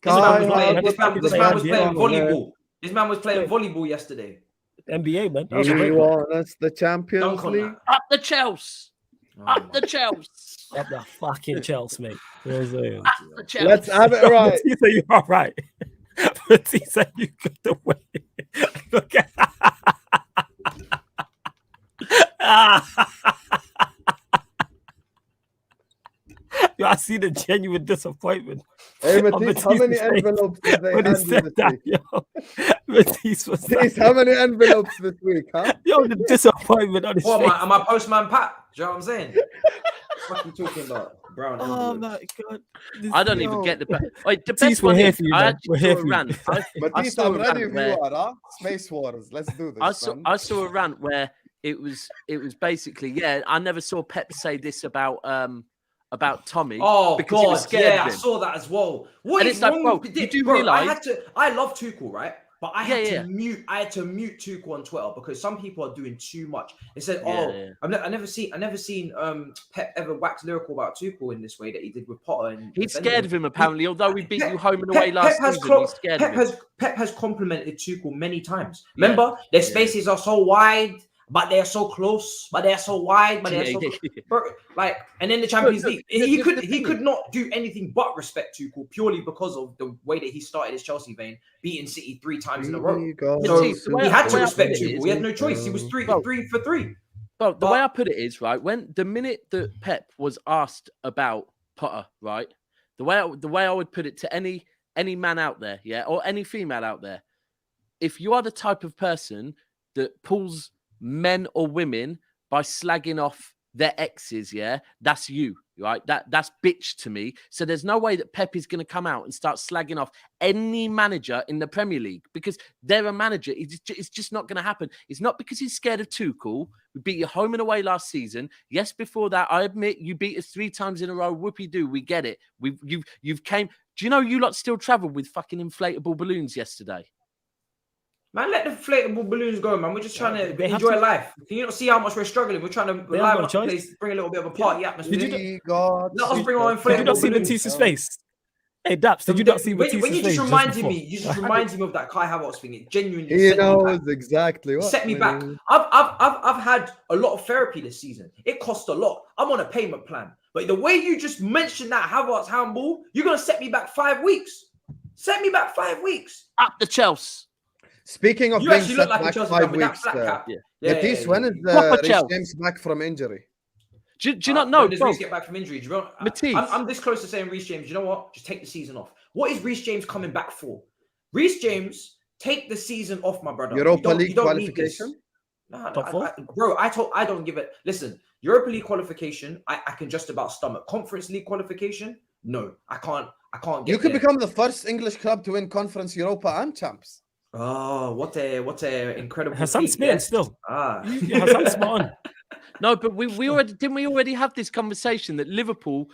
This man was playing volleyball. This man was playing volleyball yesterday.
NBA, man.
That's the Champions League.
Up the Chelsea. Up the Chelsea.
Up the fucking Chelsea, mate. You know what I'm saying?
Up the Chelsea.
Let's have it right.
You say you're all right. But he said you got the way. Look at Yo, I see the genuine disappointment.
Hey, Matisse, how many envelopes did they hand you this week?
Yo, Matisse,
how many envelopes this week, huh?
Yo, the disappointment on his face.
Am I Postman Pat? Do you know what I'm saying? What are you talking about? Brown envelopes.
My God.
I don't even get the... Wait, the
best one is, we're here for you.
Matisse, I'm ready if you are, huh? Space Wars, let's do this,
I saw a rant where it was basically, I never saw Pep say this about Tommy.
Oh,
because he was scared of him.
I saw that as well. What
and
is
it's like,
wrong?
bro, you do realise...
I love Tuchel, right? But I had to mute Tuchel on Twitter because some people are doing too much. They said, I've never seen Pep ever wax lyrical about Tuchel in this way that he did with Potter. And
he's scared of him apparently, although we beat you home and away last season. He's scared of him.
Pep has complimented Tuchel many times. Remember, their spaces are so wide but they're so close, but they're so wide, but they're so bro, like, and then the Champions League, he could not do anything but respect Tuchel purely because of the way that he started his Chelsea vein, beating City 3 times in a row. So he had to respect Tuchel. He had no choice. He was 3 for 3.
Well, the way I put it is, right, when the minute that Pep was asked about Potter, right, the way I would put it to any man out there, yeah, or any female out there, if you are the type of person that pulls men or women by slagging off their exes, yeah, that's you, right? That's bitch to me. So there's no way that Pep is going to come out and start slagging off any manager in the Premier League because they're a manager. It's just not going to happen. It's not because he's scared of Tuchel. We beat you home and away last season. Yes, before that, I admit you beat us 3 times in a row. Whoopie-doo, we get it. You've came. Do you know you lot still travel with fucking inflatable balloons yesterday?
Man, let the inflatable balloons go, man. We're just trying to enjoy life. Can you not see how much we're struggling? We're trying to liven up the place, bring a little bit of a party atmosphere. Let us bring our inflatable balloons.
Did you not see Matisse's face? Hey, Daps, did you not see Matisse's face?
When you just reminded me of that Kai Havertz thing, it genuinely
he knows exactly what.
Set me back. I've had a lot of therapy this season. It cost a lot. I'm on a payment plan. But the way you just mentioned that Havertz handball, you're going to set me back 5 weeks. Set me back 5 weeks.
Up the Chelsea.
Speaking of being set back 5 weeks, Matisse, when is Reece James back from injury?
Do you not know?
When does Reece get back from injury? Do you know, Matisse. I'm this close to saying Reece James. You know what? Just take the season off. What is Reece James coming back for? Reece James, take the season off, my brother.
Europa League qualification?
Bro, I don't give it. Listen, Europa League qualification, I can just about stomach. Conference League qualification, no, I can't get
You could become the first English club to win Conference Europa and Champs.
Oh, what a incredible
Hasam's spitting still.
Hasam's
spot.
No, but we already have this conversation that Liverpool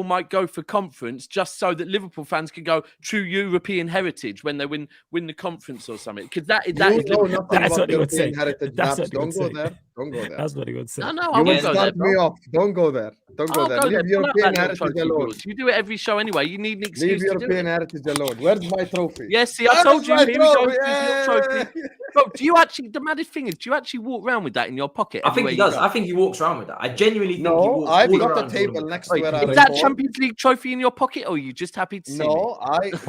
might go for conference just so that Liverpool fans can go true European heritage when they win the conference or something. Because
that's what he would say.
Don't go there.
That's what he would say.
No,
you will start me off. Don't go there. Leave European heritage alone.
You do it every show anyway. You need an excuse.
Leave European heritage alone. Where's my trophy?
Yes, see, I told you. Here we go. Trophy. Bro, do you actually? The maddest thing is, do you actually walk around with that in your pocket?
I think he does. I think he walks around with that. I genuinely think he walks.
I've got the table next to where I.
Is that Champions League trophy in your pocket, or are you just happy to see?
No,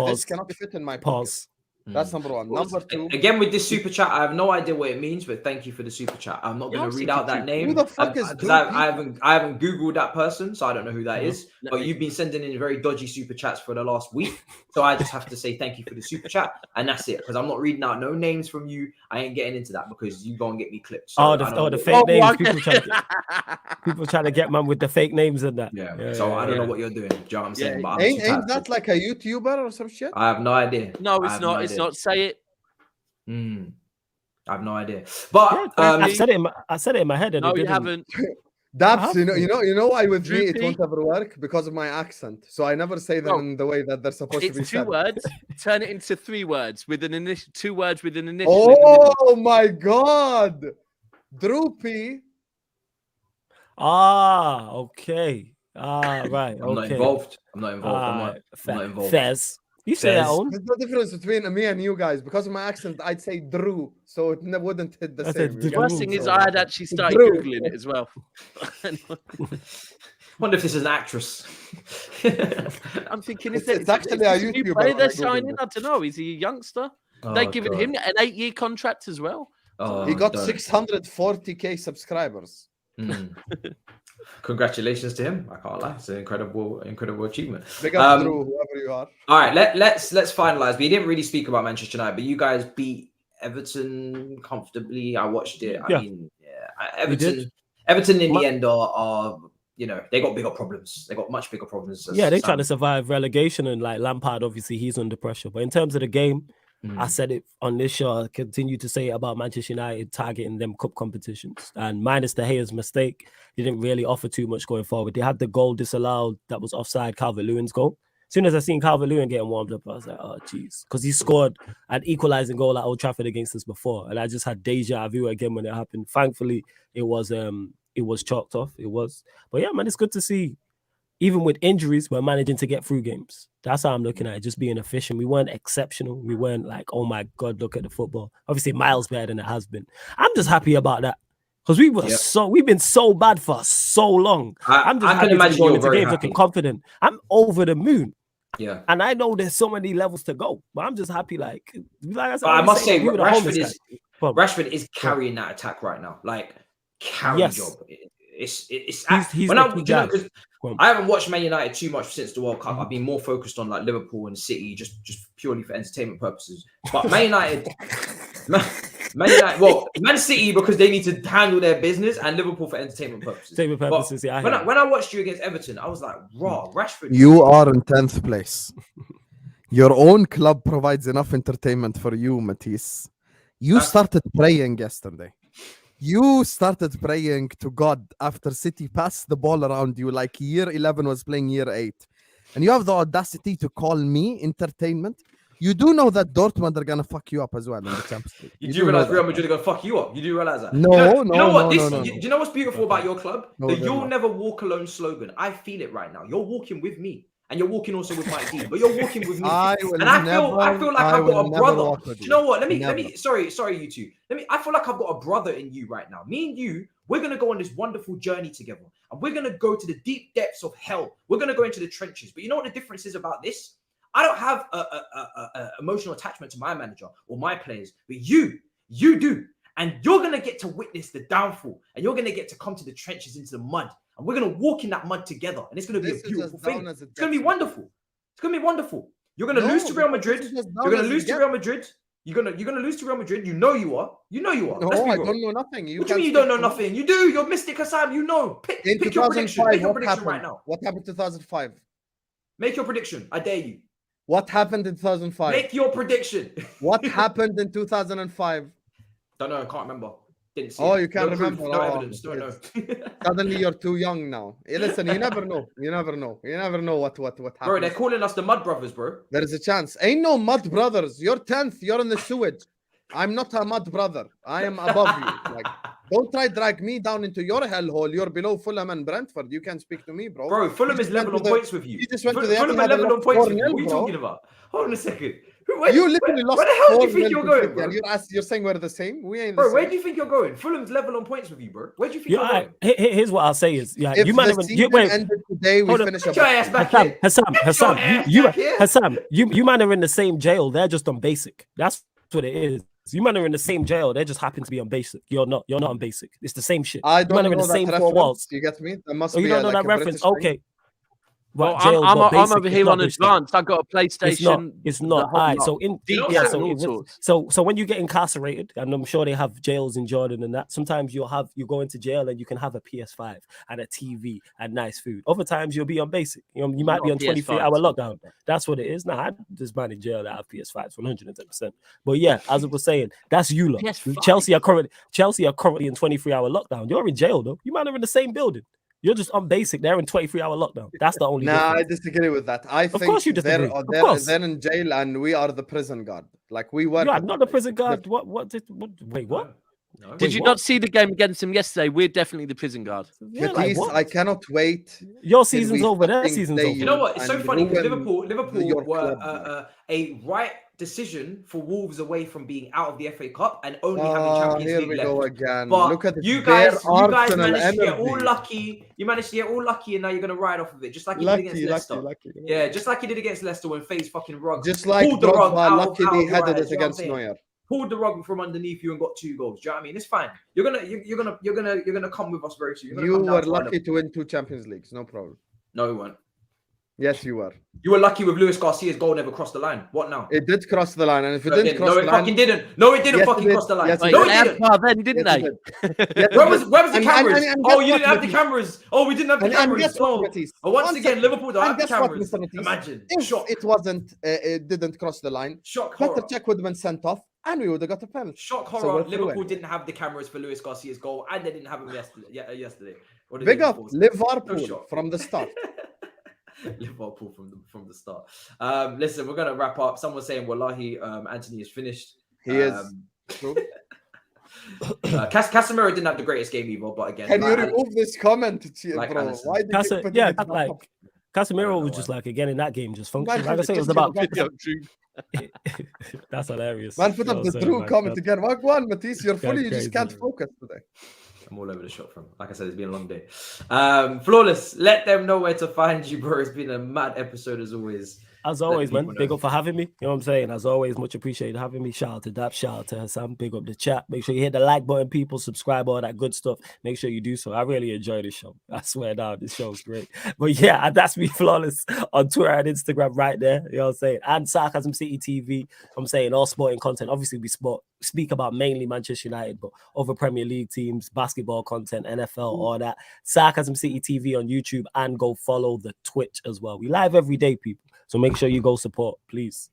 this cannot fit in my pocket. That's number one. Number two.
Again, with this super chat, I have no idea what it means, but thank you for the super chat. I'm not going to read out that name.
Who the fuck is
I haven't Googled that person, so I don't know who that is. But you've been sending in very dodgy super chats for the last week, so I just have to say thank you for the super chat, and that's it. Because I'm not reading out no names from you. I ain't getting into that because you go and get me clipped. So
the fake names. People trying to get man with the fake names and that.
So I don't know what you're doing. Do you know what I'm saying? But
ain't that like a YouTuber or some shit?
I have no idea.
No, it's not. It's not. Say it.
I have no idea, but
I said it in my head. And
no, you haven't.
Daps, you know why with me it won't ever work because of my accent. So I never say them in the way that they're supposed to be said.
It's 2 words. Turn it into 3 words with an initial. 2 words with an initial.
Oh my god, Droopy.
Okay. Right.
I'm not involved. I'm not involved.
Fez. You say that on.
There's no difference between me and you guys. Because of my accent, I'd say Drew, so it wouldn't hit the same.
The worst thing is I had actually started Googling it as well.
Wonder if this is an actress.
I'm thinking,
it's actually a YouTuber.
They're signing. I don't know. Is he a youngster? They're giving him an 8-year contract as well.
He got 640k subscribers.
Congratulations to him. I can't lie. It's an incredible achievement.
Big up Drew, whoever you are.
All right, let's finalize. We didn't really speak about Manchester United, but you guys beat Everton comfortably. I watched it. I mean, Everton in the end are they got bigger problems. They got much bigger problems.
They're trying to survive relegation, and like Lampard, obviously he's under pressure. But in terms of the game, I said it on this show. I continue to say it about Manchester United targeting them cup competitions. And minus De Gea's mistake, they didn't really offer too much going forward. They had the goal disallowed that was offside, Calvert-Lewin's goal. As soon as I seen Calvert-Lewin getting warmed up, I was like, oh, jeez. Because he scored an equalizing goal at Old Trafford against us before. And I just had deja vu again when it happened. Thankfully, it was chalked off. It was. But yeah, man, it's good to see. Even with injuries, we're managing to get through games. That's how I'm looking at it, just being efficient. We weren't exceptional. We weren't like, oh my God, look at the football. Obviously, miles better than it has been. I'm just happy about that. Because we've been so bad for so long. I'm just
I can
happy to be
imagine
going
you're
into
very
games
happy.
looking confident. I'm over the moon.
Yeah.
And I know there's so many levels to go, but I'm just happy. Like I said,
But I must say,
we were the homeless guy.
Rashford is carrying that attack right now. Like carrying job. It's
he's
when
the
I,
key
you know,
guy.
'cause I haven't watched Man United too much since the World Cup. I've been more focused on like Liverpool and City, just purely for entertainment purposes. But Man United, Man City because they need to handle their business, and Liverpool for entertainment purposes. When I watched you against Everton, I was like, raw, Rashford.
You are in 10th place. Your own club provides enough entertainment for you, Matisse. You started praying yesterday. You started praying to God after City passed the ball around you like year 11 was playing year 8. And you have the audacity to call me entertainment. You do know that Dortmund are going to fuck you up as well in the Champions League.
You do realize Real Madrid are going to fuck you up. You do realize that.
No.
Do you know what's beautiful about your club? The "You'll never walk alone" slogan. I feel it right now. You're walking with me. And you're walking also with my team, but you're walking with me. I feel like I've got a brother. Do you know what? Let me. Sorry, you two. I feel like I've got a brother in you right now. Me and you, we're gonna go on this wonderful journey together, and we're gonna go to the deep depths of hell. We're gonna go into the trenches. But you know what the difference is about this? I don't have a emotional attachment to my manager or my players, but you do, and you're gonna get to witness the downfall, and you're gonna get to come to the trenches, into the mud. And we're going to walk in that mud together. And it's going to be a beautiful thing. It's going to be wonderful. It's going to be wonderful. You're going to lose to Real Madrid. You're going to lose to Real Madrid. You're going to lose to Real Madrid. You know you are. No, I
don't know nothing.
What do you mean you don't know nothing? You do. You're Mystic Husam. You know. Pick your prediction. Make your prediction right now.
What happened in 2005?
Make your prediction. I dare you.
What happened in 2005?
Make your prediction.
What happened in 2005?
Don't know. I can't remember. Didn't see
you can't remember.
No evidence. Don't know.
Suddenly you're too young now. Listen, you never know. You never know what happened.
Bro, they're calling us the Mud Brothers, bro.
There is a chance. Ain't no Mud Brothers. You're 10th. You're in the sewage. I'm not a Mud Brother. I am above you. Like, don't try drag me down into your hellhole. You're below Fulham and Brentford. You can't speak to me, bro.
Bro, Fulham is level on points with you.
You just went to the
Fulham are level on points with you. What are you talking about? Hold on a second. You literally lost. Where the hell do you think you're going, bro?
You're saying we're the same. We ain't.
Bro, where do you think you're going? Fulham's level on points with you, bro. Where do you think you're going?
Here's what I'll say is,
if
you might have
ended today, we finish up.
Hassam, you man are in the same jail. They're just on basic. That's what it is. You man are in the same jail. They just happen to be on basic. You're not on basic. It's the same shit.
I don't know
in the same four walls.
You get me? That must
be. You don't know that reference? Okay.
Well, I'm over here on advanced. I've got a PlayStation.
It's not. Alright, so when you get incarcerated, and I'm sure they have jails in Jordan and that, sometimes you go into jail and you can have a PS5 and a TV and nice food. Other times you'll be on basic. You might be on 23-hour lockdown. That's what it is. Nah, this man in jail that have PS5s 110%. But yeah, as I was saying, that's you lot. Chelsea are currently in 23-hour lockdown. You're in jail though. You might are in the same building. You're just on basic. They're in 23-hour lockdown. That's the only difference.
I disagree with that. I think
course you disagree.
They're in jail and we are the prison guard. Like we were.
Yeah, not the prison guard. Wait, what?
No. Did you not see the game against them yesterday? We're definitely the prison guard.
Yeah, I cannot wait.
Your season's over. Their season's over.
You know what? It's so funny because Liverpool were a right decision for Wolves away from being out of the FA Cup and only having Champions League left.
Here we go again.
But
look at
you guys managed to get all lucky. You managed to get all lucky, and now you're gonna ride off of it, just like you did against Leicester. Yeah, just like you did against Leicester when FaZe fucking rug.
Just like Drogba luckily headed it against Neuer.
Pulled the rug from underneath you and got 2 goals. Do you know what I mean? It's fine. You're gonna come with us very soon.
You were lucky to win 2 Champions Leagues, no problem.
No, we weren't.
Yes, you were.
You were lucky with Luis Garcia's goal never crossed the line. What now?
It did cross the line, and if it didn't cross the line,
fucking didn't. No, it didn't fucking cross the line.
Yes,
no, it didn't.
Then didn't they?
Where was the cameras? You didn't have the cameras. Oh, we didn't have the cameras. Once again, Liverpool don't have the cameras. Imagine.
If it didn't cross the line, Petr Cech would have been sent off, and we would have got a penalty.
Shock horror. Liverpool didn't have the cameras for Luis Garcia's goal, and they didn't have them yesterday.
Big up Liverpool from the start.
Liverpool from the start. Listen, we're gonna wrap up. Someone's saying, "Wallahi, Anthony is finished."
He is.
Casemiro didn't have the greatest game either, but again,
can you remove this comment, bro? Why did you put it
Casemiro was just like again in that game, just functioning. Like I say, it was about. That's hilarious.
Man, put up the true comment again. Walk one, Matisse. You're fully. You just can't focus today.
from all over the shop from. Like I said, it's been a long day. Flawless, let them know where to find you, bro. It's been a mad episode as always.
As always, man, big up for having me. You know what I'm saying? As always, much appreciated having me. Shout out to Daps, shout out to Husam. Big up the chat. Make sure you hit the like button, people. Subscribe, all that good stuff. Make sure you do so. I really enjoy this show. I swear down, this show's great. But yeah, that's me, Flawless, on Twitter and Instagram right there. You know what I'm saying? And Sarcasm City TV. I'm saying all sporting content. Obviously, we speak about mainly Manchester United, but other Premier League teams, basketball content, NFL, all that. Sarcasm City TV on YouTube, and go follow the Twitch as well. We live every day, people. So make sure you go support, please.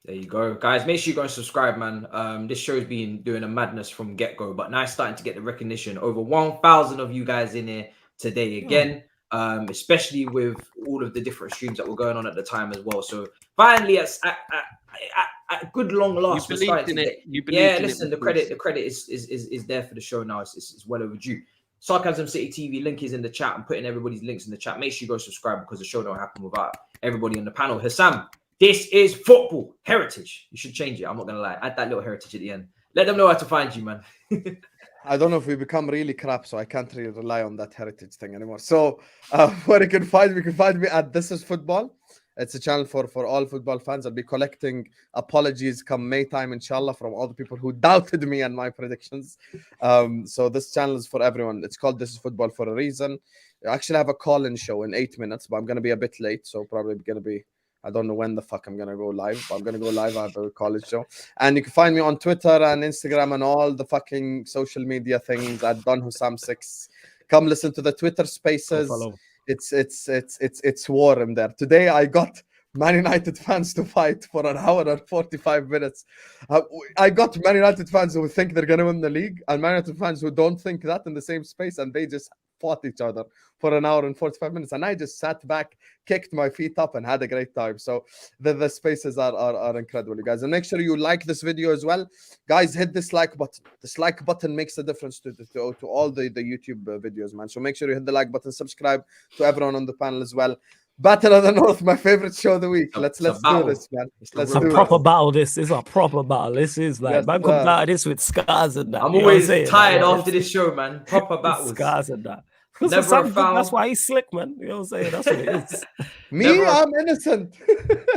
There you go, guys. Make sure you go and subscribe, man. This show's been doing a madness from get-go, but now it's starting to get the recognition. Over 1,000 of you guys in here today again, especially with all of the different streams that were going on at the time as well. So finally, at good long last,
you believed in it.
Listen, the credit is there for the show now. It's well overdue. Sarcasm City TV link is in the chat. I'm putting everybody's links in the chat. Make sure you go subscribe because the show don't happen without everybody on the panel. Husam, this is football heritage. You should change it. I'm not gonna lie. Add that little heritage at the end. Let them know how to find you, man.
I don't know if we become really crap, so I can't really rely on that heritage thing anymore. So where you can find me at This Is Football. It's a channel for all football fans. I'll be collecting apologies come May time, inshallah, from all the people who doubted me and my predictions. So this channel is for everyone. It's called This Is Football for a reason. I actually have a call-in show in 8 minutes, but I'm going to be a bit late. So probably going to be, I don't know when the fuck I'm going to go live, but I'm going to go live. I have a call-in show. And you can find me on Twitter and Instagram and all the fucking social media things at DonHusam6. Come listen to the Twitter spaces. It's war in there. Today I got Man United fans to fight for an hour and 45 minutes. I got Man United fans who think they're going to win the league and Man United fans who don't think that in the same space, and they just fought each other for an hour and 45 minutes. And I just sat back, kicked my feet up, and had a great time. So the spaces are incredible, you guys. And make sure you like this video as well. Guys, hit this like button. This like button makes a difference to all the YouTube videos, man. So make sure you hit the like button, subscribe to everyone on the panel as well. Battle of the North, my favorite show of the week. Let's do this, man.
Let's do a proper battle. This is a proper battle. This is like,
Yes,
man, come out of this with scars and that.
I'm
You know
always
what saying?
tired
Like,
after this show, man. Proper battles.
Scars and that.
Never
Sam,
a foul.
that's why he's slick, man. You know what I'm saying? That's what it is.
I'm innocent.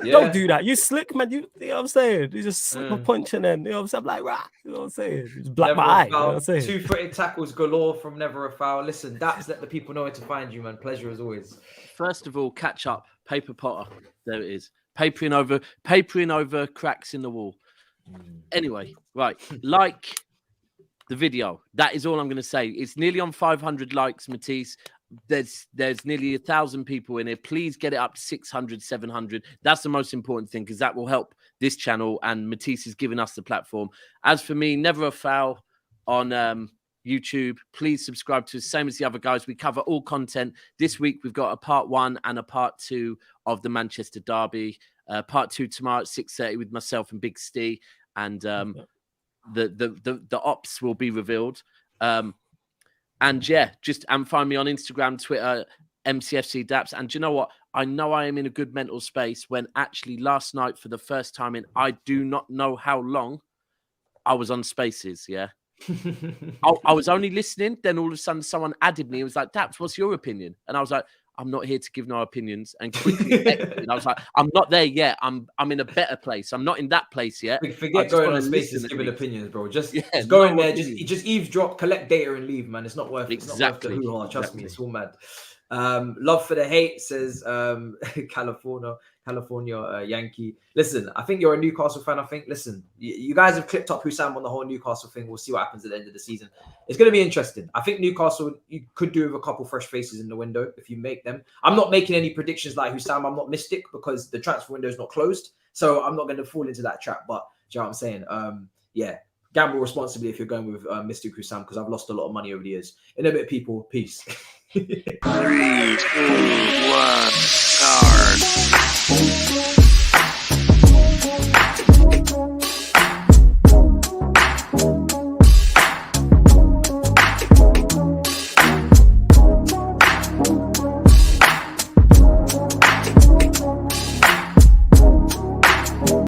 Yeah.
Don't do that. You slick, man. You know what I'm saying? You just slip a punch and then, you know what I'm saying? I'm like, rah. You know what I'm saying? Just black
Never
my
a
eye. You know
foul.
what I'm saying?
2-footed tackles galore from Never a Foul. Listen, Daps, let the people know where to find you, man. Pleasure as always.
First of all, catch up. Paper Potter. There it is. Papering over cracks in the wall. Anyway, right. Like the video. That is all I'm going to say. It's nearly on 500 likes, Matisse. There's nearly 1,000 people in here. Please get it up to 600, 700. That's the most important thing because that will help this channel, and Matisse is giving us the platform. As for me, Never a Foul on YouTube. Please subscribe to us, same as the other guys. We cover all content. This week we've got a part 1 and a part 2 of the Manchester Derby. Part 2 tomorrow at 6:30 with myself and Big Steve, and the ops will be revealed. And yeah, and find me on Instagram, Twitter, MCFC Daps. And do you know what? I know I am in a good mental space when actually last night, for the first time in I do not know how long, I was on Spaces. Yeah. I was only listening. Then all of a sudden someone added me. It was like, Daps, what's your opinion? And I was like, I'm not here to give no opinions. And quickly, I was like, I'm not there yet. I'm in a better place. I'm not in that place yet.
Forget going on Spaces giving opinions, bro. Just go in there, just eavesdrop, collect data, and leave, man. It's not worth it. It's not worth the hoo-ha. Trust me, it's all mad. Love for the hate, says California Yankee. Listen, I think you're a Newcastle fan. I think, listen, you guys have clipped up Husam on the whole Newcastle thing. We'll see what happens at the end of the season. It's going to be interesting. I think Newcastle, you could do with a couple fresh faces in the window if you make them. I'm not making any predictions like Husam. I'm not mystic because the transfer window is not closed. So I'm not going to fall into that trap. But do you know what I'm saying? Yeah, gamble responsibly if you're going with Mystic Husam, because I've lost a lot of money over the years. In a bit, people. Peace.
3, 2, 1, start.